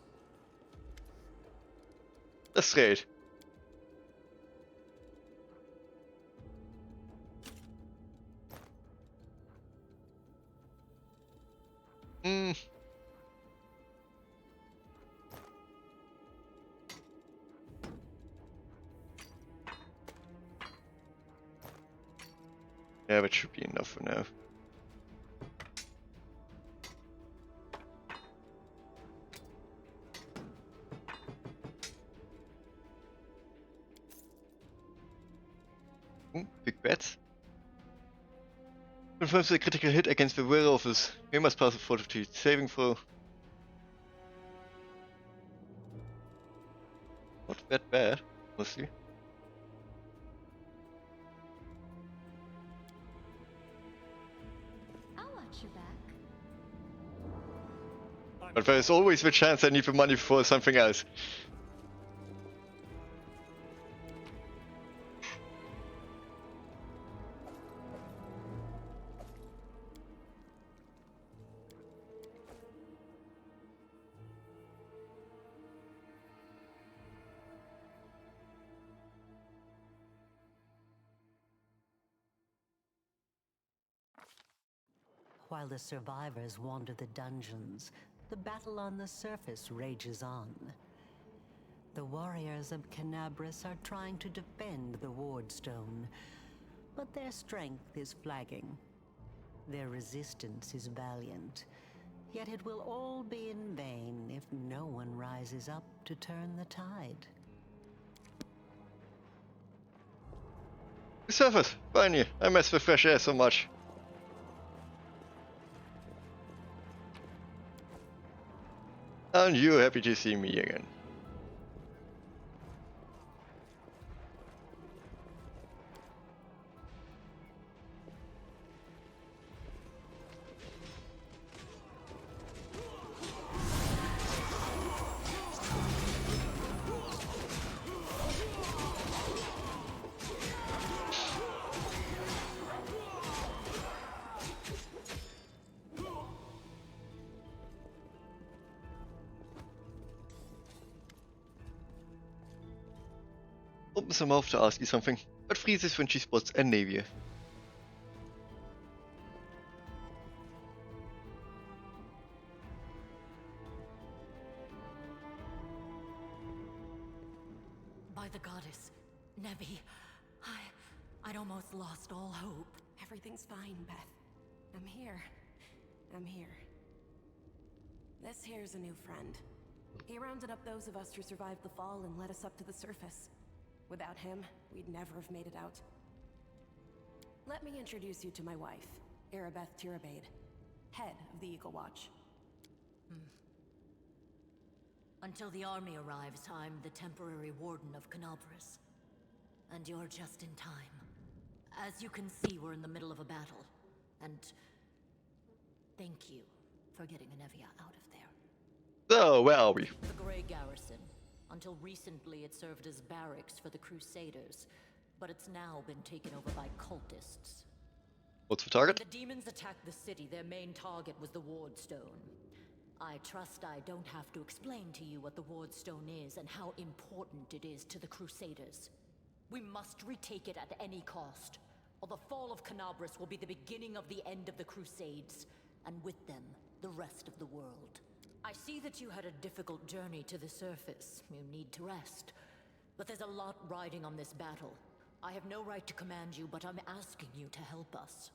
That's great. Yeah, that should be enough for now. Big bets. Confirms a critical hit against the werewolves. We must pass a fortitude saving throw. Not that bad, honestly. I'll watch your back. But there is always the chance I need the money for something else. While the survivors wander the dungeons, the battle on the surface rages on. The warriors of Canabris are trying to defend the Wardstone, but their strength is flagging. Their resistance is valiant, yet it will all be in vain if no one rises up to turn the tide. The surface, finally. I mess with fresh air so much. Aren't you happy to see me again? opens her mouth to ask you something, but freezes when she spots a Navier. By the goddess, Nevi, I'd almost lost all hope. Everything's fine, Beth. I'm here. I'm here. This here's a new friend. He rounded up those of us who survived the fall and led us up to the surface. Without him, we'd never have made it out. Let me introduce you to my wife, Arabeth Tirabade, head of the Eagle Watch. Until the army arrives, I'm the temporary warden of Canabras. And you're just in time. As you can see, we're in the middle of a battle. And thank you for getting Anevia out of there. So, where are we? The Grey Garrison. Until recently, it served as barracks for the Crusaders, but it's now been taken over by cultists. What's the target? When the demons attacked the city, their main target was the Wardstone. I trust I don't have to explain to you what the Wardstone is and how important it is to the Crusaders. We must retake it at any cost, or the fall of Canabras will be the beginning of the end of the Crusades, and with them, the rest of the world. I see that you had a difficult journey to the surface. You need to rest. But there's a lot riding on this battle. I have no right to command you, but I'm asking you to help us.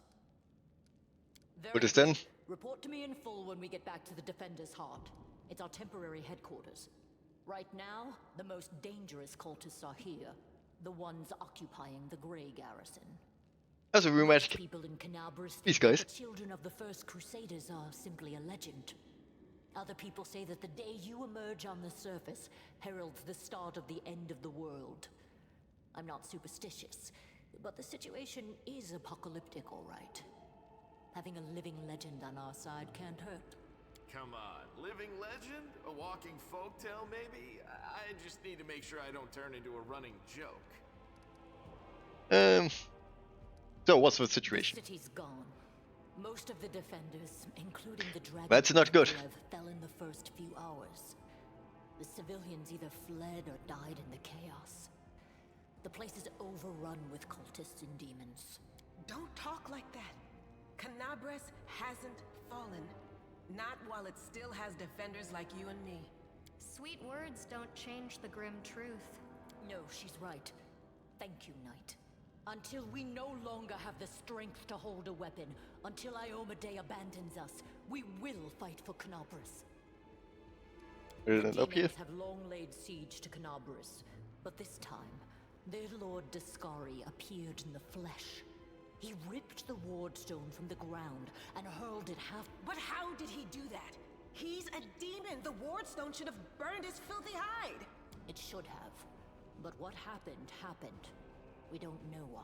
What is then? Report to me in full when we get back to the Defender's Heart. It's our temporary headquarters. Right now, the most dangerous cultists are here. The ones occupying the Grey Garrison. As a rheumatic. People in Canabras These think guys. that the children of the first Crusaders are simply a legend. Other people say that the day you emerge on the surface heralds the start of the end of the world. I'm not superstitious, but the situation is apocalyptic, all right. Having a living legend on our side can't hurt. Come on, living legend? A walking folktale, maybe? I just need to make sure I don't turn into a running joke. So what's the situation? The city's gone. Most of the defenders, including the dragon, That's not good. fell in the first few hours. The civilians either fled or died in the chaos. The place is overrun with cultists and demons. Don't talk like that. Canabras hasn't fallen. Not while it still has defenders like you and me. Sweet words don't change the grim truth. No, she's right. Thank you, Knight. Until we no longer have the strength to hold a weapon, until Iomade abandons us, we will fight for Canabras. Will it end up here? Have long laid siege to Canabras, but this time, their lord Dascari appeared in the flesh. He ripped the Wardstone from the ground and hurled it half. But how did he do that? He's a demon. The Wardstone should have burned his filthy hide. It should have. But what happened, happened. We don't know why.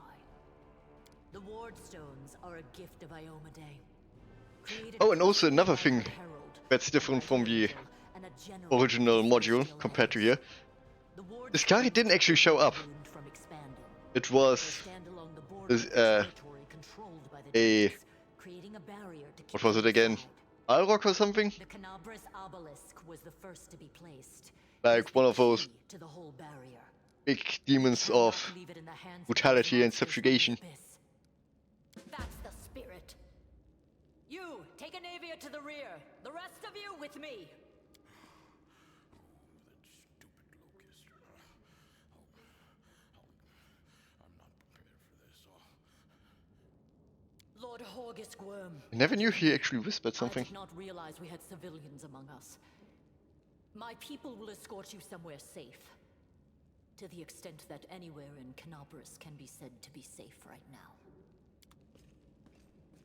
The Wardstones are a gift of Iomade. Oh, and also another thing that's different from the original module compared to here. This guy didn't actually show up. It was what was it again? Alrock or something? The Canabras obelisk was the first to be placed. Like one of those To the whole barrier. big demons of brutality and subjugation. That's the spirit. You, take Anevia to the rear. The rest of you with me. Lord Horgisk Worm. I never knew he actually whispered something. I did not realize we had civilians among us. My people will escort you somewhere safe. To the extent that anywhere in Canabras can be said to be safe right now.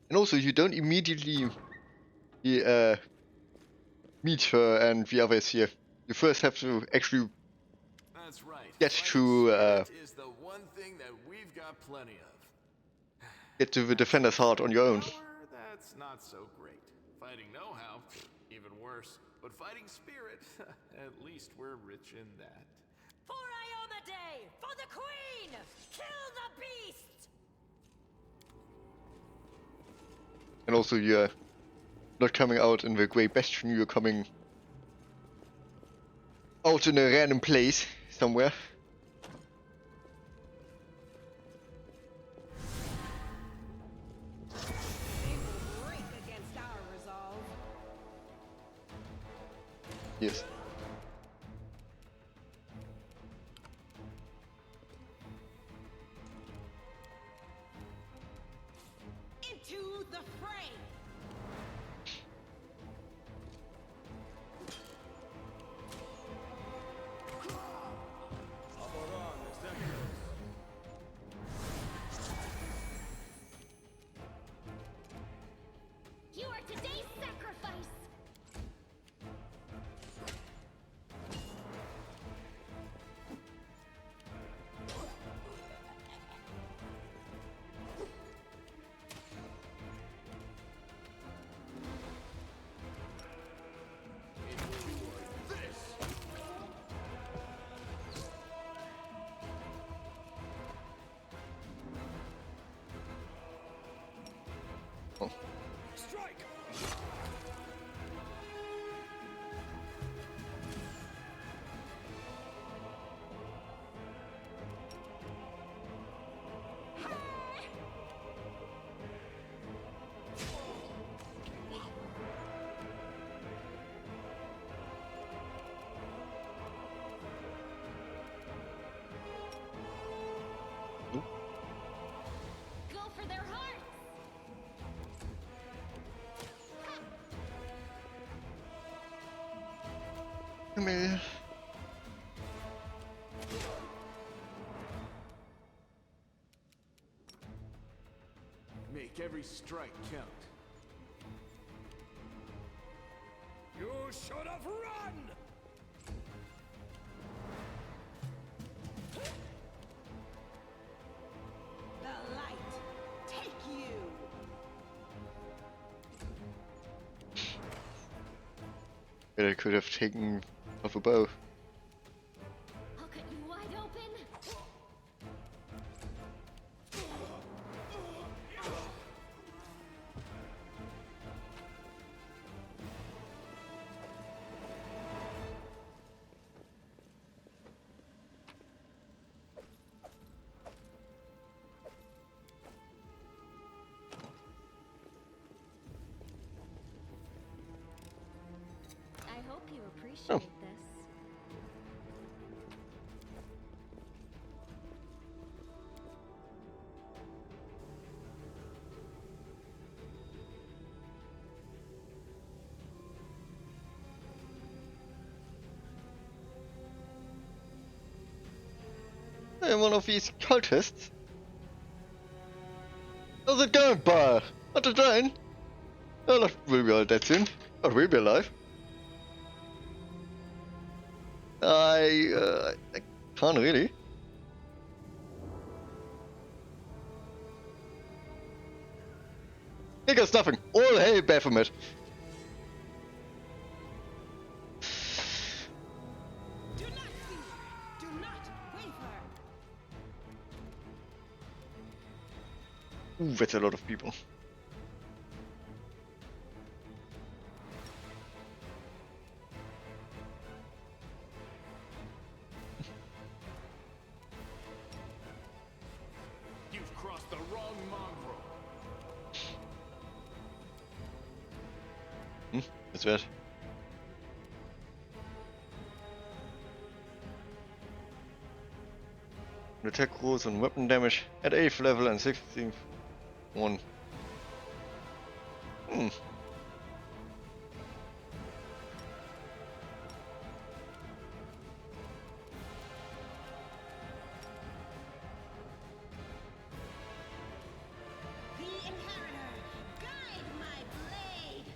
And also, you don't immediately meet her and the others here. You first have to actually That's right. get to is the one thing that we've got plenty of. get to the Defender's Heart on your own. Power, that's not so great. Fighting know-how, even worse. But fighting spirit, at least we're rich in that. For Iomade! For the Queen! Kill the beast! And also, you're not coming out in the Grey Bastion, you're coming out in a random place somewhere. Oh. Strike! Go for their hearts! Come here. Make every strike count. You should have run! The light, take you! Bet I could have taken off a bow. I'll cut you wide open! I hope you appreciate this. I am one of these cultists. How's it going, bar? Not a dying? Oh, not will be all dead soon. Not will be alive. I can't really. He got nothing. All hail Baphomet. Do not fear! Do not waver! Ooh, that's a lot of people. You've crossed the wrong mongrel. That's bad. Attack rolls and weapon damage at 8th level and 16th one. The Inheritor, guide my blade!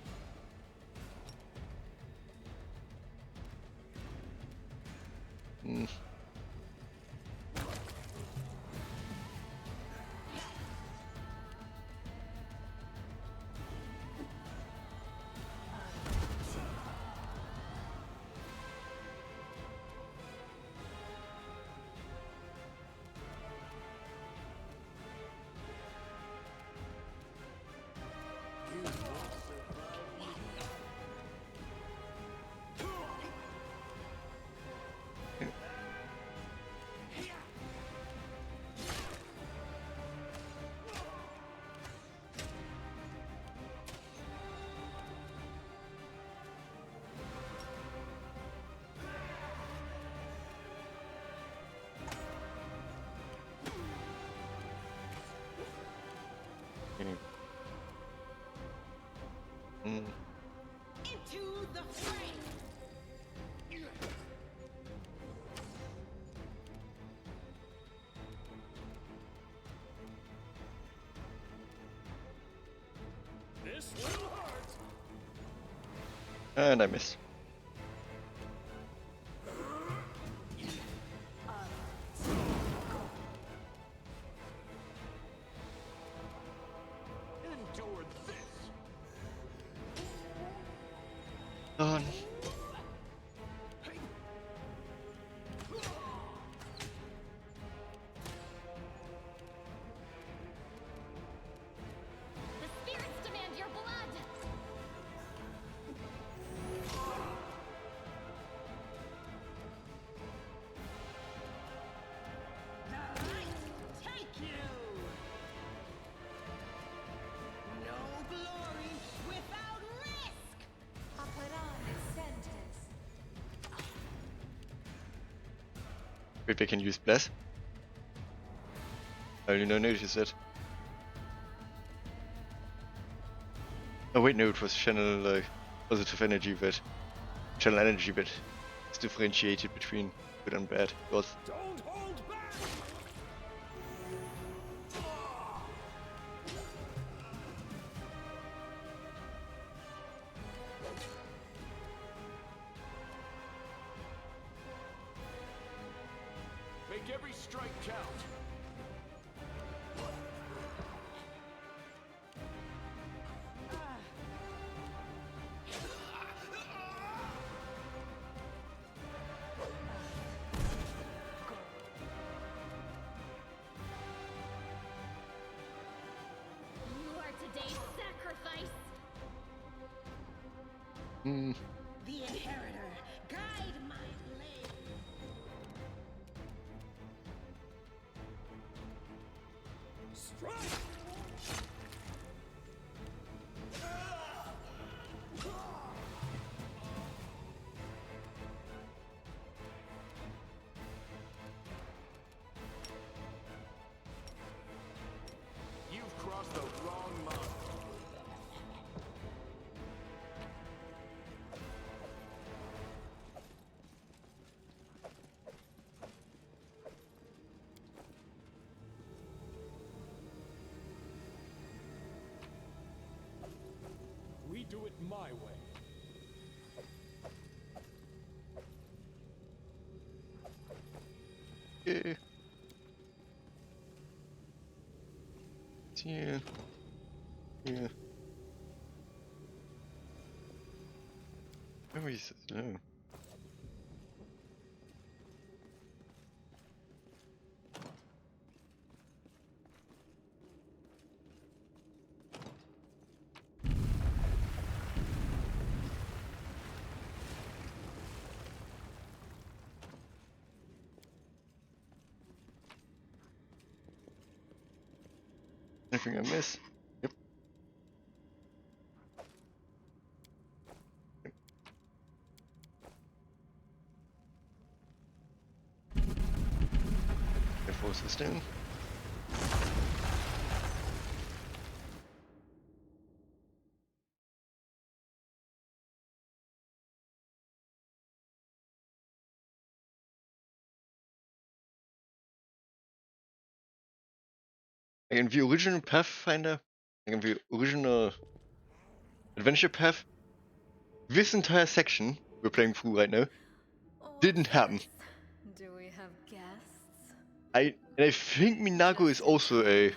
Into the fray! This will hurt! And I missed. Endure this. Done. The spirits demand Wait, they can use Bless? I only noticed that. Oh wait, no, it was channel positive energy, but channel energy, but it's differentiated between good and bad. God. Don't hold back! Make every strike count. You are today's sacrifice. Hmm. The Inheritor, guide my blade. Strike! You've crossed the wrong line. We do it my way. Yeah. Yeah. Yeah. Where is it? No. Anything I miss? Yep. Can force this down. Like in the original Pathfinder, like in the original adventure path, this entire section we're playing through right now didn't happen. Do we have guests? And I think Minago is also a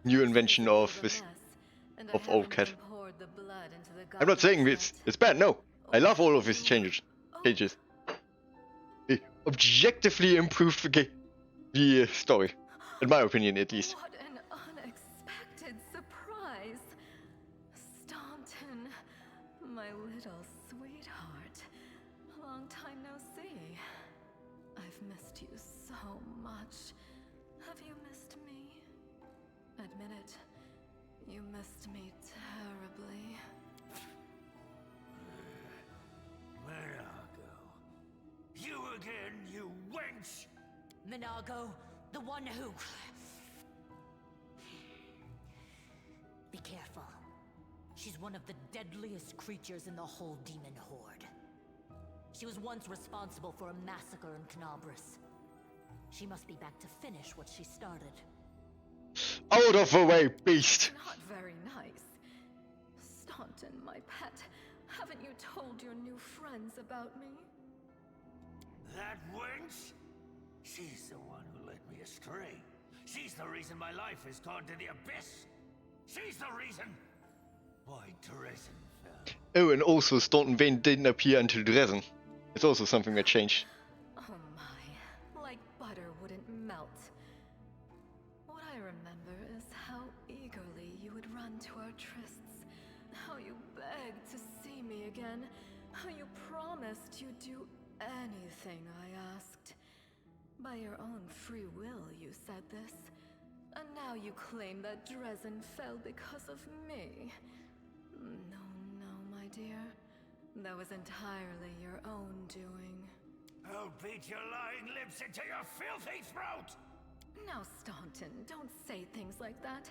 new invention of this of Old Cat. I'm not saying it's bad. No, I love all of these changes. They objectively improved the story, in my opinion, at least. What an unexpected surprise! Staunton, my little sweetheart. Long time no see. I've missed you so much. Have you missed me? Admit it. You missed me terribly. Minago. You again, you wench! Minago, the one who... Be careful. She's one of the deadliest creatures in the whole demon horde. She was once responsible for a massacre in Canabras. She must be back to finish what she started. Out of the way, beast! Not very nice. Staunton, my pet, haven't you told your new friends about me? That wench? She's the one who led me astray. She's the reason my life has gone to the abyss. She's the reason why Dresden fell. Oh, and also Staunton Vane didn't appear until Dresden. It's also something that changed. Oh my, like butter wouldn't melt. What I remember is how eagerly you would run to our trysts, how you begged to see me again, how you promised you'd do anything I asked. By your own free will, you said this. And now you claim that Dresden fell because of me. No, no, my dear. That was entirely your own doing. I'll beat your lying lips into your filthy throat! Now, Staunton, don't say things like that.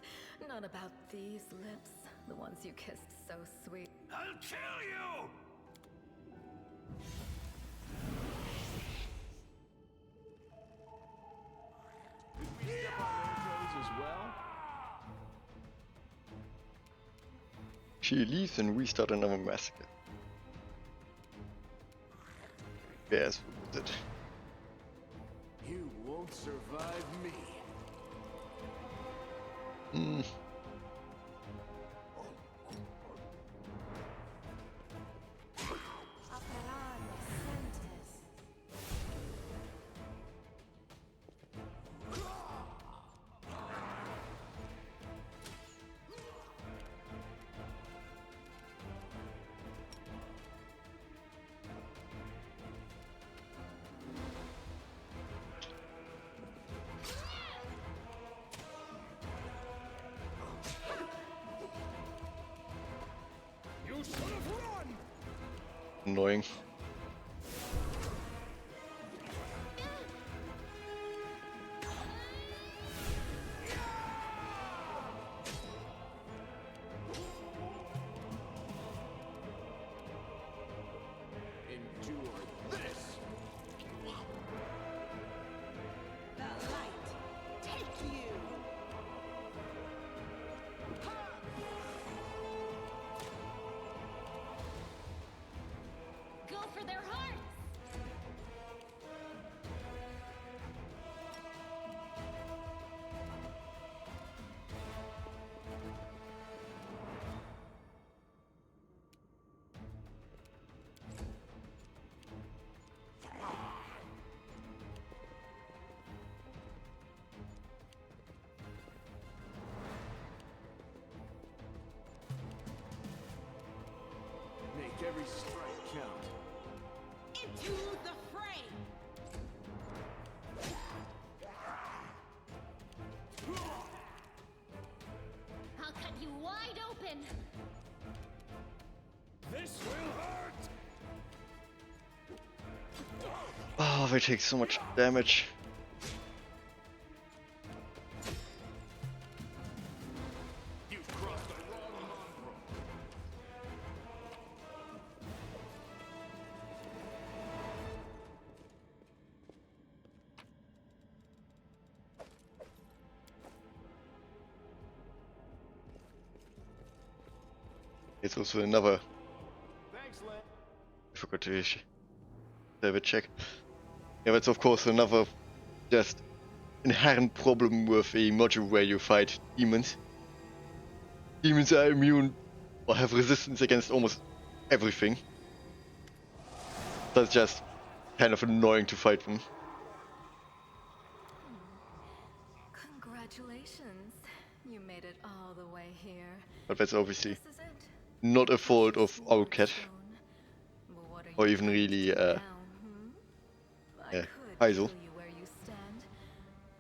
Not about these lips, the ones you kissed so sweet. I'll kill you! Did we step on their toes as well? She leaves and we start another massacre. Yes, what was it? You won't survive me. Hmm. You should have run! Annoying. Endure this! The light, take you! Go for their hearts! Make every strike count. Into the fray! I'll cut you wide open! This will hurt! Oh, they take so much damage. You've crossed the wrong mongrel. It's also another. Thanks, Len. I forgot to have a check. Yeah, that's of course another just inherent problem with a module where you fight demons. Demons are immune or have resistance against almost everything. That's just kind of annoying to fight them. Congratulations. You made it all the way here. But that's obviously This is it. not a fault of our cat. Well, what are you Or even going to really, do now, I yeah, could Heisel. kill you where you stand,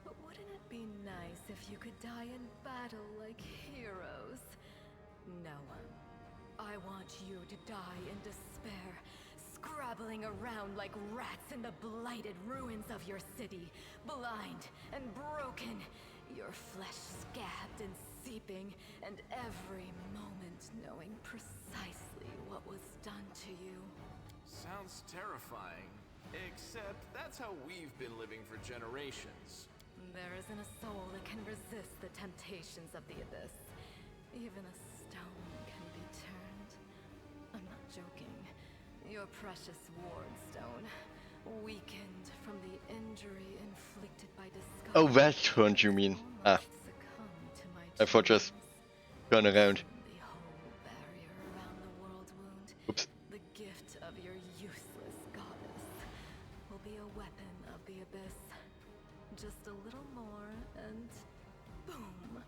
but wouldn't it be nice if you could die in battle like heroes? No. I want you to die in despair, scrabbling around like rats in the blighted ruins of your city, blind and broken, your flesh scabbed and seeping, and every moment knowing precisely what was done to you. Sounds terrifying. Except that's how we've been living for generations. There isn't a soul that can resist the temptations of the abyss. Even a stone can be turned. I'm not joking. Your precious ward stone, weakened from the injury inflicted by discovery. Oh, that turned, you mean? Ah. Succumbed to my I thought just turn around. the whole barrier around the world wound. Oops. The gift of your useless goddess will be a weapon of the abyss. Just a little more and boom.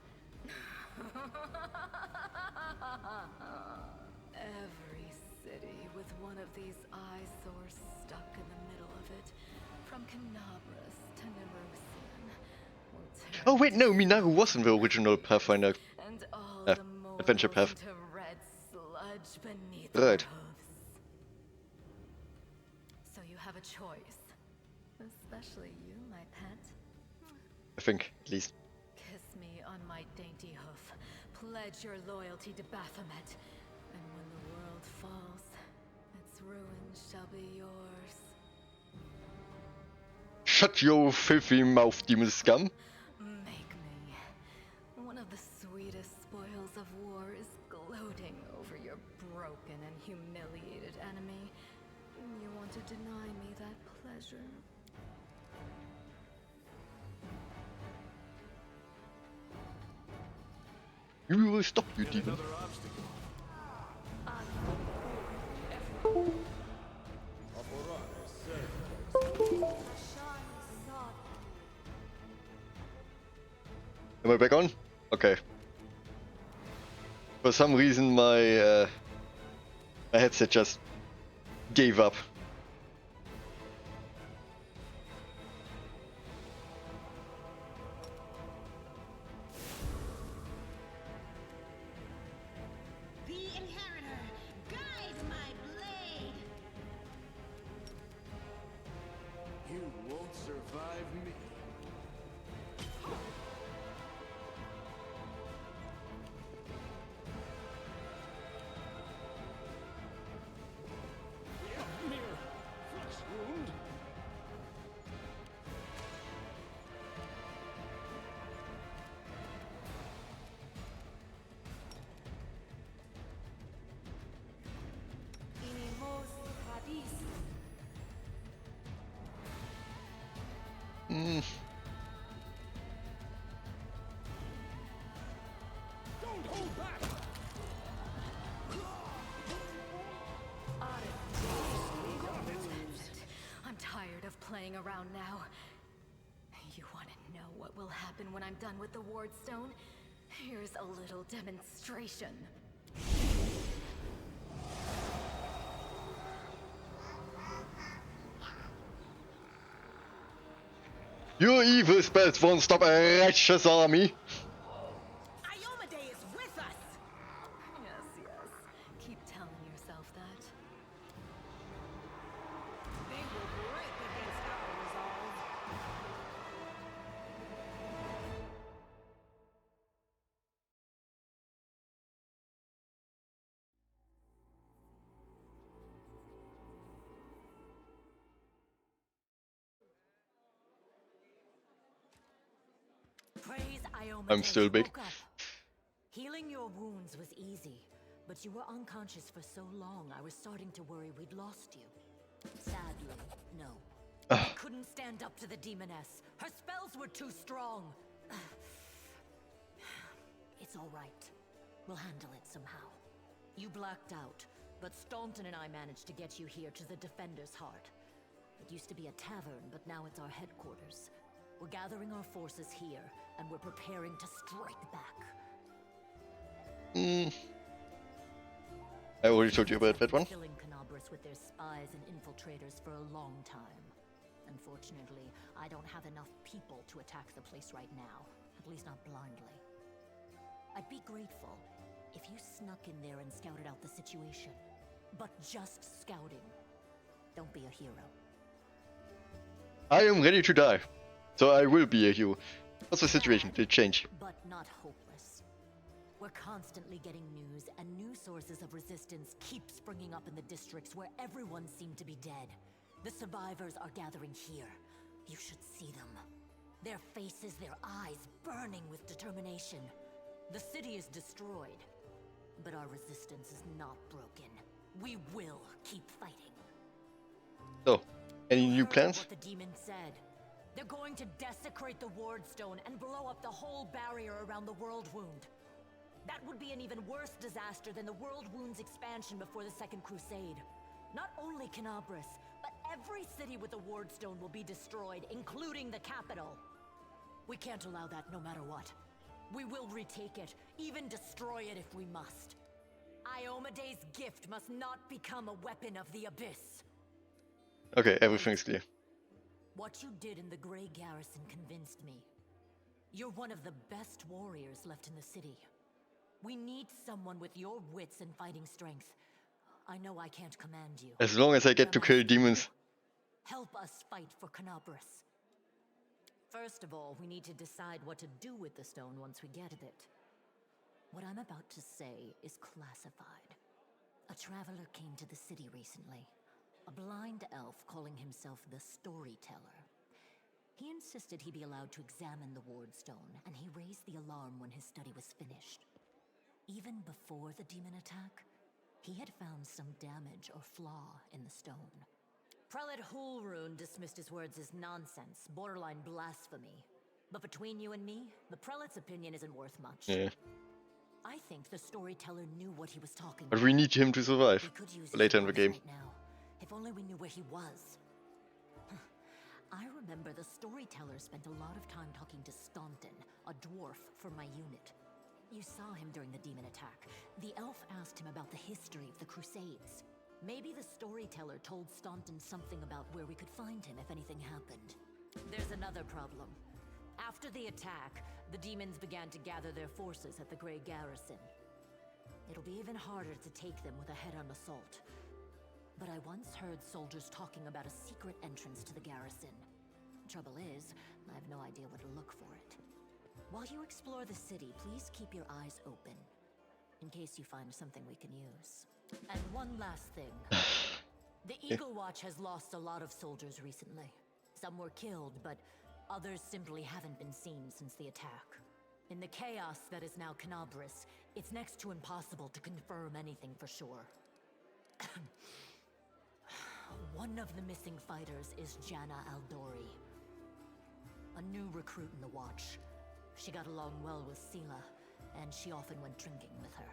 Every city with one of these eyesores stuck in the middle of it, from Canabras to Nerusian, will turn Oh wait, no, Minaru wasn't the original Pathfinder. and all Yeah, the adventure mortals path. into red sludge beneath Right. your hooves. So you have a choice. Especially you, my pet. I think, at least. Kiss me on my dainty hoof. Pledge your loyalty to Baphomet. And when the world falls, its ruins shall be yours. Shut your filthy mouth, demon scum. Make me. One of the sweetest spoils of war is gloating over your broken and humiliated enemy. You want to deny me that pleasure? We will stop you, demon. Am I back on? Okay. For some reason my my headset just gave up. The Inheritor, guide my blade! You won't survive me. Mere flesh wound. Don't hold back. I'm tired of playing around now. You want to know what will happen when I'm done with the Ward Stone? Here's a little demonstration. Your evil spells won't stop a righteous army. Iomade is with us! Yes, yes. Keep telling yourself that. They will break against our resolve. Praise Iomade. I'm still big. Woke up. Healing your wounds was easy, but you were unconscious for so long I was starting to worry we'd lost you. Sadly, no. I couldn't stand up to the demoness. Her spells were too strong. It's all right. We'll handle it somehow. You blacked out, but Staunton and I managed to get you here to the Defender's Heart. It used to be a tavern, but now it's our headquarters. We're gathering our forces here, and we're preparing to strike back. I already told you about that one. Filling Canabras with their spies and infiltrators for a long time. Unfortunately, I don't have enough people to attack the place right now, at least not blindly. I'd be grateful if you snuck in there and scouted out the situation. But just scouting. Don't be a hero. I am ready to die. So I will be a hero. What's the situation? Did it change? But not hopeless. We're constantly getting news, and new sources of resistance keep springing up in the districts where everyone seemed to be dead. The survivors are gathering here. You should see them. Their faces, their eyes burning with determination. The city is destroyed, but our resistance is not broken. We will keep fighting. So, any new plans? What the demon said. They're going to desecrate the Ward Stone and blow up the whole barrier around the World Wound. That would be an even worse disaster than the World Wound's expansion before the Second Crusade. Not only Canabras, but every city with the Ward Stone will be destroyed, including the capital. We can't allow that no matter what. We will retake it, even destroy it if we must. Iomade's gift must not become a weapon of the Abyss. Okay, everything's clear. What you did in the Grey Garrison convinced me. You're one of the best warriors left in the city. We need someone with your wits and fighting strength. I know I can't command you. As long as I get to kill demons. Help us fight for Canabras. First of all, we need to decide what to do with the stone once we get it. What I'm about to say is classified. A traveler came to the city recently. A blind elf calling himself the Storyteller. He insisted he be allowed to examine the ward stone, and he raised the alarm when his study was finished. Even before the demon attack, he had found some damage or flaw in the stone. Prelate Hulrune dismissed his words as nonsense, borderline blasphemy. But between you and me, the prelate's opinion isn't worth much. Yeah. I think the Storyteller knew what he was talking But about. we need him to survive We could use later his in the advice game. right now. If only we knew where he was. I remember the Storyteller spent a lot of time talking to Staunton, a dwarf from my unit. You saw him during the demon attack. The elf asked him about the history of the Crusades. Maybe the Storyteller told Staunton something about where we could find him if anything happened. There's another problem. After the attack, the demons began to gather their forces at the Grey Garrison. It'll be even harder to take them with a head-on assault. But I once heard soldiers talking about a secret entrance to the garrison. Trouble is, I have no idea where to look for it. While you explore the city, please keep your eyes open, in case you find something we can use. And one last thing. The Eagle Watch has lost a lot of soldiers recently. Some were killed, but others simply haven't been seen since the attack. In the chaos that is now Canabras, it's next to impossible to confirm anything for sure. One of the missing fighters is Janna Aldori, a new recruit in the Watch. She got along well with Sela, and she often went drinking with her.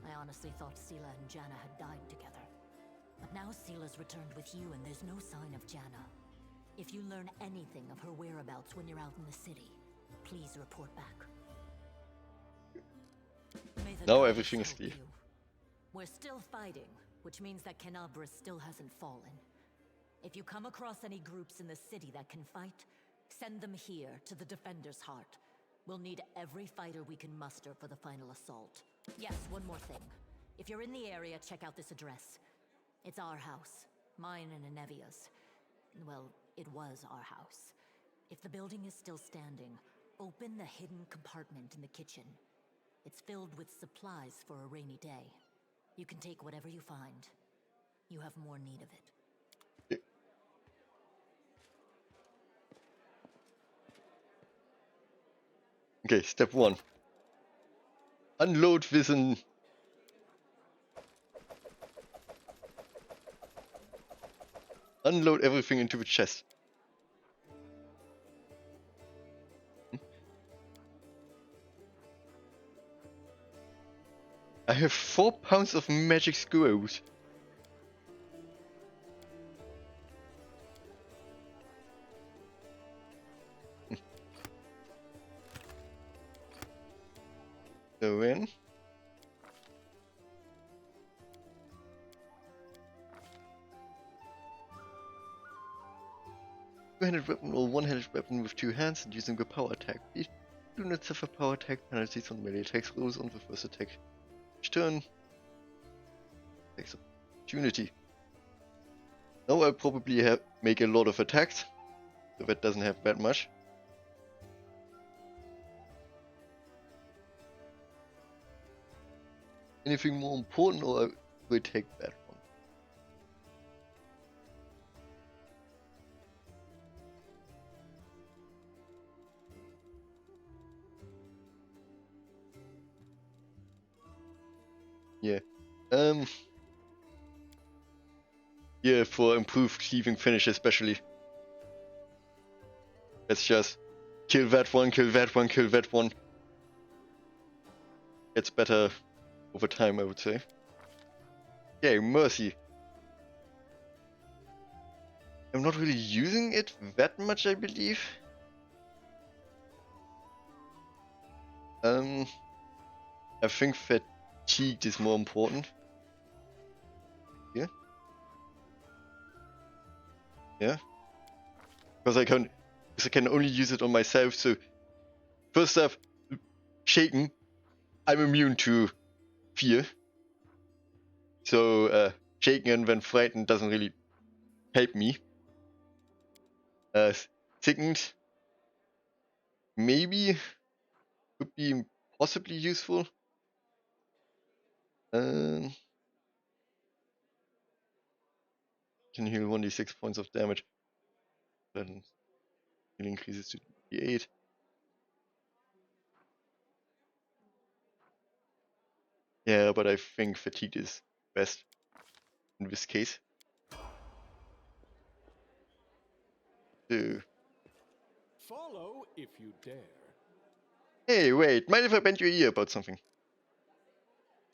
I honestly thought Sela and Janna had died together. But now Sela's returned with you, and there's no sign of Janna. If you learn anything of her whereabouts when you're out in the city, please report back. May the Now gods everything is help clear. you. We're still fighting, which means that Canabras still hasn't fallen. If you come across any groups in the city that can fight, send them here to the Defender's Heart. We'll need every fighter we can muster for the final assault. Yes, one more thing. If you're in the area, check out this address. It's our house. Mine and Anevia's. Well, it was our house. If the building is still standing, open the hidden compartment in the kitchen. It's filled with supplies for a rainy day. You can take whatever you find. You have more need of it. Okay, step 1. Unload Wissen. Unload everything into the chest. I have 4 pounds of magic scrolls. So then, two-handed weapon or one-handed weapon with 2 hands and using the power attack. These do not suffer power attack penalties on melee attacks rolls on the first attack. Each turn takes opportunity. Now I'll probably make a lot of attacks, so that doesn't have that much. Anything more important, or I will take that one? Yeah. Yeah, for improved cleaving finish especially. Let's just kill that one, kill that one, kill that one. Gets better over time, I would say. Okay, Mercy. I'm not really using it that much, I believe. I think Fatigued is more important. Yeah? Yeah? Because I can only use it on myself, so... First off, Shaken. I'm immune to fear. So, Shaken and then Frightened doesn't really help me. Second, maybe could be possibly useful. Can heal 1d6 points of damage. Then heal increases to d8. Yeah, but I think fatigue is best in this case. So. Follow if you dare. Hey, wait, mind if I bend your ear about something?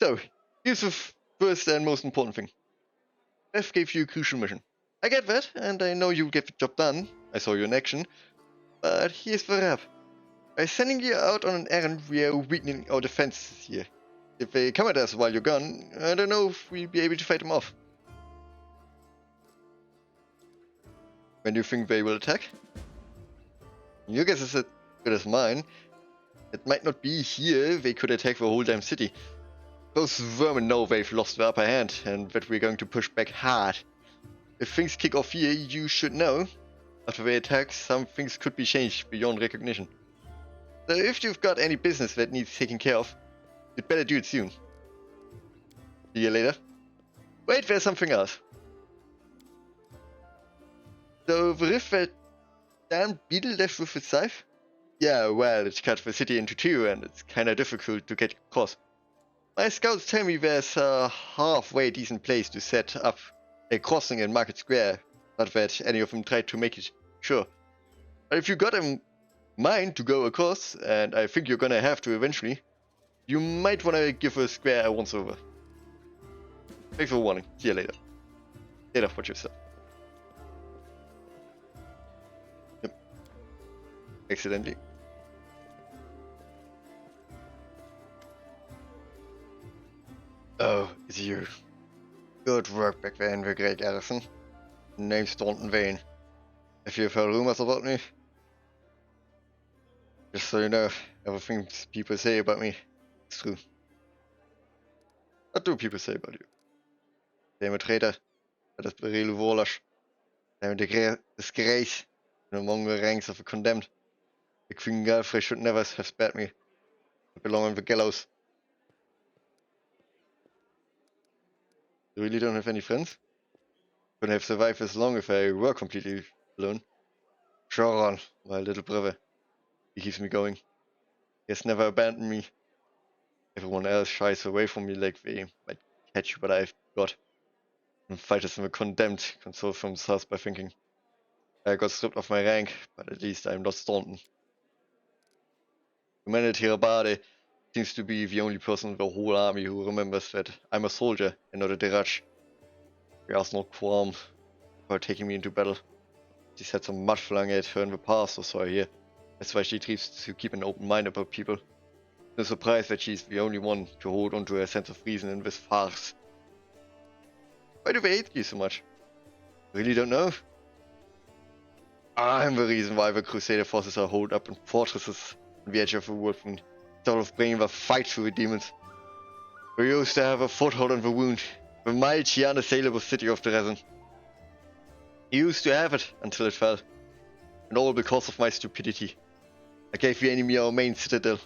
So, here's the first and most important thing. Beth gave you a crucial mission. I get that, and I know you'll get the job done. I saw you in action. But here's the rub. By sending you out on an errand, we are weakening our defenses here. If they come at us while you're gone, I don't know if we'll be able to fight them off. When do you think they will attack? Your guess is as good as mine. It might not be here, they could attack the whole damn city. Those vermin know they've lost the upper hand, and that we're going to push back hard. If things kick off here, you should know. After the attack, some things could be changed beyond recognition. So if you've got any business that needs taking care of, you'd better do it soon. See you later. Wait, there's something else. So the rift that damn beetle left with its scythe? Yeah, well, it cut the city into two, and it's kinda difficult to get across. My scouts tell me there's a halfway decent place to set up a crossing in Market Square. Not that any of them tried to make it, sure. But if you got a mind to go across, and I think you're gonna have to eventually, you might wanna give the square a once over. Thanks for warning. See you later. Get off what yourself. Yep. Accidentally. Oh, it's you. Good work back there in the Great Garrison. Name's Thornton Vane. Have you heard rumors about me? Just so you know, everything people say about me is true. What do people say about you? I'm a traitor. That is the real warlash. I'm a disgrace among the ranks of the condemned. The Queen Galfrey should never have spared me. I belong on the gallows. You really don't have any friends? Couldn't have survived this long if I were completely alone. Choron, my little brother. He keeps me going. He has never abandoned me. Everyone else shies away from me like they might catch what I've got. And fighters in the condemned console themselves by thinking, I got stripped of my rank, but at least I'm not Staunton. Humanity Rabade seems to be the only person in the whole army who remembers that I'm a soldier and not a Dirach. He has no qualm about taking me into battle. She's had some mud flung at her in the past, or so I hear. That's why she tries to keep an open mind about people. No surprise that she's the only one to hold on to a sense of reason in this farce. Why do they hate you so much? Really don't know? I'm the reason why the Crusader forces are holed up in fortresses on the edge of the world and sort of bringing the fight through the demons. We used to have a foothold on the wound, the mighty unassailable city of Dresden. We used to have it until it fell, and all because of my stupidity. I gave the enemy our main citadel.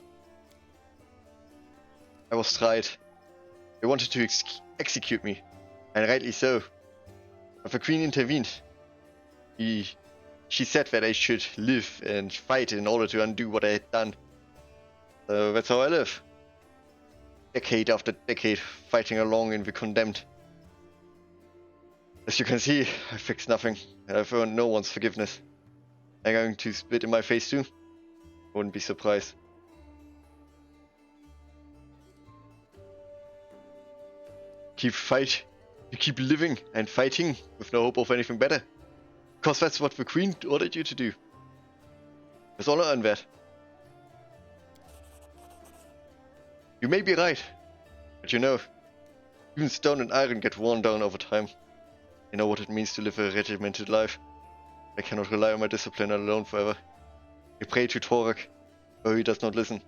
I was tried. They wanted to execute me, and rightly so. But the Queen intervened. She said that I should live and fight in order to undo what I had done. So that's how I live. Decade after decade, fighting along in the condemned. As you can see, I fixed nothing, and I've earned no one's forgiveness. I'm going to spit in my face too? Wouldn't be surprised. You keep living and fighting with no hope of anything better. Because that's what the Queen ordered you to do. There's honor in that. You may be right, but you know, even stone and iron get worn down over time. I know what it means to live a regimented life. I cannot rely on my discipline alone forever. I pray to Torek, though he does not listen.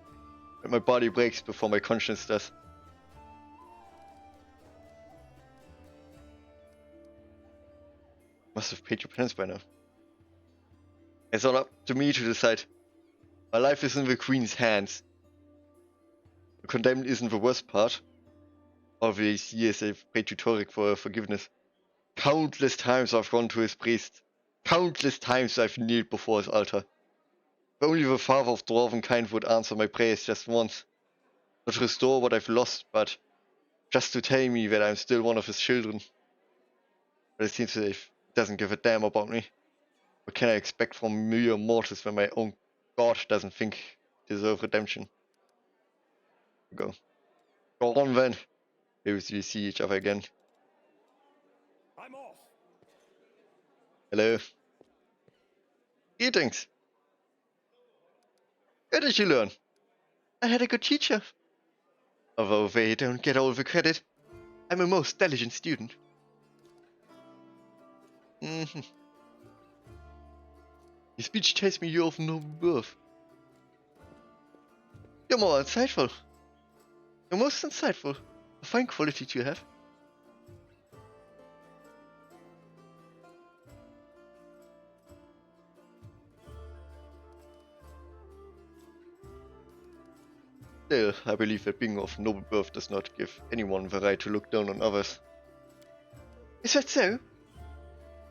But my body breaks before my conscience does. Must have paid your penance by now. It's not up to me to decide. My life is in the Queen's hands. The condemned isn't the worst part. All these years I've prayed to Torek for forgiveness. Countless times I've gone to his priest. Countless times I've kneeled before his altar. If only the father of dwarven kind would answer my prayers just once. Not to restore what I've lost, but just to tell me that I'm still one of his children. But it seems that he doesn't give a damn about me. What can I expect from mere mortals when my own god doesn't think I deserve redemption? Go. Go on then. Maybe we see each other again. I'm off. Hello. Greetings. Where did you learn? I had a good teacher. Although they don't get all the credit, I'm a most diligent student. Your speech tells me you're of noble birth. You're more insightful. You're most insightful. A fine quality you have. Still, I believe that being of noble birth does not give anyone the right to look down on others. Is that so?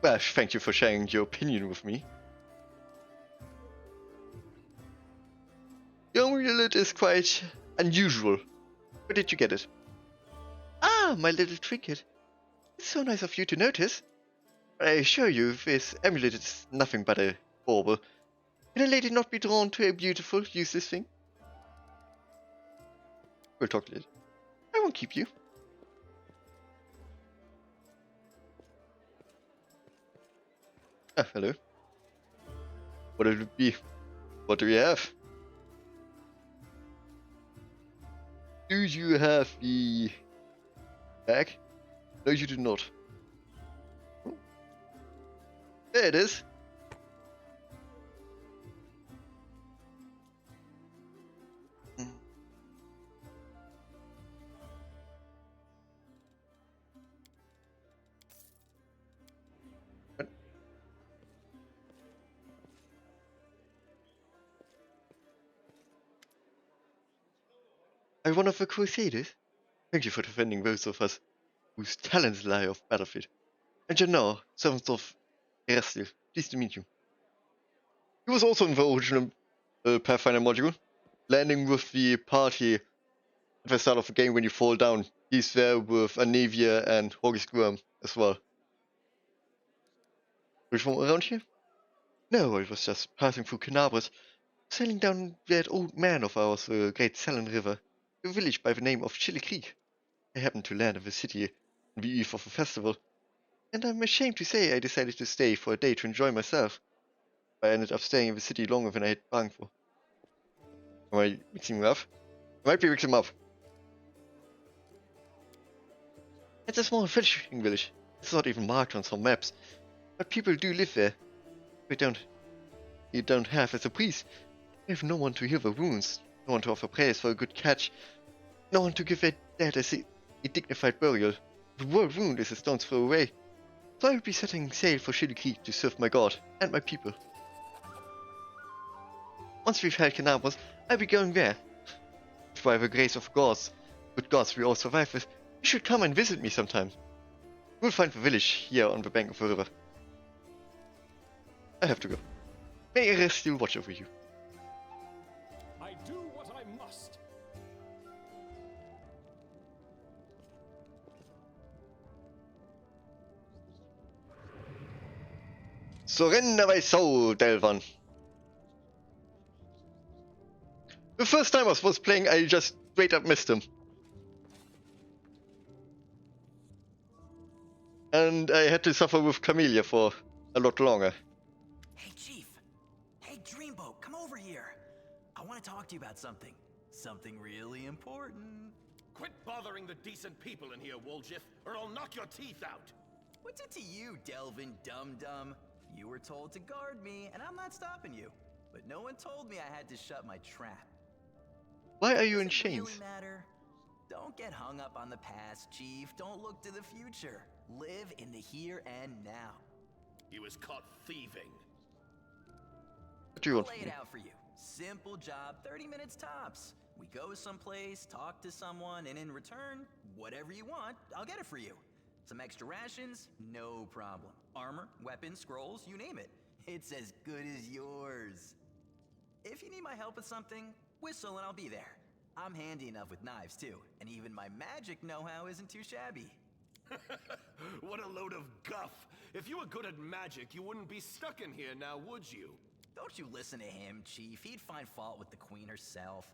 Well, thank you for sharing your opinion with me. Your amulet is quite unusual. Where did you get it? Ah, my little trinket. It's so nice of you to notice. But I assure you, this amulet is nothing but a bauble. Can a lady not be drawn to a beautiful, useless thing? We'll talk later. I won't keep you. Ah, hello. What will it be? What do we have? Do you have the bag? No, you do not. There it is. Are you one of the Crusaders? Thank you for defending those of us whose talents lie off battlefield. And you're now, servants of Erastil. Pleased to meet you. He was also in the original Pathfinder module, landing with the party at the start of the game when you fall down. He's there with Anavia and Horgus Gworm as well. Were you from around here? No, I was just passing through Canabras, sailing down that old man of ours, the great Salon River, a village by the name of Chili Creek. I happened to land in the city on the eve of a festival, and I'm ashamed to say I decided to stay for a day to enjoy myself. I ended up staying in the city longer than I had bargained for. Am I mixing him up? I might be mixing him up. It's a small fishing village. It's not even marked on some maps, but people do live there. You don't have as a priest. You have no one to heal the wounds, no one to offer prayers for a good catch, no one to give their dead a dignified burial. The world wound is a stone's throw away. So I will be setting sail for Chili Creek to serve my god and my people. Once we've held Canabras, I'll be going there. If by the grace of gods, good gods we all survive with, you should come and visit me sometime. We'll find the village here on the bank of the river. I have to go. May Eris still watch over you. I do what I must. Surrender thy soul, Delvan. The first time I was playing, I just straight up missed him. And I had to suffer with Camellia for a lot longer. Hey, Chief. Hey, Dreamboat, come over here. I want to talk to you about something. Something really important. Quit bothering the decent people in here, Woljif, or I'll knock your teeth out. What's it to you, Delvin Dum-Dum? You were told to guard me, and I'm not stopping you. But no one told me I had to shut my trap. Why are you Does in it chains? really matter? Don't get hung up on the past, Chief. Don't look to the future. Live in the here and now. He was caught thieving. What do you want I'll from lay me? it out for you. Simple job, 30 minutes tops. We go someplace, talk to someone, and in return, whatever you want, I'll get it for you. Some extra rations? No problem. Armor, weapons, scrolls, you name it. It's as good as yours. If you need my help with something, whistle and I'll be there. I'm handy enough with knives too, and even my magic know-how isn't too shabby. What a load of guff! If you were good at magic, you wouldn't be stuck in here now, would you? Don't you listen to him, Chief. He'd find fault with the Queen herself.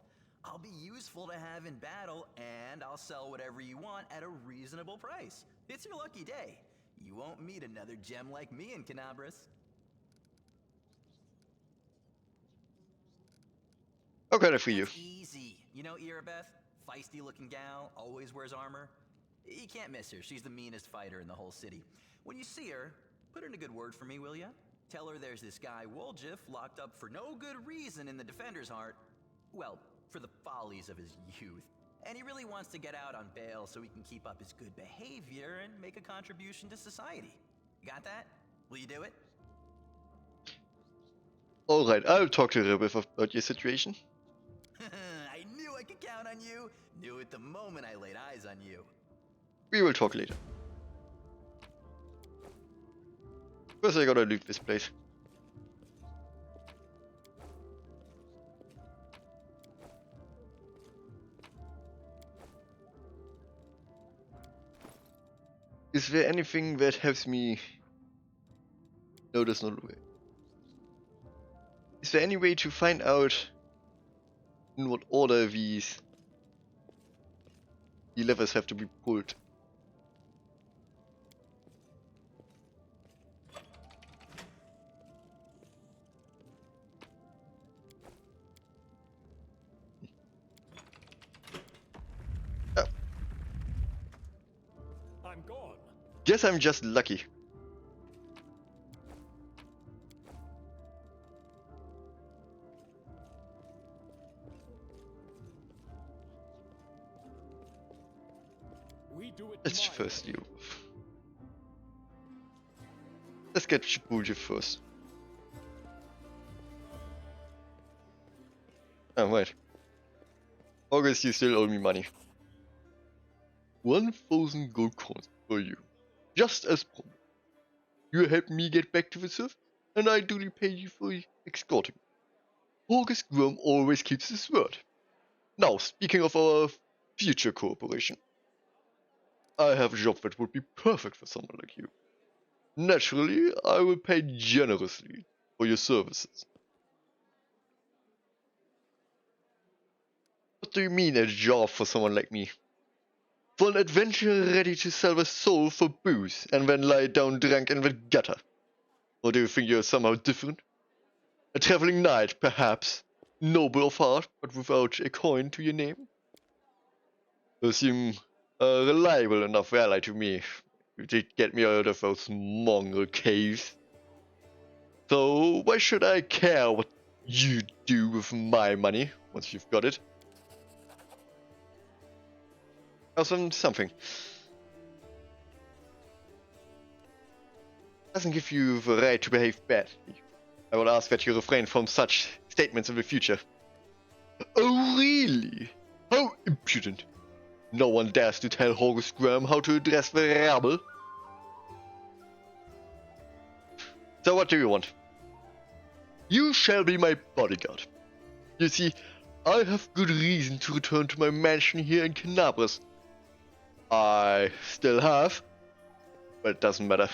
I'll be useful to have in battle, and I'll sell whatever you want at a reasonable price. It's your lucky day. You won't meet another gem like me in Canabras. How can I free you? It's easy. You know Irabeth? Feisty-looking gal, always wears armor. You can't miss her. She's the meanest fighter in the whole city. When you see her, put in a good word for me, will ya? Tell her there's this guy, Woljif, locked up for no good reason in the Defender's Heart. Well, for the follies of his youth. And he really wants to get out on bail so he can keep up his good behavior and make a contribution to society. You got that? Will you do it? Alright, I'll talk to Rebeth about your situation. I knew I could count on you. Knew it the moment I laid eyes on you. We will talk later. First I gotta leave this place. Is there anything that helps me... No, that's not the way. Is there any way to find out in what order the levers have to be pulled? I'm gone. Guess I'm just lucky. We do it. Let's first deal with. Let's get Shibuya first. Oh, wait. August, you still owe me money. 1,000 gold coins for you. Just as promised. You helped me get back to the surf, and I duly pay you for escorting me. August Grom always keeps his word. Now, speaking of our future cooperation. I have a job that would be perfect for someone like you. Naturally, I will pay generously for your services. What do you mean a job for someone like me? For an adventurer ready to sell his soul for booze and then lie down drunk in the gutter? Or do you think you're somehow different? A traveling knight, perhaps, noble of heart, but without a coin to your name? You seem a reliable enough ally to me. You did get me out of those mongrel caves. So why should I care what you do with my money once you've got it? Something. Doesn't give you the right to behave badly. I will ask that you refrain from such statements in the future. Oh really? How impudent. No one dares to tell Horace Graham how to address the rabble. So what do you want? You shall be my bodyguard. You see, I have good reason to return to my mansion here in Canabras. I still have, but it doesn't matter.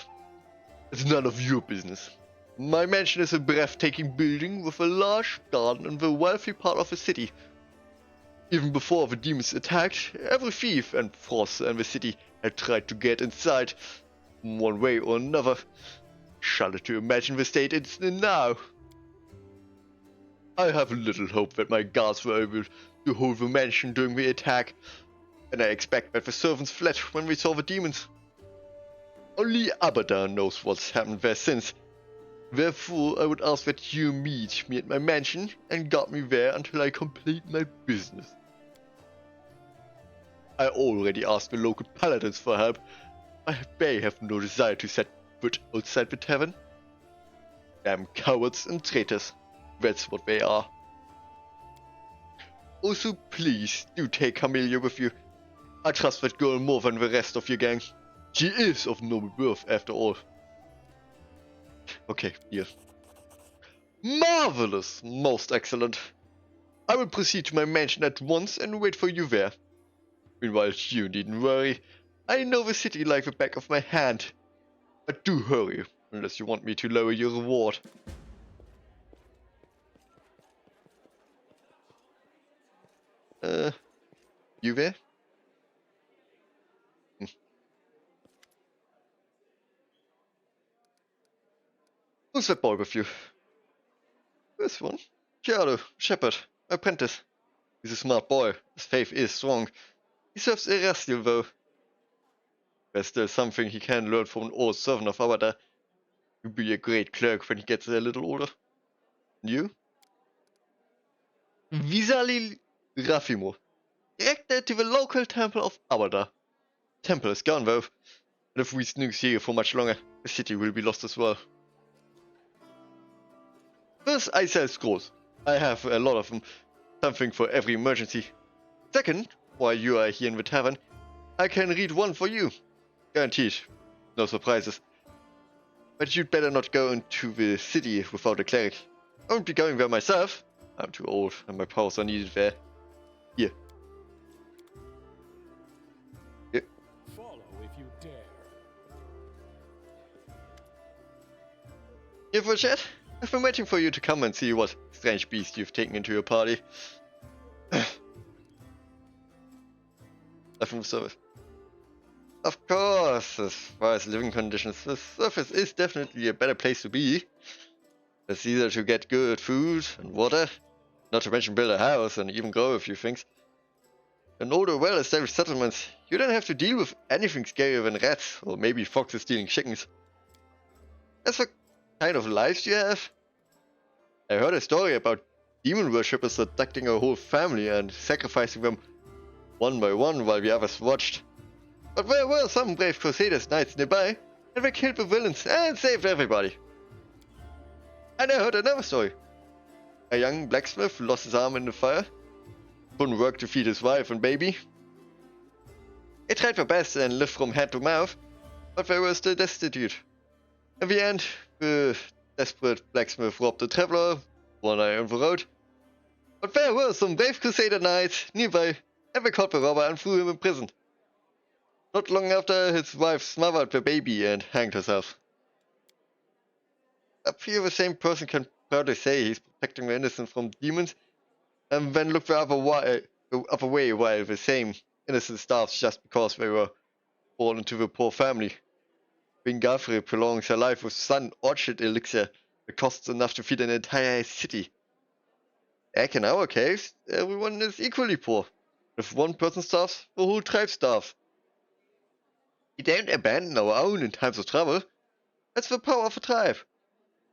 It's none of your business. My mansion is a breathtaking building with a large garden in the wealthy part of the city. Even before the demons attacked, every thief and frosser in the city had tried to get inside, one way or another. Shudder to imagine the state it's in now. I have little hope that my guards were able to hold the mansion during the attack, and I expect that the servants fled when we saw the demons. Only Abaddon knows what's happened there since. Therefore, I would ask that you meet me at my mansion and guard me there until I complete my business. I already asked the local paladins for help. They have no desire to set foot outside the tavern. Damn cowards and traitors. That's what they are. Also, please do take Camellia with you. I trust that girl more than the rest of your gang. She is of noble birth, after all. Okay, deal. Marvelous! Most excellent. I will proceed to my mansion at once and wait for you there. Meanwhile, you needn't worry. I know the city like the back of my hand. But do hurry, unless you want me to lower your reward. You there? Who's that boy with you? This one. Chiaro, shepherd, apprentice. He's a smart boy. His faith is strong. He serves Erestiel though. There's still something he can learn from an old servant of Awada. He'll be a great clerk when he gets a little older. And you? Visali Rafimo. Director to the local temple of Awada. Temple is gone though. And if we snooze here for much longer, the city will be lost as well. First, I sell scrolls. I have a lot of them. Something for every emergency. Second, while you are here in the tavern, I can read one for you. Guaranteed. No surprises. But you'd better not go into the city without a cleric. I won't be going there myself. I'm too old and my powers are needed there. Here. Here. Follow if you dare. Here for a chat? I've been waiting for you to come and see what strange beast you've taken into your party. Life from the surface. Of course, as far as living conditions, the surface is definitely a better place to be. It's easier to get good food and water, not to mention build a house and even grow a few things. In older, well-established settlements, you don't have to deal with anything scarier than rats or maybe foxes stealing chickens. That's the kind of lives you have. I heard a story about demon worshippers abducting a whole family and sacrificing them one by one while the others watched. But there were some brave Crusaders knights nearby, and they killed the villains and saved everybody. And I heard another story. A young blacksmith lost his arm in the fire, couldn't work to feed his wife and baby. They tried their best and lived from hand to mouth, but they were still destitute. In the end, the desperate blacksmith robbed a traveler, one eye on the road. But there were some brave Crusader knights nearby, and they caught the robber and threw him in prison. Not long after, his wife smothered the baby and hanged herself. Up here, the same person can proudly say he's protecting the innocent from demons, and then look the other way while the same innocent starves just because they were born into the poor family. Bingafri prolongs her life with sun orchid elixir that costs enough to feed an entire city. Heck, in our case, everyone is equally poor. If one person starves, the whole tribe starves. We don't abandon our own in times of trouble. That's the power of a tribe.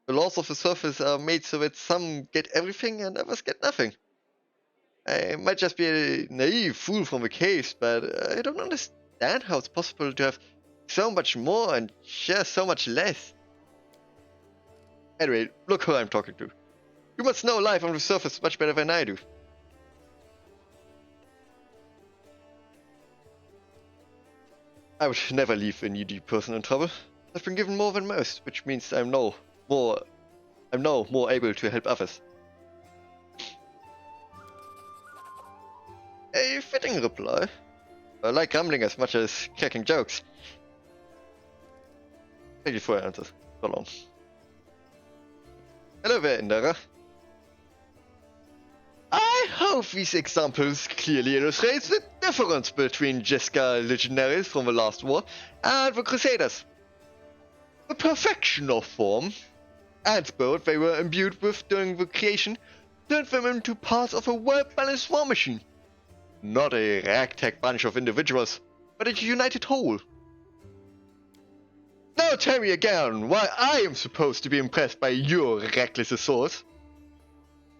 The laws of the surface are made so that some get everything and others get nothing. I might just be a naive fool from the caves, but I don't understand how it's possible to have so much more and share so much less. Anyway, look who I'm talking to. You must know life on the surface much better than I do. I would never leave a needy person in trouble. I've been given more than most, which means I'm now more able to help others. A fitting reply. I like gambling as much as cracking jokes. Thank you for your answers. So long. Hello there, Indara. I hope these examples clearly illustrate the difference between Jeska legionaries from the last war and the Crusaders. The perfection of form and spirit they were imbued with during the creation turned them into parts of a well-balanced war machine. Not a ragtag bunch of individuals, but a united whole. Now tell me again why I am supposed to be impressed by your reckless assaults.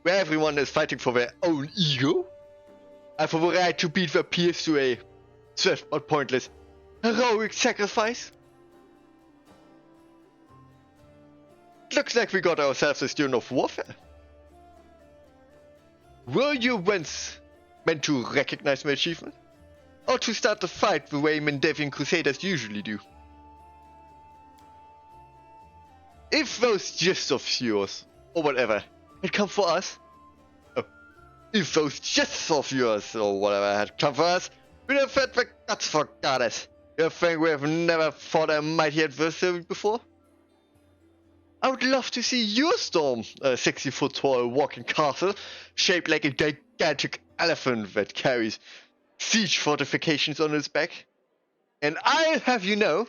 Where everyone is fighting for their own ego, and for the right to beat their peers to a swift but pointless heroic sacrifice. Looks like we got ourselves a student of warfare. Were you once meant to recognize my achievement? Or to start the fight the way Mendevian Crusaders usually do? If those gifts of yours, or whatever, had come for us, if those gifts of yours, or whatever, had come for us, we'd have had the guts for goddess. You think we have never fought a mighty adversary before? I would love to see your storm a 60-foot tall walking castle shaped like a gigantic elephant that carries siege fortifications on its back. And I'll have you know,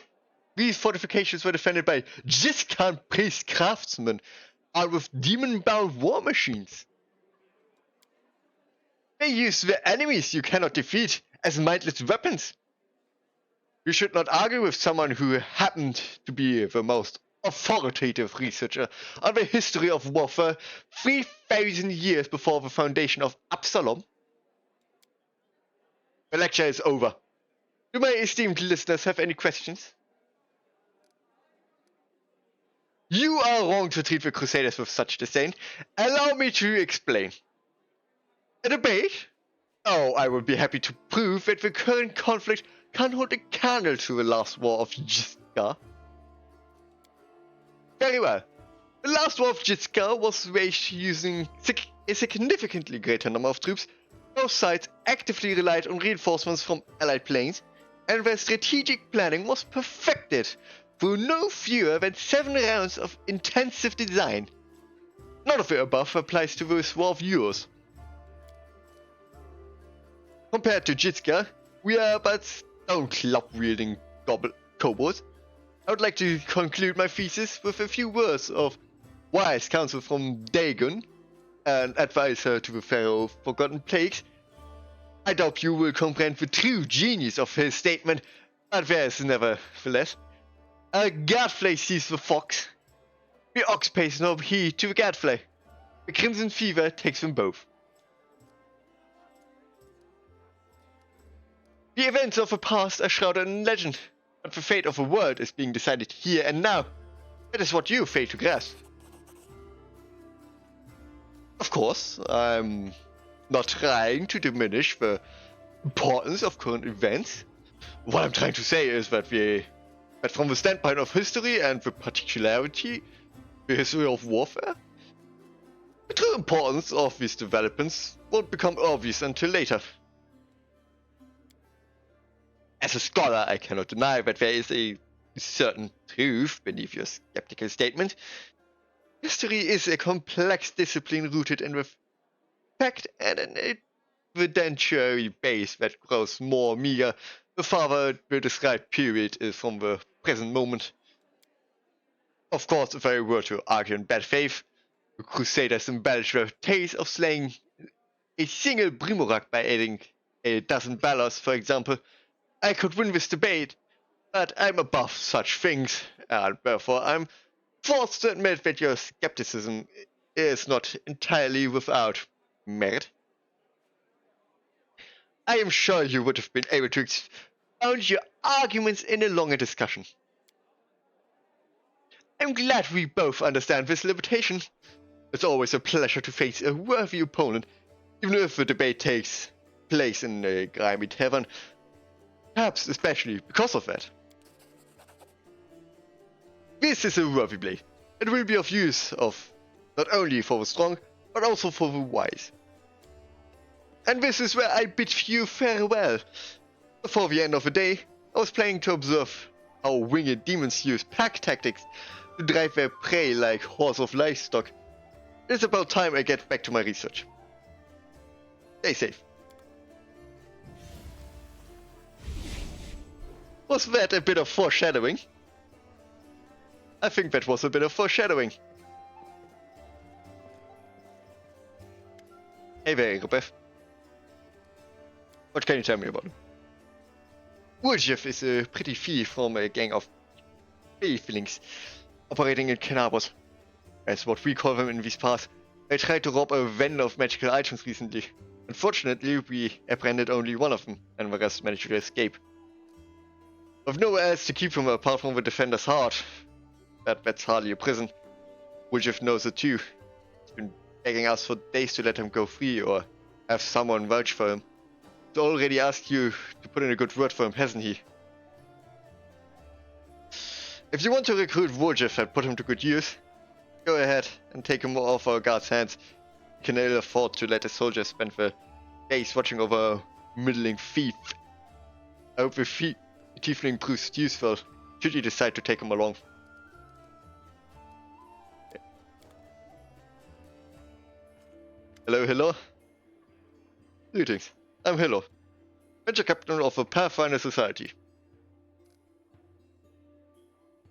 these fortifications were defended by Jiskan priest craftsmen armed with demon-bound war machines. They use the enemies you cannot defeat as mindless weapons. You should not argue with someone who happened to be the most authoritative researcher on the history of warfare 3,000 years before the foundation of Absalom. The lecture is over. Do my esteemed listeners have any questions? You are wrong to treat the Crusaders with such disdain. Allow me to explain. A debate? Oh, I would be happy to prove that the current conflict can't hold a candle to the last war of Jiska. Very well. The last war of Jiska was waged using a significantly greater number of troops. Both sides actively relied on reinforcements from allied planes, and their strategic planning was perfected through no fewer than 7 rounds of intensive design. None of the above applies to this war of yours. Compared to Jitska, we are but stone club-wielding kobolds. I would like to conclude my thesis with a few words of wise counsel from Dagon, an advisor to the Pharaoh of Forgotten Plagues. I doubt you will comprehend the true genius of his statement, but there is nevertheless. A gadfly sees the fox. The ox pays no heed to the gadfly. The crimson fever takes them both. The events of the past are shrouded in legend, but the fate of the world is being decided here and now. That is what you fail to grasp. Of course, I'm not trying to diminish the importance of current events. What I'm trying to say is that from the standpoint of history and the particularity, the history of warfare, the true importance of these developments won't become obvious until later. As a scholar, I cannot deny that there is a certain truth beneath your skeptical statement. History is a complex discipline rooted in the fact and an evidentiary base that grows more meager the farther the described period is from the present moment. Of course, if I were to argue in bad faith, the Crusaders embellish their tales of slaying a single Brimorak by adding a dozen Balors, for example. I could win this debate, but I'm above such things, and therefore I'm forced to admit that your skepticism is not entirely without merit. I am sure you would have been able to expound your arguments in a longer discussion. I'm glad we both understand this limitation. It's always a pleasure to face a worthy opponent, even if the debate takes place in a grimy tavern. Perhaps especially because of that. This is a worthy blade. It will be of use not only for the strong, but also for the wise. And this is where I bid you farewell. Before the end of the day, I was planning to observe how winged demons use pack tactics to drive their prey like hordes of livestock. It's about time I get back to my research. Stay safe. Was that a bit of foreshadowing? I think that was a bit of foreshadowing. Hey there, Rebeth. What can you tell me about him? Wooljeff is a pretty thief from a gang of faithlings operating in Canabos. That's what we call them in these parts. They tried to rob a vendor of magical items recently. Unfortunately, we apprehended only one of them, and the rest managed to escape. With nowhere else to keep them apart from the Defender's Heart. That's hardly a prison. Wooljeff knows it too. He's been begging us for days to let him go free or have someone vouch for him. He's already asked you to put in a good word for him, hasn't he? If you want to recruit Wojciech and put him to good use, go ahead and take him off our guard's hands. We can ill afford to let the soldiers spend the days watching over a middling thief. I hope the tiefling proves useful, should you decide to take him along. Hello, hello. Greetings. I'm Hello, venture captain of the Pathfinder Society.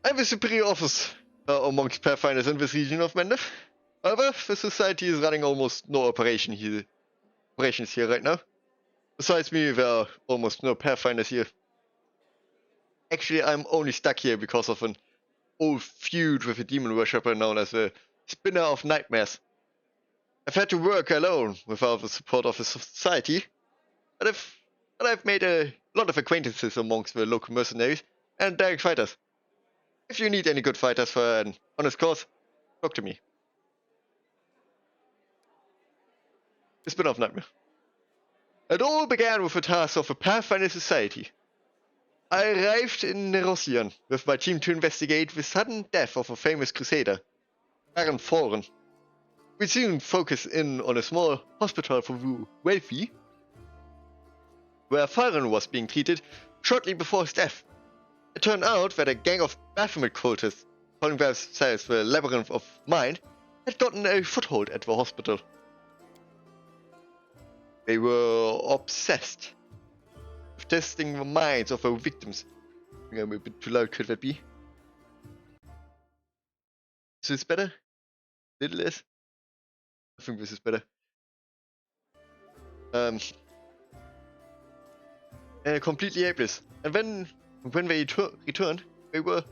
I'm the superior officer amongst Pathfinders in this region of Mende. However, the society is running almost no operations here right now. Besides me, there are almost no Pathfinders here. Actually, I'm only stuck here because of an old feud with a demon worshipper known as the Spinner of Nightmares. I've had to work alone without the support of the society, but I've made a lot of acquaintances amongst the local mercenaries and direct fighters. If you need any good fighters for an honest cause, talk to me. The Spin-off Nightmare. It all began with the task of a Pathfinder Society. I arrived in Nerosian with my team to investigate the sudden death of a famous crusader, Baron Foren. We soon focused in on a small hospital for the wealthy, where Foren was being treated shortly before his death. It turned out that a gang of Baphomet cultists, calling themselves the Labyrinth of Mind, had gotten a foothold at the hospital. They were obsessed with testing the minds of their victims. I think I'm a bit too loud, could that be? Is this better? Little less? I think this is better. Completely ageless. And when they returned, they were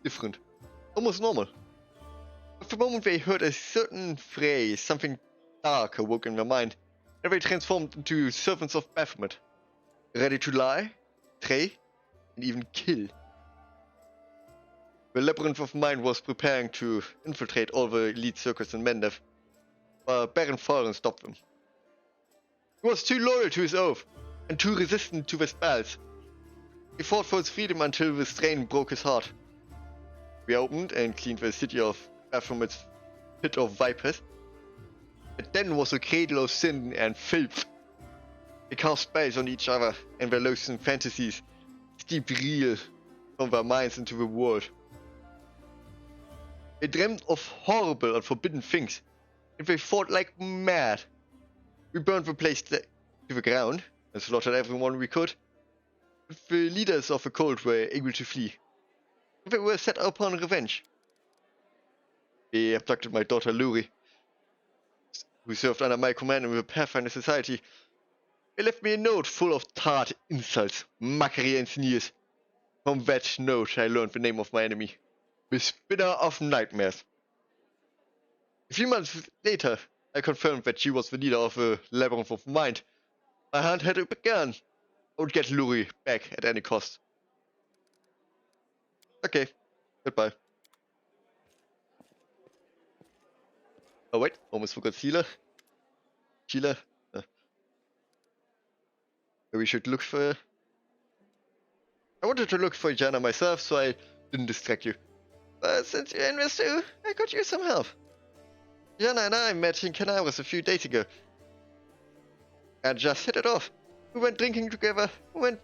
different. Almost normal. But the moment they heard a certain phrase, something dark awoke in their mind, and they transformed into servants of Baphomet. Ready to lie, betray, and even kill. The Labyrinth of Mind was preparing to infiltrate all the elite circles in Mendev, but Baron Foren stopped them. He was too loyal to his oath, and too resistant to the spells. He fought for his freedom until the strain broke his heart. We opened and cleaned the city of Baphomet's pit of vipers. But then was a cradle of sin and filth. They cast spells on each other, and their loathsome fantasies steeped real from their minds into the world. They dreamed of horrible and forbidden things, and they fought like mad. We burned the place to the ground and slaughtered everyone we could. But the leaders of the cult were able to flee. They were set upon revenge. They abducted my daughter Luri, who served under my command in the Pathfinder Society. They left me a note full of tart insults, mockery and sneers. From that note I learned the name of my enemy, the Spinner of Nightmares. A few months later, I confirmed that she was the leader of the Labyrinth of Mind. My hunt had begun. I would get Luri back at any cost. Okay, goodbye. Oh wait, almost forgot Sheila. Sheila. We should look for... I wanted to look for Jana myself, so I didn't distract you. But since you're in this too, I could use some help. Jana and I met in Canaris a few days ago. And just hit it off. We went drinking together. We went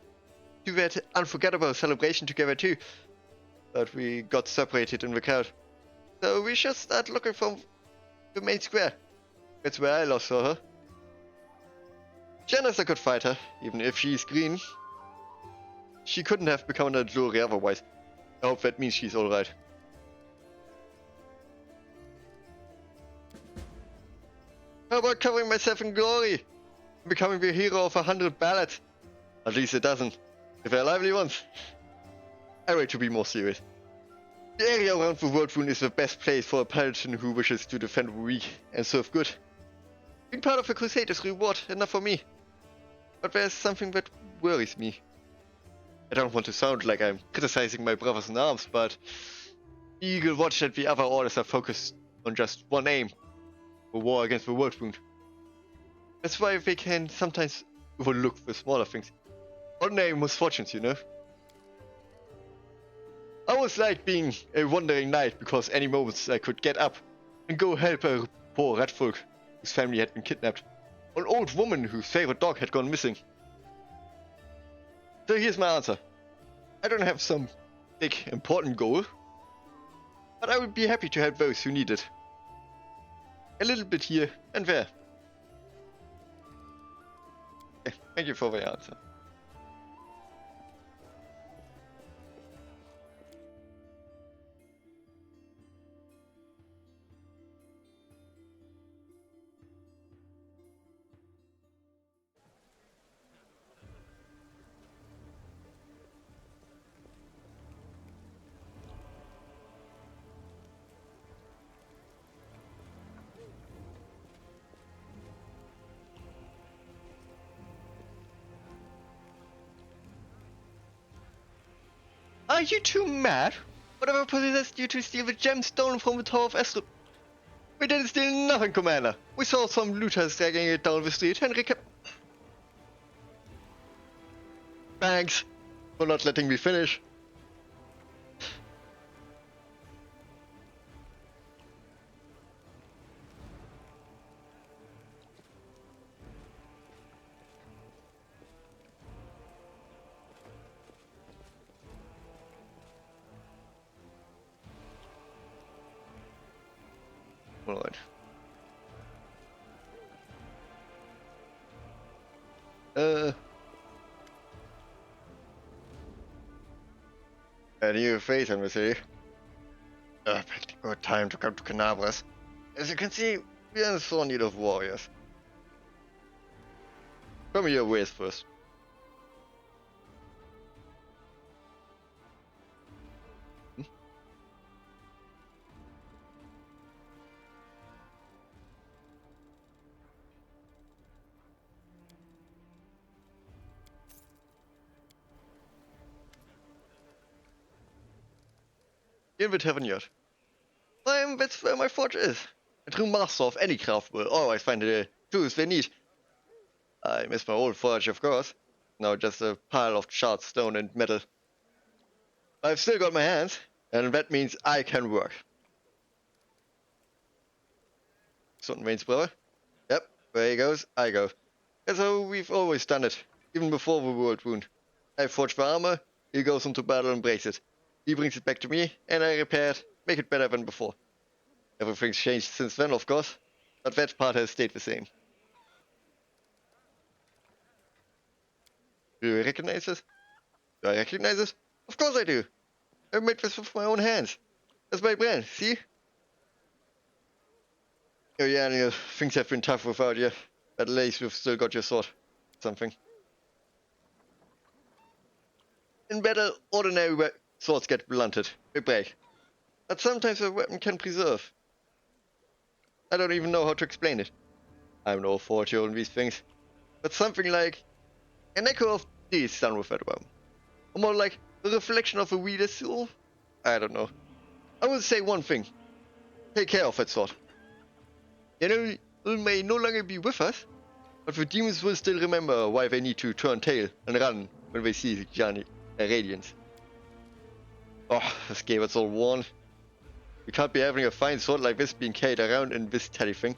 to that unforgettable celebration together too. But we got separated in the crowd. So we should start looking for the main square. That's where I last saw her. Jana's a good fighter, even if she's green. She couldn't have become a jury otherwise. I hope that means she's alright. How about covering myself in glory? Becoming the hero of 100 ballads? At least a dozen, if they're lively ones. Anyway, to be more serious. The area around the World Rune is the best place for a paladin who wishes to defend the weak and serve good. Being part of the crusade is reward enough for me. But there's something that worries me. I don't want to sound like I'm criticizing my brothers in arms, but the Eagle Watch and the other orders are focused on just one aim. a war against the world wound. That's why they can sometimes overlook the smaller things. Ordinary misfortunes, you know? I was like being a wandering knight because any moments I could get up and go help a poor rat folk whose family had been kidnapped, or an old woman whose favorite dog had gone missing. So here's my answer. I don't have some big important goal, but I would be happy to help those who need it. A little bit here and there. Okay, thank you for the answer. Are you too mad? Whatever possessed you to steal the gem stolen from the Tower of Estrip? We didn't steal nothing, Commander. We saw some looters dragging it down the street and Thanks for not letting me finish. Alright. A new fate, I must say. Perfect. Good time to come to Canabras. As you can see, we are in sore need of warriors. Come here, ways first. In the tavern yard. That's where my forge is. A true master of any craft will always find the tools they need. I miss my old forge, of course. Now just a pile of charred stone and metal. I've still got my hands, and that means I can work. Something Wayne's brother? Yep, where he goes, I go. That's how we've always done it, even before the world wound. I forge the armor, he goes into battle and breaks it. He brings it back to me, and I repair it, make it better than before. Everything's changed since then, of course, but that part has stayed the same. Do you recognize this? Do I recognize it? Of course I do. I made this with my own hands. That's my brand, see? Oh yeah, Neil, things have been tough without you. At least we've still got your sword. Something. In battle, ordinary swords get blunted. They break. But sometimes a weapon can preserve. I don't even know how to explain it. I'm no fortune on these things. But something like an echo of this done with that weapon. Or more like a reflection of a wielder's soul? I don't know. I will say one thing. Take care of that sword. You know, it may no longer be with us, but the demons will still remember why they need to turn tail and run when they see Johnny radiance. Oh, this game is all worn. We can't be having a fine sword like this being carried around in this teddy thing.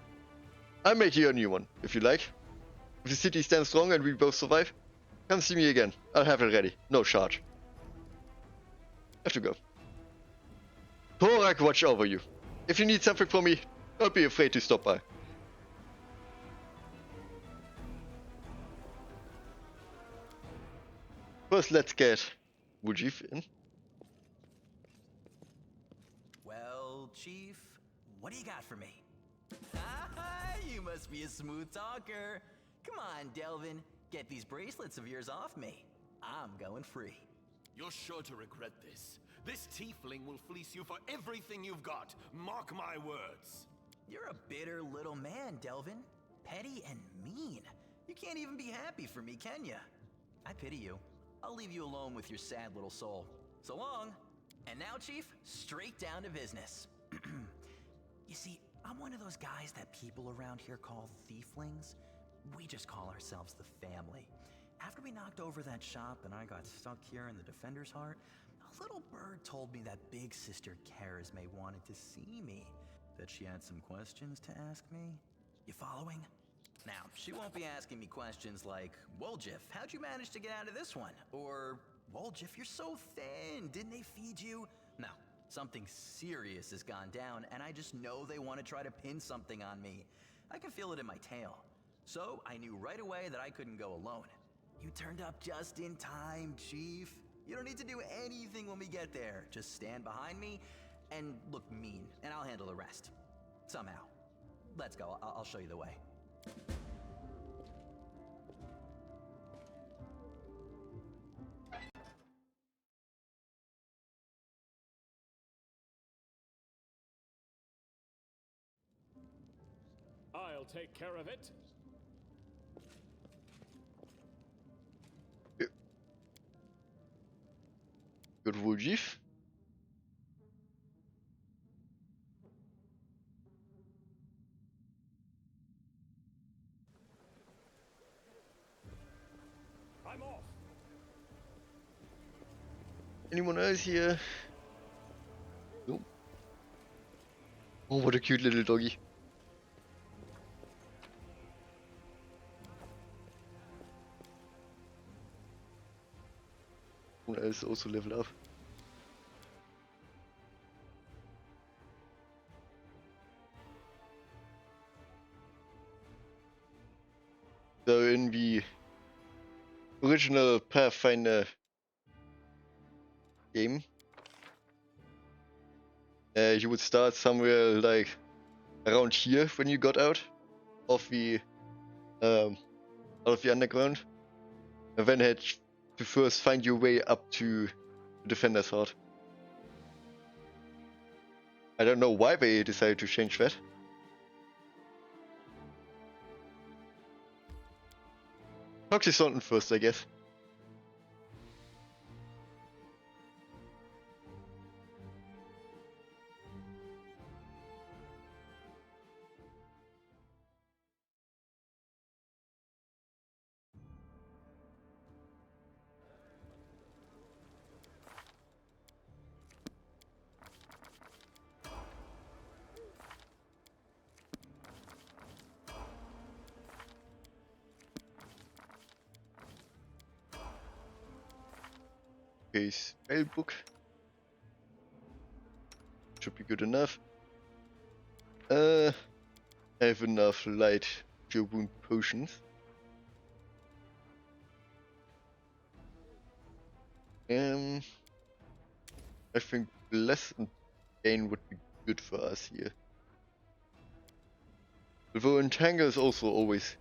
I'll make you a new one, if you like. If the city stands strong and we both survive, come see me again. I'll have it ready. No charge. Have to go. Thorak, watch over you. If you need something from me, don't be afraid to stop by. First, let's get Wujif in. Well, Chief, what do you got for me? You must be a smooth talker. Come on, Delvin, get these bracelets of yours off me. I'm going free. You're sure to regret this. This tiefling will fleece you for everything you've got. Mark my words. You're a bitter little man, Delvin. Petty and mean. You can't even be happy for me, can you? I pity you. I'll leave you alone with your sad little soul. So long. And now, Chief, straight down to business. You see, I'm one of those guys that people around here call thieflings. We just call ourselves the family. After we knocked over that shop and I got stuck here in the Defender's Heart, a little bird told me that Big Sister Charisme wanted to see me. That she had some questions to ask me. You following? Now, she won't be asking me questions like, Woljif, how'd you manage to get out of this one? Or, Woljif, you're so thin, didn't they feed you? No, something serious has gone down, and I just know they want to try to pin something on me. I can feel it in my tail. So, I knew right away that I couldn't go alone. You turned up just in time, Chief. You don't need to do anything when we get there. Just stand behind me and look mean, and I'll handle the rest. Somehow. Let's go, I'll show you the way. I'll take care of it. Good Woljif. I'm off. Anyone else here? Nope. Oh, what a cute little doggy. Someone else also level up. So in the original Pathfinder game, you would start somewhere like around here when you got out of the underground, and then had to first find your way up to the Defender's Heart. I don't know why they decided to change that. Toxicity first, I guess. Okay, spell book. Should be good enough. I have enough light cure wound potions. I think bless and gain would be good for us here. Although entangle is also always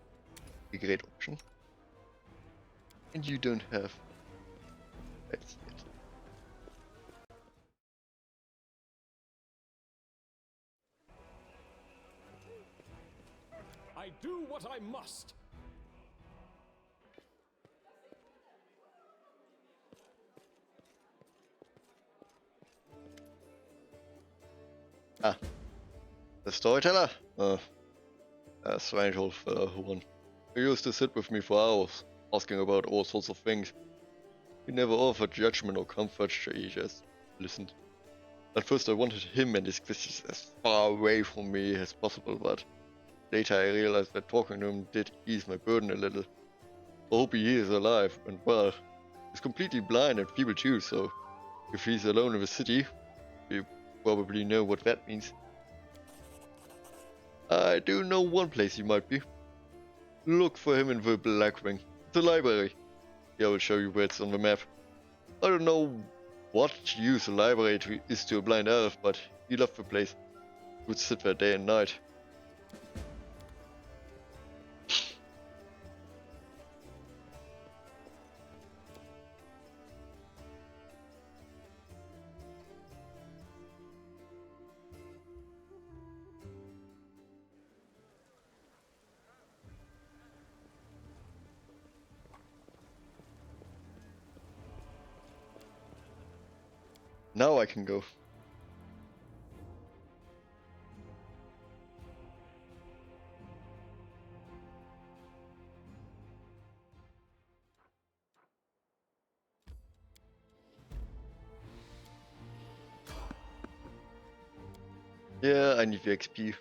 a great option. And you don't have that yet. I do what I must. Ah, the storyteller? A strange old fellow one. He used to sit with me for hours, asking about all sorts of things. He never offered judgment or comfort, he just listened. At first I wanted him and his questions as far away from me as possible, but later I realized that talking to him did ease my burden a little. I hope he is alive and well. He's completely blind and feeble too, so if he's alone in the city, you probably know what that means. I do know one place he might be. Look for him in the Blackwing. The library. Yeah, I will show you where it's on the map. I don't know what use a library is to a blind elf, but he loved the place. He would sit there day and night. Now I can go. Yeah, I need the XP.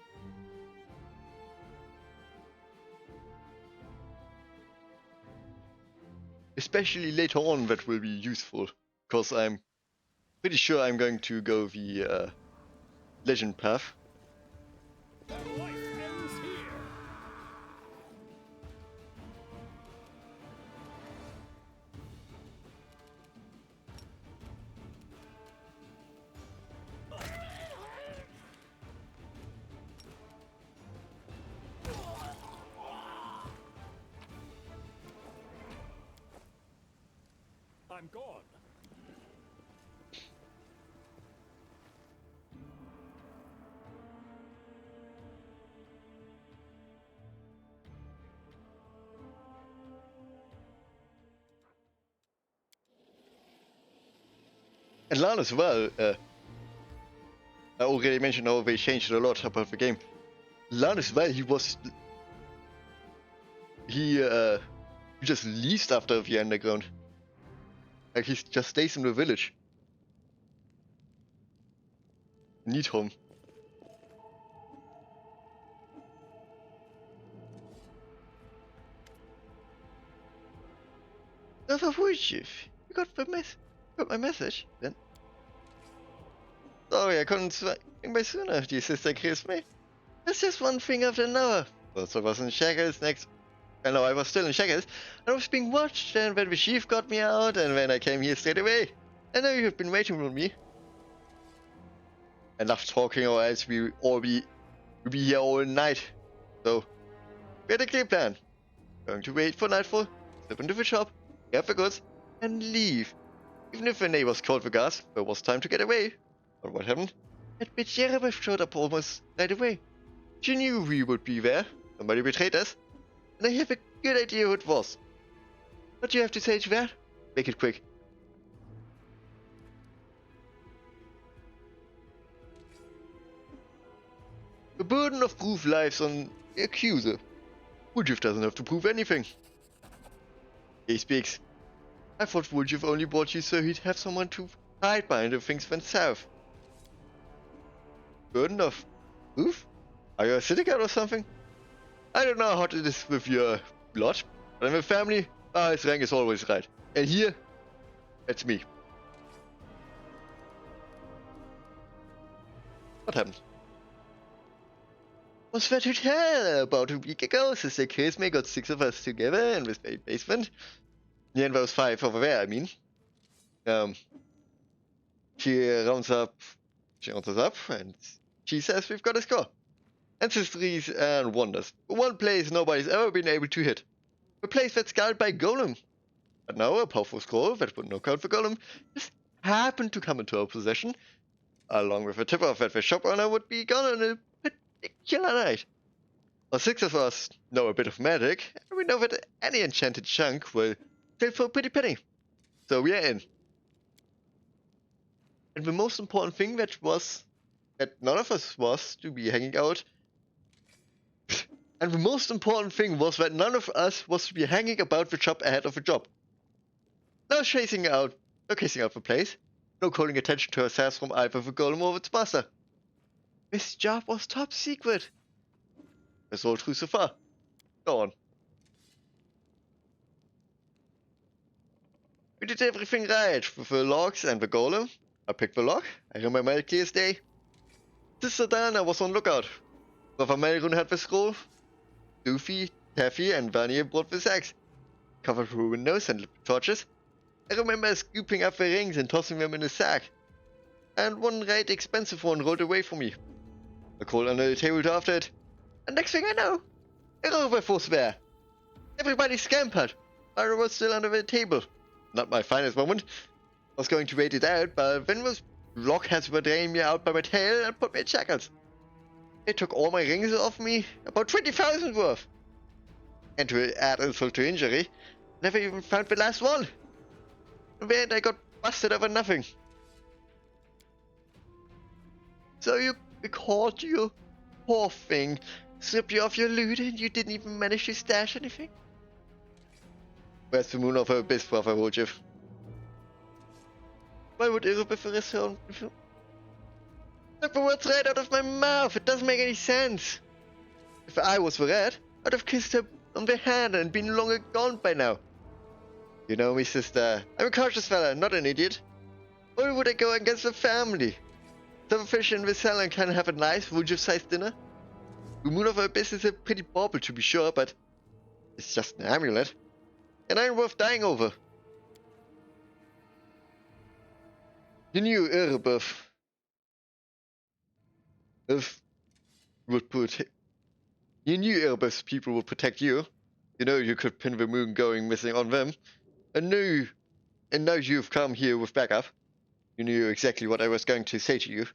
Especially later on, that will be useful, because I'm pretty sure I'm going to go the legend path. And life ends here. I'm gone. And Lan as well, I already mentioned how they changed a lot about the game. Lan as well, he just leaves after the underground. Like he just stays in the village. Need home. Another fugitive. You got my message then. Sorry, I couldn't swing by sooner. The sister kissed me. It's just one thing after another. First I was in shackles, next I was still in shackles. I was being watched, and then the chief got me out, and then I came here straight away. I know you've been waiting for me. Enough talking, or else we'll be here all night. So, we had a clear plan. Going to wait for nightfall, slip into the shop, get the goods, and leave. Even if the neighbors called the guards, there was time to get away. But what happened? That bitch Yerebev showed up almost right away. She knew we would be there. Somebody betrayed us. And I have a good idea who it was. What do you have to say to that? Make it quick. The burden of proof lies on the accuser. Woodjiff doesn't have to prove anything. He speaks. I thought Woodjiff only brought you so he'd have someone to hide behind if things went south. Burden of proof? Are you a syndicate or something? I don't know how it is with your blood, but in my family, his rank is always right. And here, that's me. What happened? Was that to tell about a week ago? Sister Kisme got 6 of us together in this basement. Yeah, and there was 5 over there, I mean. She rounds us up, and she says we've got a score. Ancestries and wonders. One place nobody's ever been able to hit. A place that's guarded by Golem. But now a powerful scroll that would knock out the Golem just happened to come into our possession, along with a tip off that the shop owner would be gone on a particular night. Well, 6 of us know a bit of magic, and we know that any enchanted chunk will sell for a pretty penny. So we are in. And the most important thing that none of us was to be hanging out. And the most important thing was that none of us was to be hanging about the shop ahead of the job. No casing out the place. No calling attention to ourselves from either the Golem or its master. This job was top secret. That's all true so far. Go on. We did everything right with the logs and the Golem. I picked the lock. I remember it clear as day. Sister Diana was on lookout. Brother Melrun had the scroll. Doofy, Taffy, and Vanya brought the sacks. Covered through windows and lit torches. I remember scooping up the rings and tossing them in a sack. And one right expensive one rolled away from me. I crawled under the table after it. And next thing I know, Erobev was there. Everybody scampered. I was still under the table. Not my finest moment. I was going to wait it out, but then those blockheads were draining me out by my tail and put me in shackles. They took all my rings off me, about 20,000 worth. And to add insult to injury, never even found the last one. In the end, I got busted over nothing. So you caught you poor thing, stripped you of your loot, and you didn't even manage to stash anything? Where's the moon of her abyss, Brother Woodjiff? Why would Erobev arrest her own? Took the words right out of my mouth. It doesn't make any sense. If I was the rat, I'd have kissed her on the hand and been longer gone by now. You know me, sister. I'm a cautious fella, not an idiot. Why would I go against the family? Some fish in the salon can have a nice, wood-sized dinner. The moon of her abyss is a pretty bauble, to be sure, but it's just an amulet. And ain't worth dying over. You knew Erebus if would put you knew Erebus people would protect you. You know you could pin the moon going missing on them. And now you've come here with backup. You knew exactly what I was going to say to you.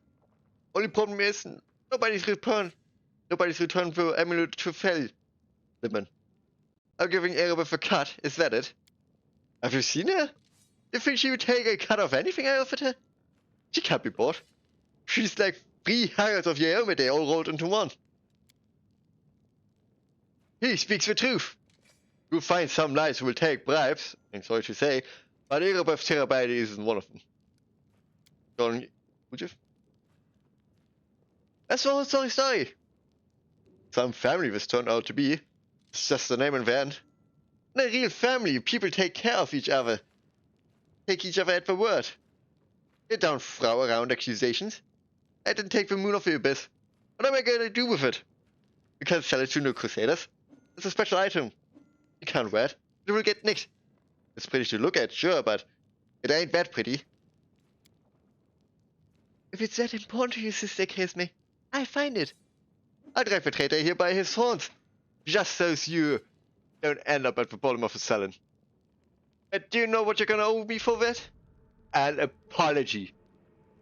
Only problem is nobody's returned the amulet to Feldman. I'm giving Erebus a cut, is that it? Have you seen her? You think she would take a cut of anything I offered her? She can't be bought. She's like 300 of Yaomade all rolled into one. He speaks the truth. You'll find some knights who will take bribes, I'm sorry to say, but Erebus Terabyte isn't one of them. Would you? That's the whole story. Some family this turned out to be. It's just the name and the end. In a real family, people take care of each other. Take each other at the word. They don't throw around accusations. I didn't take the moon off the abyss. What am I going to do with it? You can't sell it to no crusaders. It's a special item. You can't wear it. It will get nicked. It's pretty to look at, sure, but it ain't that pretty. If it's that important to you, Sister Kisme, I find it. I'll drag the traitor here by his horns, just so you don't end up at the bottom of the salon. And do you know what you're gonna owe me for that? An apology.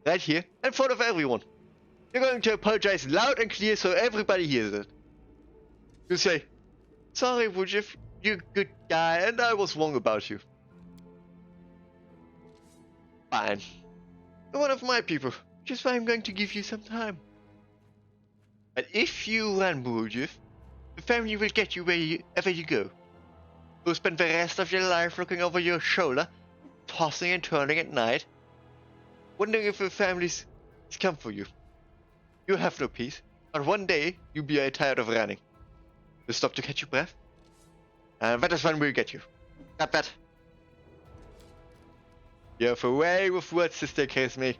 Right here, in front of everyone. You're going to apologize loud and clear so everybody hears it. You say, sorry, Wujif, you're a good guy and I was wrong about you. Fine. You're one of my people, which is why I'm going to give you some time. But if you run, Wujif, the family will get you wherever you go. You'll spend the rest of your life looking over your shoulder, tossing and turning at night, wondering if the family's come for you. You'll have no peace, but one day you'll be tired of running. You'll stop to catch your breath, and that is when we'll get you. Got that? You have a way with words, Sister Kisme.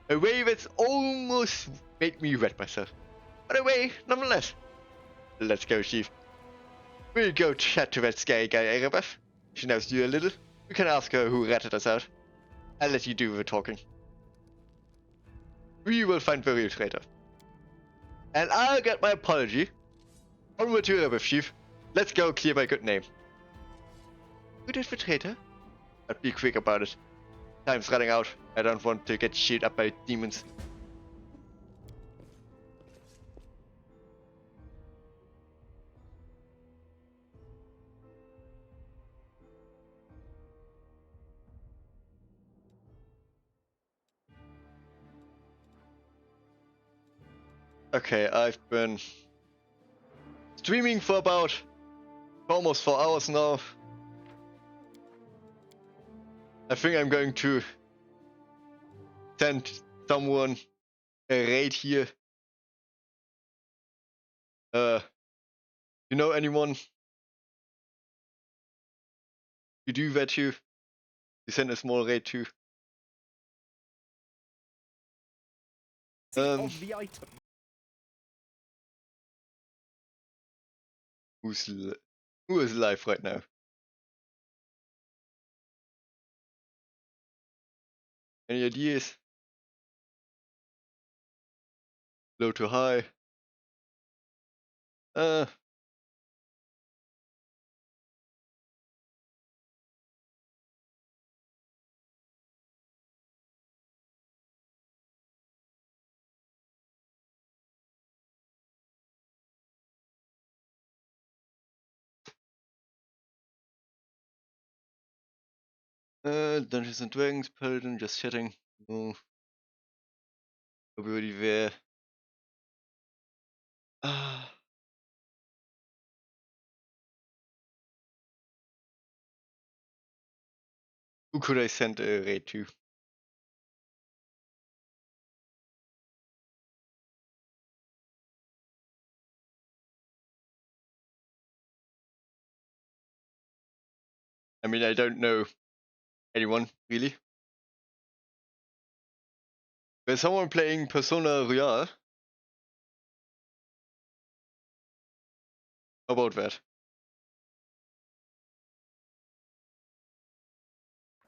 A way that's almost made me wet myself. But a way, nonetheless. Let's go, Chief. We'll go chat to that scary guy, Erebus. She knows you a little. We can ask her who ratted us out. I'll let you do the talking. We will find the real traitor. And I'll get my apology. Onward to Erebus, Chief. Let's go clear my good name. Who did the traitor? But be quick about it. Time's running out. I don't want to get shit up by demons. Okay, I've been streaming for about almost 4 hours now. I think I'm going to send someone a raid here. You know anyone? You do that too? You send a small raid too. Of the item. Who is live right now? Any ideas? Low to high? Dungeons and Dragons, Paladin, just chatting. No. Nobody there. Who could I send a raid to? I mean, I don't know anyone really. There's someone playing Persona Royale. How about that?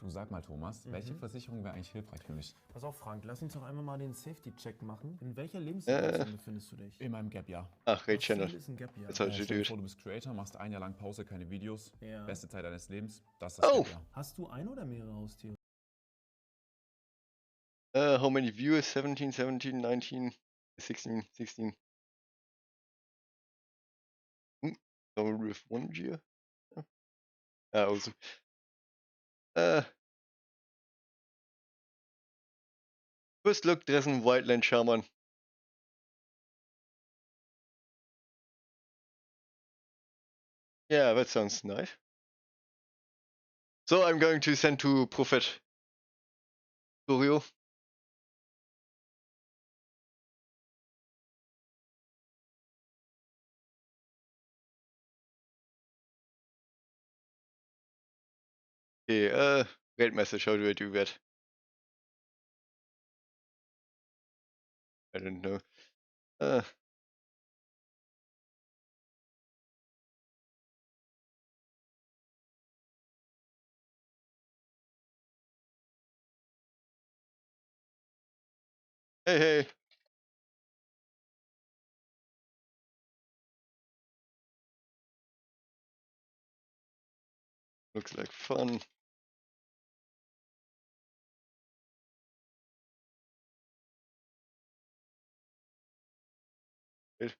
Du sag mal, Thomas, welche Versicherung wäre eigentlich hilfreich für mich? Pass auf, Frank, lass uns doch einmal mal den Safety-Check machen. In welcher Lebenssituation befindest du dich? In meinem Gap-Jahr. Ach, Raid Channel. Ist ein Gap-Jahr? That's how you Stell do dir it. vor, du bist Creator, machst ein Jahr lang Pause, keine Videos. Ja. Beste Zeit deines Lebens. Das ist das Oh! Gap-Jahr. Hast du ein oder mehrere Haustiere? How many viewers? 17, 17, 19, 16, 16. Someone with 1 year? Also. First look, there's a Wildland Shaman. Yeah, that sounds nice. So I'm going to send to Prophet Torio. Okay, great message. How do I do that? I don't know. Hey, hey. Looks like fun. Good.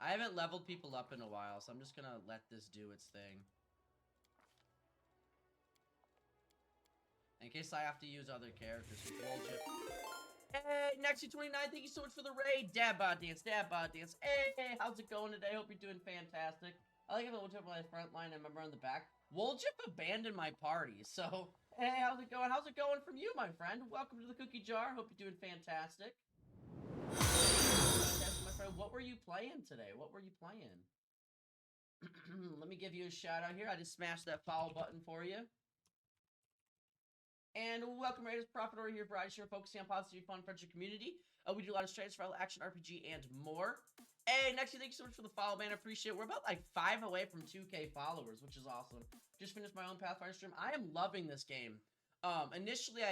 I haven't leveled people up in a while, so I'm just gonna let this do its thing. In case I have to use other characters. Hey, Nexy29, thank you so much for the raid. Dad bod dance, dad bod dance. Hey, how's it going today? Hope you're doing fantastic. I like if I looked up my front line and remember on the back. Woljip abandoned my party, so hey, how's it going? How's it going from you, my friend? Welcome to the cookie jar. Hope you're doing fantastic. My friend, what were you playing today? What were you playing? Let me give you a shout out here. I just smashed that follow button for you. And welcome, Raiders. Prophet over here for Share, focusing on positive, fun, friendship, community. We do a lot of strategy, survival, action, RPG, and more. Hey, Nexy, thank you so much for the follow, man. I appreciate it. We're about like 5 away from 2K followers, which is awesome. Just finished my own Pathfinder stream. I am loving this game. Initially, I